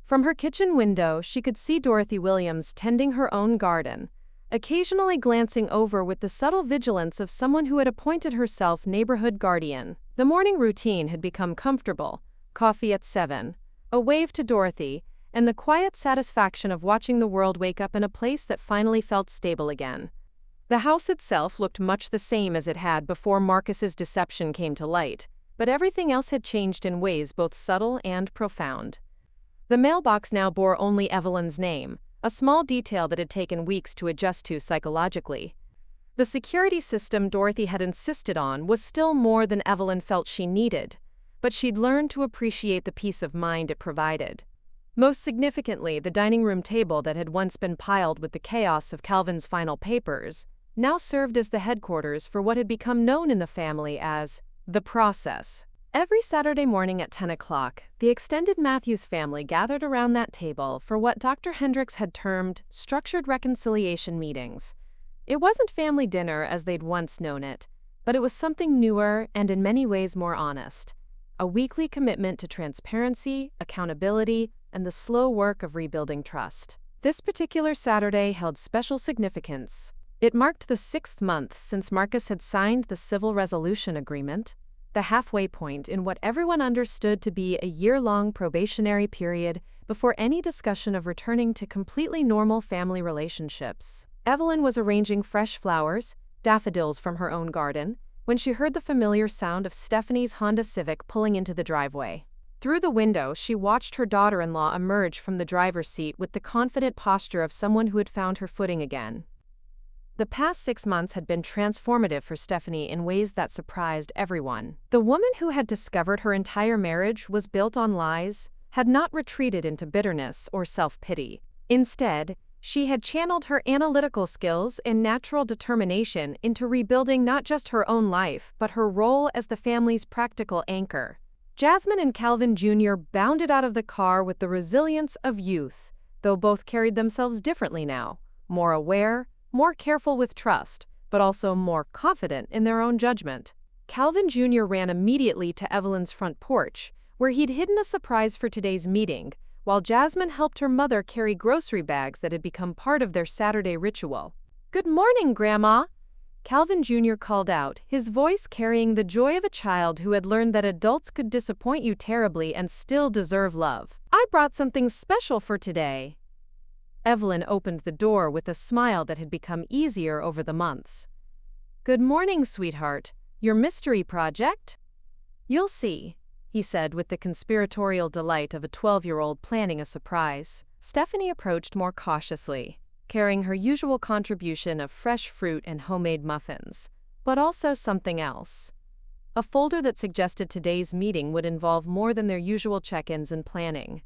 [SPEAKER 1] From her kitchen window, she could see Dorothy Williams tending her own garden, occasionally glancing over with the subtle vigilance of someone who had appointed herself neighborhood guardian. The morning routine had become comfortable: coffee at 7, a wave to Dorothy, and the quiet satisfaction of watching the world wake up in a place that finally felt stable again. The house itself looked much the same as it had before Marcus's deception came to light, but everything else had changed in ways both subtle and profound. The mailbox now bore only Evelyn's name, a small detail that had taken weeks to adjust to psychologically. The security system Dorothy had insisted on was still more than Evelyn felt she needed, but she'd learned to appreciate the peace of mind it provided. Most significantly, the dining room table that had once been piled with the chaos of Calvin's final papers now served as the headquarters for what had become known in the family as the process. Every Saturday morning at 10 o'clock, the extended Matthews family gathered around that table for what Dr. Hendricks had termed structured reconciliation meetings. It wasn't family dinner as they'd once known it, but it was something newer and in many ways more honest. A weekly commitment to transparency, accountability, and the slow work of rebuilding trust. This particular Saturday held special significance. It marked the 6th month since Marcus had signed the Civil Resolution Agreement, the halfway point in what everyone understood to be a year-long probationary period before any discussion of returning to completely normal family relationships. Evelyn was arranging fresh flowers, daffodils from her own garden, when she heard the familiar sound of Stephanie's Honda Civic pulling into the driveway. Through the window, she watched her daughter-in-law emerge from the driver's seat with the confident posture of someone who had found her footing again. The past 6 months had been transformative for Stephanie in ways that surprised everyone. The woman who had discovered her entire marriage was built on lies had not retreated into bitterness or self-pity. Instead, she had channeled her analytical skills and natural determination into rebuilding not just her own life, but her role as the family's practical anchor. Jasmine and Calvin Jr. bounded out of the car with the resilience of youth, though both carried themselves differently now, more aware, more careful with trust, but also more confident in their own judgment. Calvin Jr. ran immediately to Evelyn's front porch, where he'd hidden a surprise for today's meeting, while Jasmine helped her mother carry grocery bags that had become part of their Saturday ritual. "Good morning, Grandma," Calvin Jr. called out, his voice carrying the joy of a child who had learned that adults could disappoint you terribly and still deserve love. "I brought something special for today." Evelyn opened the door with a smile that had become easier over the months. "Good morning, sweetheart. Your mystery project?" "You'll see," he said with the conspiratorial delight of a 12-year-old planning a surprise. Stephanie approached more cautiously, carrying her usual contribution of fresh fruit and homemade muffins, but also something else. A folder that suggested today's meeting would involve more than their usual check-ins and planning.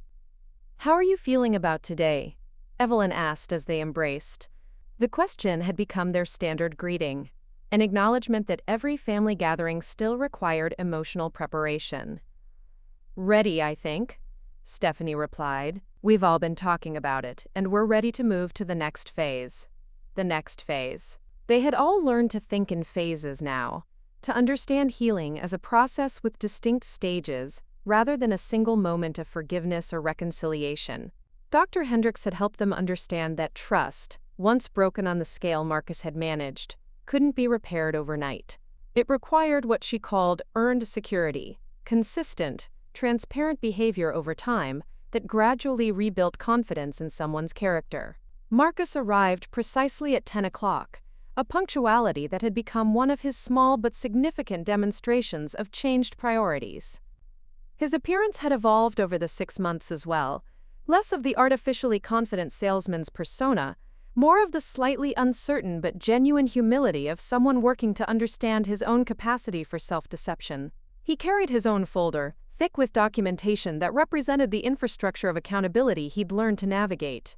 [SPEAKER 1] "How are you feeling about today?" Evelyn asked as they embraced. The question had become their standard greeting, an acknowledgement that every family gathering still required emotional preparation. "Ready, I think," Stephanie replied. "We've all been talking about it, and we're ready to move to the next phase." The next phase. They had all learned to think in phases now, to understand healing as a process with distinct stages, rather than a single moment of forgiveness or reconciliation. Dr. Hendricks had helped them understand that trust, once broken on the scale Marcus had managed, couldn't be repaired overnight. It required what she called earned security, consistent, transparent behavior over time that gradually rebuilt confidence in someone's character. Marcus arrived precisely at 10 o'clock, a punctuality that had become one of his small but significant demonstrations of changed priorities. His appearance had evolved over the 6 months as well, less of the artificially confident salesman's persona, more of the slightly uncertain but genuine humility of someone working to understand his own capacity for self-deception. He carried his own folder, thick with documentation that represented the infrastructure of accountability he'd learned to navigate.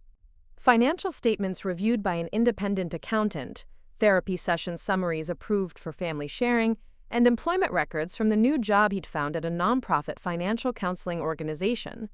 [SPEAKER 1] Financial statements reviewed by an independent accountant, therapy session summaries approved for family sharing, and employment records from the new job he'd found at a nonprofit financial counseling organization.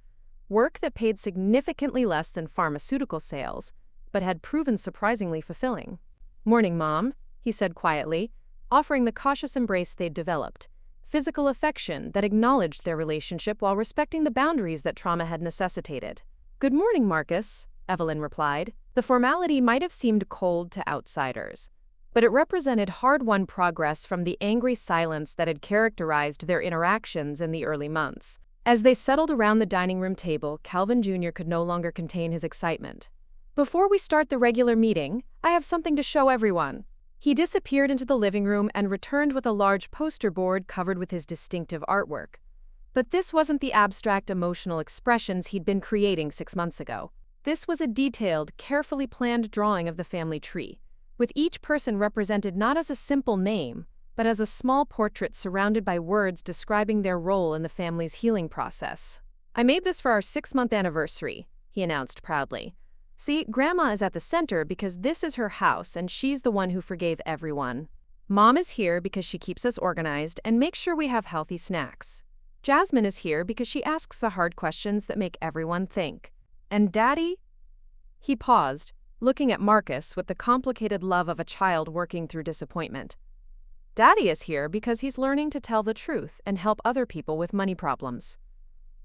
[SPEAKER 1] Work that paid significantly less than pharmaceutical sales, but had proven surprisingly fulfilling. "Morning, Mom," he said quietly, offering the cautious embrace they'd developed. Physical affection that acknowledged their relationship while respecting the boundaries that trauma had necessitated. "Good morning, Marcus," Evelyn replied. The formality might have seemed cold to outsiders, but it represented hard-won progress from the angry silence that had characterized their interactions in the early months. As they settled around the dining room table, Calvin Jr. could no longer contain his excitement. "Before we start the regular meeting, I have something to show everyone." He disappeared into the living room and returned with a large poster board covered with his distinctive artwork. But this wasn't the abstract emotional expressions he'd been creating 6 months ago. This was a detailed, carefully planned drawing of the family tree, with each person represented not as a simple name, but as a small portrait surrounded by words describing their role in the family's healing process. "I made this for our 6-month anniversary," he announced proudly. "See, Grandma is at the center because this is her house and she's the one who forgave everyone. Mom is here because she keeps us organized and makes sure we have healthy snacks. Jasmine is here because she asks the hard questions that make everyone think. And Daddy?" He paused, looking at Marcus with the complicated love of a child working through disappointment. "Daddy is here because he's learning to tell the truth and help other people with money problems."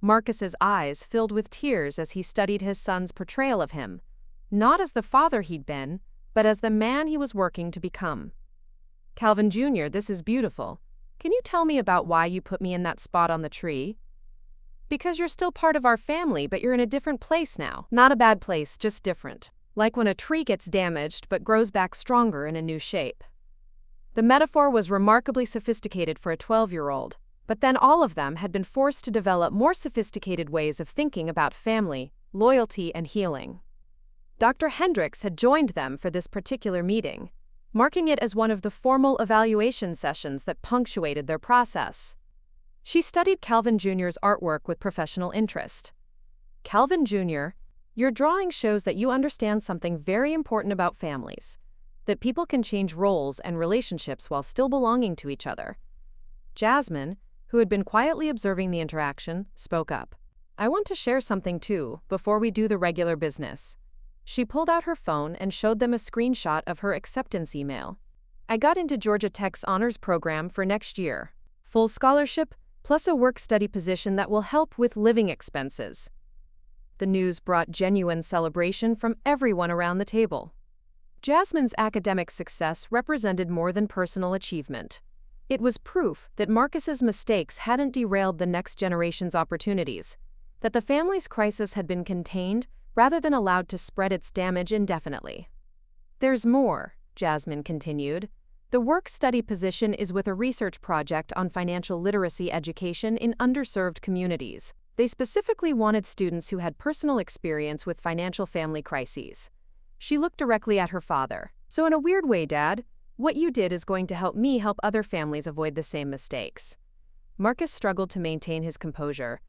[SPEAKER 1] Marcus's eyes filled with tears as he studied his son's portrayal of him, not as the father he'd been, but as the man he was working to become. "Calvin Jr., this is beautiful. Can you tell me about why you put me in that spot on the tree?" "Because you're still part of our family, but you're in a different place now." "Not a bad place, just different. Like when a tree gets damaged but grows back stronger in a new shape." The metaphor was remarkably sophisticated for a 12-year-old, but then all of them had been forced to develop more sophisticated ways of thinking about family, loyalty, and healing. Dr. Hendricks had joined them for this particular meeting, marking it as one of the formal evaluation sessions that punctuated their process. She studied Calvin Jr.'s artwork with professional interest. "Calvin Jr., your drawing shows that you understand something very important about families, that people can change roles and relationships while still belonging to each other." Jasmine, who had been quietly observing the interaction, spoke up. "I want to share something too, before we do the regular business." She pulled out her phone and showed them a screenshot of her acceptance email. "I got into Georgia Tech's honors program for next year. Full scholarship, plus a work-study position that will help with living expenses." The news brought genuine celebration from everyone around the table. Jasmine's academic success represented more than personal achievement. It was proof that Marcus's mistakes hadn't derailed the next generation's opportunities, that the family's crisis had been contained rather than allowed to spread its damage indefinitely. "There's more," Jasmine continued. "The work-study position is with a research project on financial literacy education in underserved communities. They specifically wanted students who had personal experience with financial family crises." She looked directly at her father. "So in a weird way, Dad, what you did is going to help me help other families avoid the same mistakes." Marcus struggled to maintain his composure.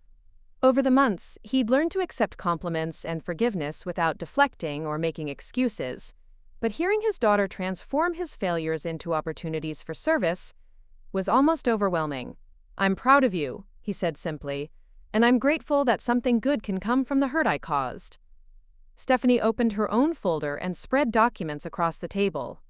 [SPEAKER 1] Over the months, he'd learned to accept compliments and forgiveness without deflecting or making excuses. But hearing his daughter transform his failures into opportunities for service was almost overwhelming. "I'm proud of you," he said simply, "and I'm grateful that something good can come from the hurt I caused." Stephanie opened her own folder and spread documents across the table.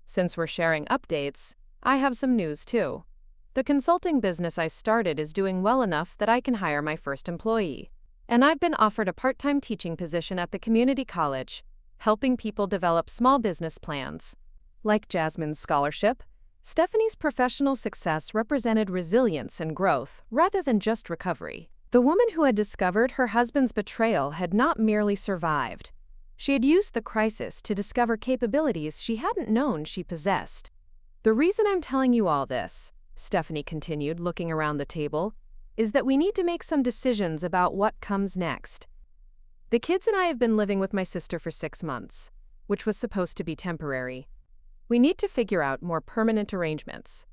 [SPEAKER 1] "Since we're sharing updates, I have some news too. The consulting business I started is doing well enough that I can hire my first employee. And I've been offered a part-time teaching position at the community college, helping people develop small business plans." Like Jasmine's scholarship, Stephanie's professional success represented resilience and growth rather than just recovery. The woman who had discovered her husband's betrayal had not merely survived. She had used the crisis to discover capabilities she hadn't known she possessed. "The reason I'm telling you all this," Stephanie continued, looking around the table, "is that we need to make some decisions about what comes next. The kids and I have been living with my sister for 6 months, which was supposed to be temporary. We need to figure out more permanent arrangements."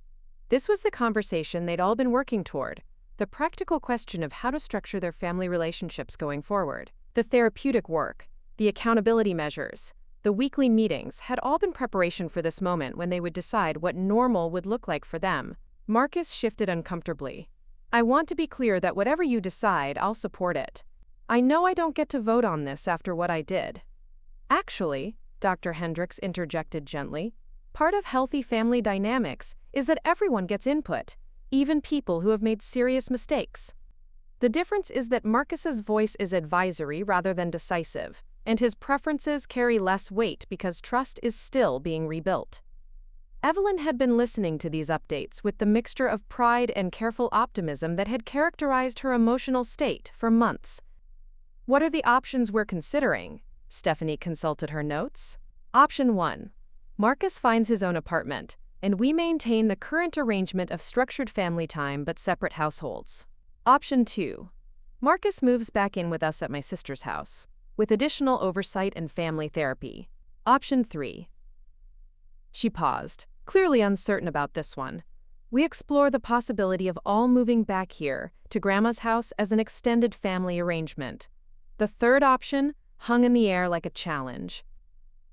[SPEAKER 1] This was the conversation they'd all been working toward, the practical question of how to structure their family relationships going forward. The therapeutic work, the accountability measures, the weekly meetings had all been preparation for this moment when they would decide what normal would look like for them. Marcus shifted uncomfortably. I want to be clear that whatever you decide, I'll support it. I know I don't get to vote on this after what I did. Actually, Dr. Hendricks interjected gently, part of healthy family dynamics is that everyone gets input, even people who have made serious mistakes. The difference is that Marcus's voice is advisory rather than decisive, and his preferences carry less weight because trust is still being rebuilt. Evelyn had been listening to these updates with the mixture of pride and careful optimism that had characterized her emotional state for months. What are the options we're considering? Stephanie consulted her notes. Option 1. Marcus finds his own apartment, and we maintain the current arrangement of structured family time but separate households. Option 2. Marcus moves back in with us at my sister's house, with additional oversight and family therapy. Option 3. She paused, clearly uncertain about this one. We explore the possibility of all moving back here to Grandma's house as an extended family arrangement. The third option hung in the air like a challenge.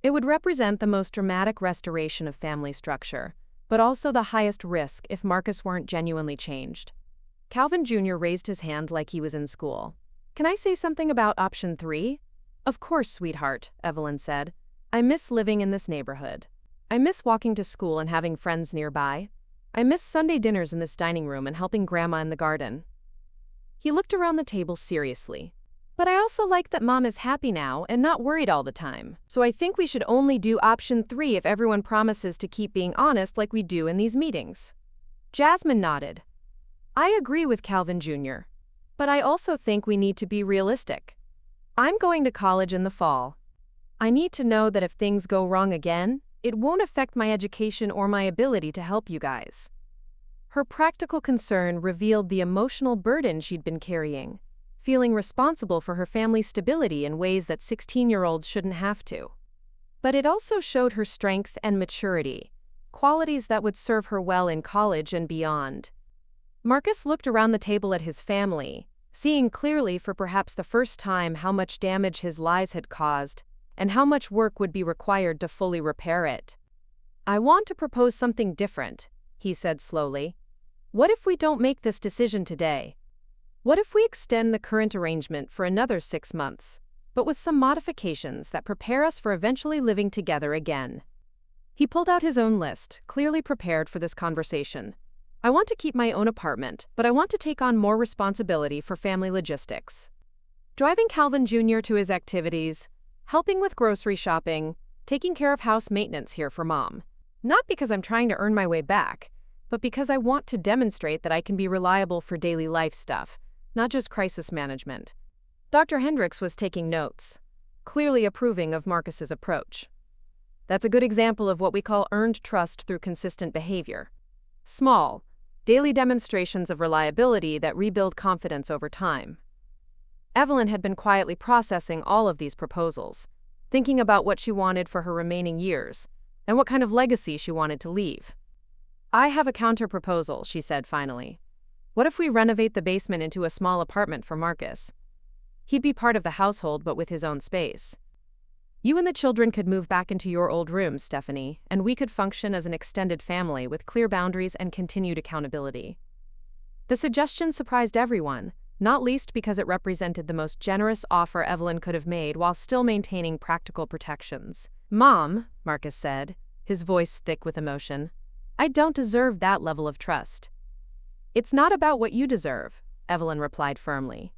[SPEAKER 1] It would represent the most dramatic restoration of family structure, but also the highest risk if Marcus weren't genuinely changed. Calvin Jr. raised his hand like he was in school. Can I say something about option 3? Of course, sweetheart, Evelyn said. I miss living in this neighborhood. I miss walking to school and having friends nearby. I miss Sunday dinners in this dining room and helping Grandma in the garden. He looked around the table seriously. But I also like that Mom is happy now and not worried all the time. So I think we should only do option 3 if everyone promises to keep being honest like we do in these meetings. Jasmine nodded. I agree with Calvin Jr. But I also think we need to be realistic. I'm going to college in the fall. I need to know that if things go wrong again, it won't affect my education or my ability to help you guys. Her practical concern revealed the emotional burden she'd been carrying, feeling responsible for her family's stability in ways that 16-year-olds shouldn't have to. But it also showed her strength and maturity, qualities that would serve her well in college and beyond. Marcus looked around the table at his family, seeing clearly for perhaps the first time how much damage his lies had caused, and how much work would be required to fully repair it. I want to propose something different, he said slowly. What if we don't make this decision today? What if we extend the current arrangement for another 6 months, but with some modifications that prepare us for eventually living together again? He pulled out his own list, clearly prepared for this conversation. I want to keep my own apartment, but I want to take on more responsibility for family logistics. Driving Calvin Jr. to his activities, helping with grocery shopping, taking care of house maintenance here for Mom. Not because I'm trying to earn my way back, but because I want to demonstrate that I can be reliable for daily life stuff, not just crisis management. Dr. Hendricks was taking notes, clearly approving of Marcus's approach. That's a good example of what we call earned trust through consistent behavior. Small, daily demonstrations of reliability that rebuild confidence over time. Evelyn had been quietly processing all of these proposals, thinking about what she wanted for her remaining years, and what kind of legacy she wanted to leave. I have a counter-proposal, she said finally. What if we renovate the basement into a small apartment for Marcus? He'd be part of the household but with his own space. You and the children could move back into your old rooms, Stephanie, and we could function as an extended family with clear boundaries and continued accountability. The suggestion surprised everyone, not least because it represented the most generous offer Evelyn could have made while still maintaining practical protections. Mom, Marcus said, his voice thick with emotion, I don't deserve that level of trust. It's not about what you deserve, Evelyn replied firmly.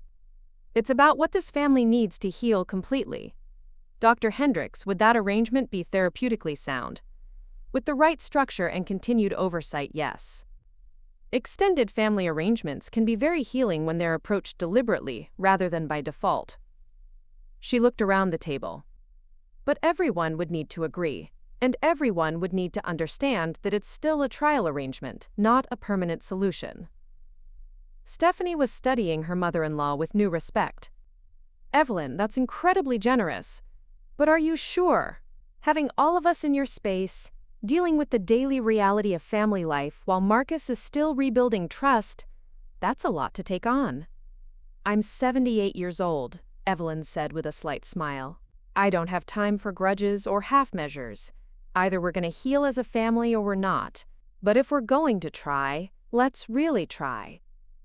[SPEAKER 1] It's about what this family needs to heal completely. Dr. Hendricks, would that arrangement be therapeutically sound? With the right structure and continued oversight, yes. Extended family arrangements can be very healing when they're approached deliberately rather than by default. She looked around the table. But everyone would need to agree, and everyone would need to understand that it's still a trial arrangement, not a permanent solution. Stephanie was studying her mother-in-law with new respect. Evelyn, that's incredibly generous. But are you sure? Having all of us in your space, dealing with the daily reality of family life while Marcus is still rebuilding trust, That's a lot to take on. I'm 78 years old, Evelyn said with a slight smile. I don't have time for grudges or half measures. Either we're going to heal as a family or we're not. But if we're going to try, let's really try.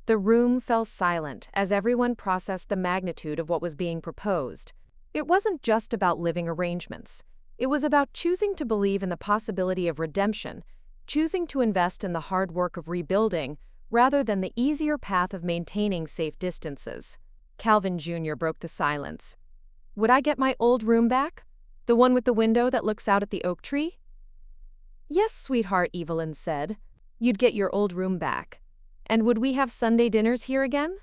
[SPEAKER 1] The room fell silent as everyone processed the magnitude of what was being proposed. It wasn't just about living arrangements. It was about choosing to believe in the possibility of redemption, choosing to invest in the hard work of rebuilding, rather than the easier path of maintaining safe distances. Calvin Jr. broke the silence. Would I get my old room back? The one with the window that looks out at the oak tree? Yes, sweetheart, Evelyn said. You'd get your old room back. And would we have Sunday dinners here again?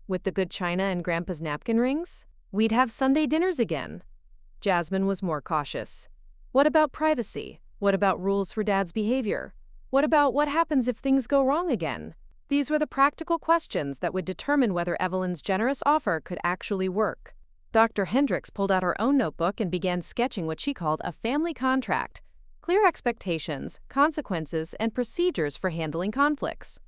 [SPEAKER 1] With the good china and Grandpa's napkin rings? We'd have Sunday dinners again. Jasmine was more cautious. What about privacy? What about rules for Dad's behavior? What about what happens if things go wrong again? These were the practical questions that would determine whether Evelyn's generous offer could actually work. Dr. Hendricks pulled out her own notebook and began sketching what she called a family contract: clear expectations, consequences, and procedures for handling conflicts.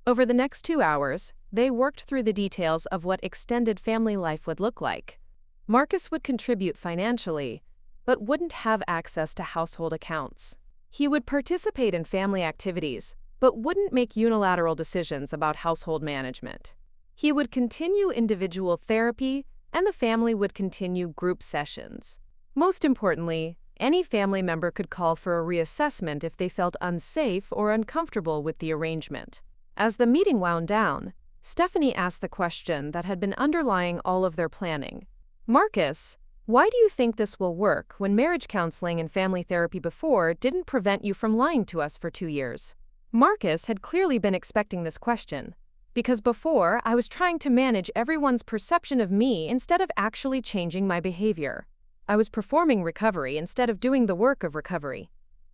[SPEAKER 1] Over the next 2 hours, they worked through the details of what extended family life would look like. Marcus would contribute financially, but wouldn't have access to household accounts. He would participate in family activities, but wouldn't make unilateral decisions about household management. He would continue individual therapy, and the family would continue group sessions. Most importantly, any family member could call for a reassessment if they felt unsafe or uncomfortable with the arrangement. As the meeting wound down, Stephanie asked the question that had been underlying all of their planning. Marcus, why do you think this will work when marriage counseling and family therapy before didn't prevent you from lying to us for 2 years? Marcus had clearly been expecting this question, because before I was trying to manage everyone's perception of me instead of actually changing my behavior. I was performing recovery instead of doing the work of recovery.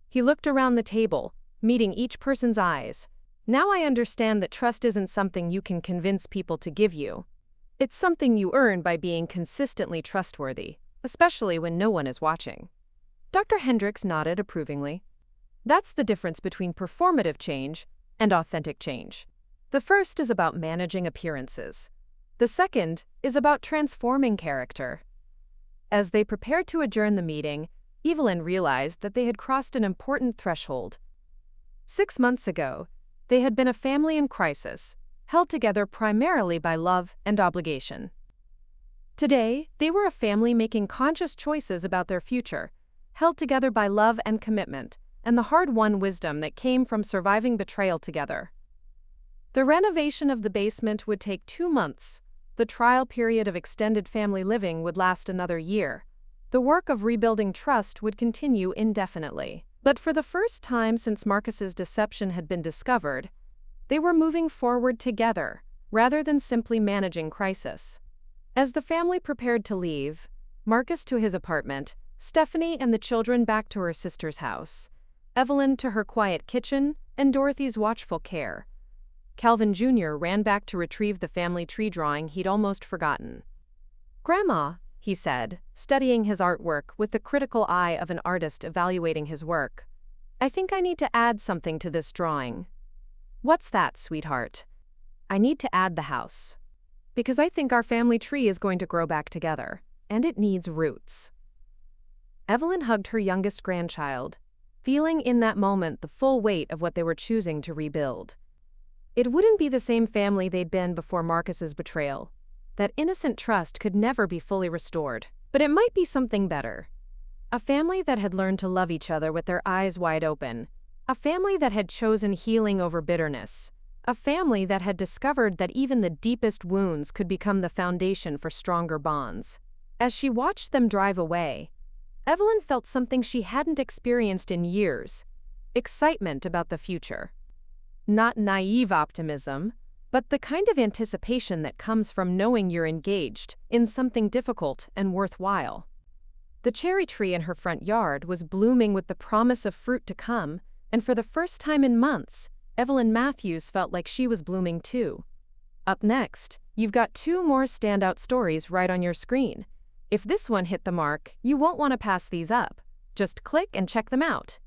[SPEAKER 1] He looked around the table, meeting each person's eyes. Now I understand that trust isn't something you can convince people to give you. It's something you earn by being consistently trustworthy, especially when no one is watching. Dr. Hendricks nodded approvingly. That's the difference between performative change and authentic change. The first is about managing appearances. The second is about transforming character. As they prepared to adjourn the meeting, Evelyn realized that they had crossed an important threshold. 6 months ago, they had been a family in crisis, held together primarily by love and obligation. Today, they were a family making conscious choices about their future, held together by love and commitment, and the hard-won wisdom that came from surviving betrayal together. The renovation of the basement would take 2 months. The trial period of extended family living would last another year. The work of rebuilding trust would continue indefinitely. But for the first time since Marcus's deception had been discovered, they were moving forward together, rather than simply managing crisis. As the family prepared to leave, Marcus to his apartment, Stephanie and the children back to her sister's house, Evelyn to her quiet kitchen, and Dorothy's watchful care, Calvin Jr. ran back to retrieve the family tree drawing he'd almost forgotten. "Grandma," he said, studying his artwork with the critical eye of an artist evaluating his work, "I think I need to add something to this drawing." "What's that, sweetheart?" "I need to add the house. Because I think our family tree is going to grow back together, and it needs roots." Evelyn hugged her youngest grandchild, feeling in that moment the full weight of what they were choosing to rebuild. It wouldn't be the same family they'd been before Marcus's betrayal. That innocent trust could never be fully restored. But it might be something better. A family that had learned to love each other with their eyes wide open. A family that had chosen healing over bitterness. A family that had discovered that even the deepest wounds could become the foundation for stronger bonds. As she watched them drive away, Evelyn felt something she hadn't experienced in years: excitement about the future. Not naive optimism, but the kind of anticipation that comes from knowing you're engaged in something difficult and worthwhile. The cherry tree in her front yard was blooming with the promise of fruit to come, and for the first time in months, Evelyn Matthews felt like she was blooming too. Up next, you've got 2 more standout stories right on your screen. If this one hit the mark, you won't want to pass these up. Just click and check them out.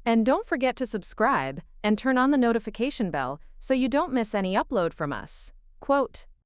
[SPEAKER 1] And don't forget to subscribe and turn on the notification bell so you don't miss any upload from us. Quote,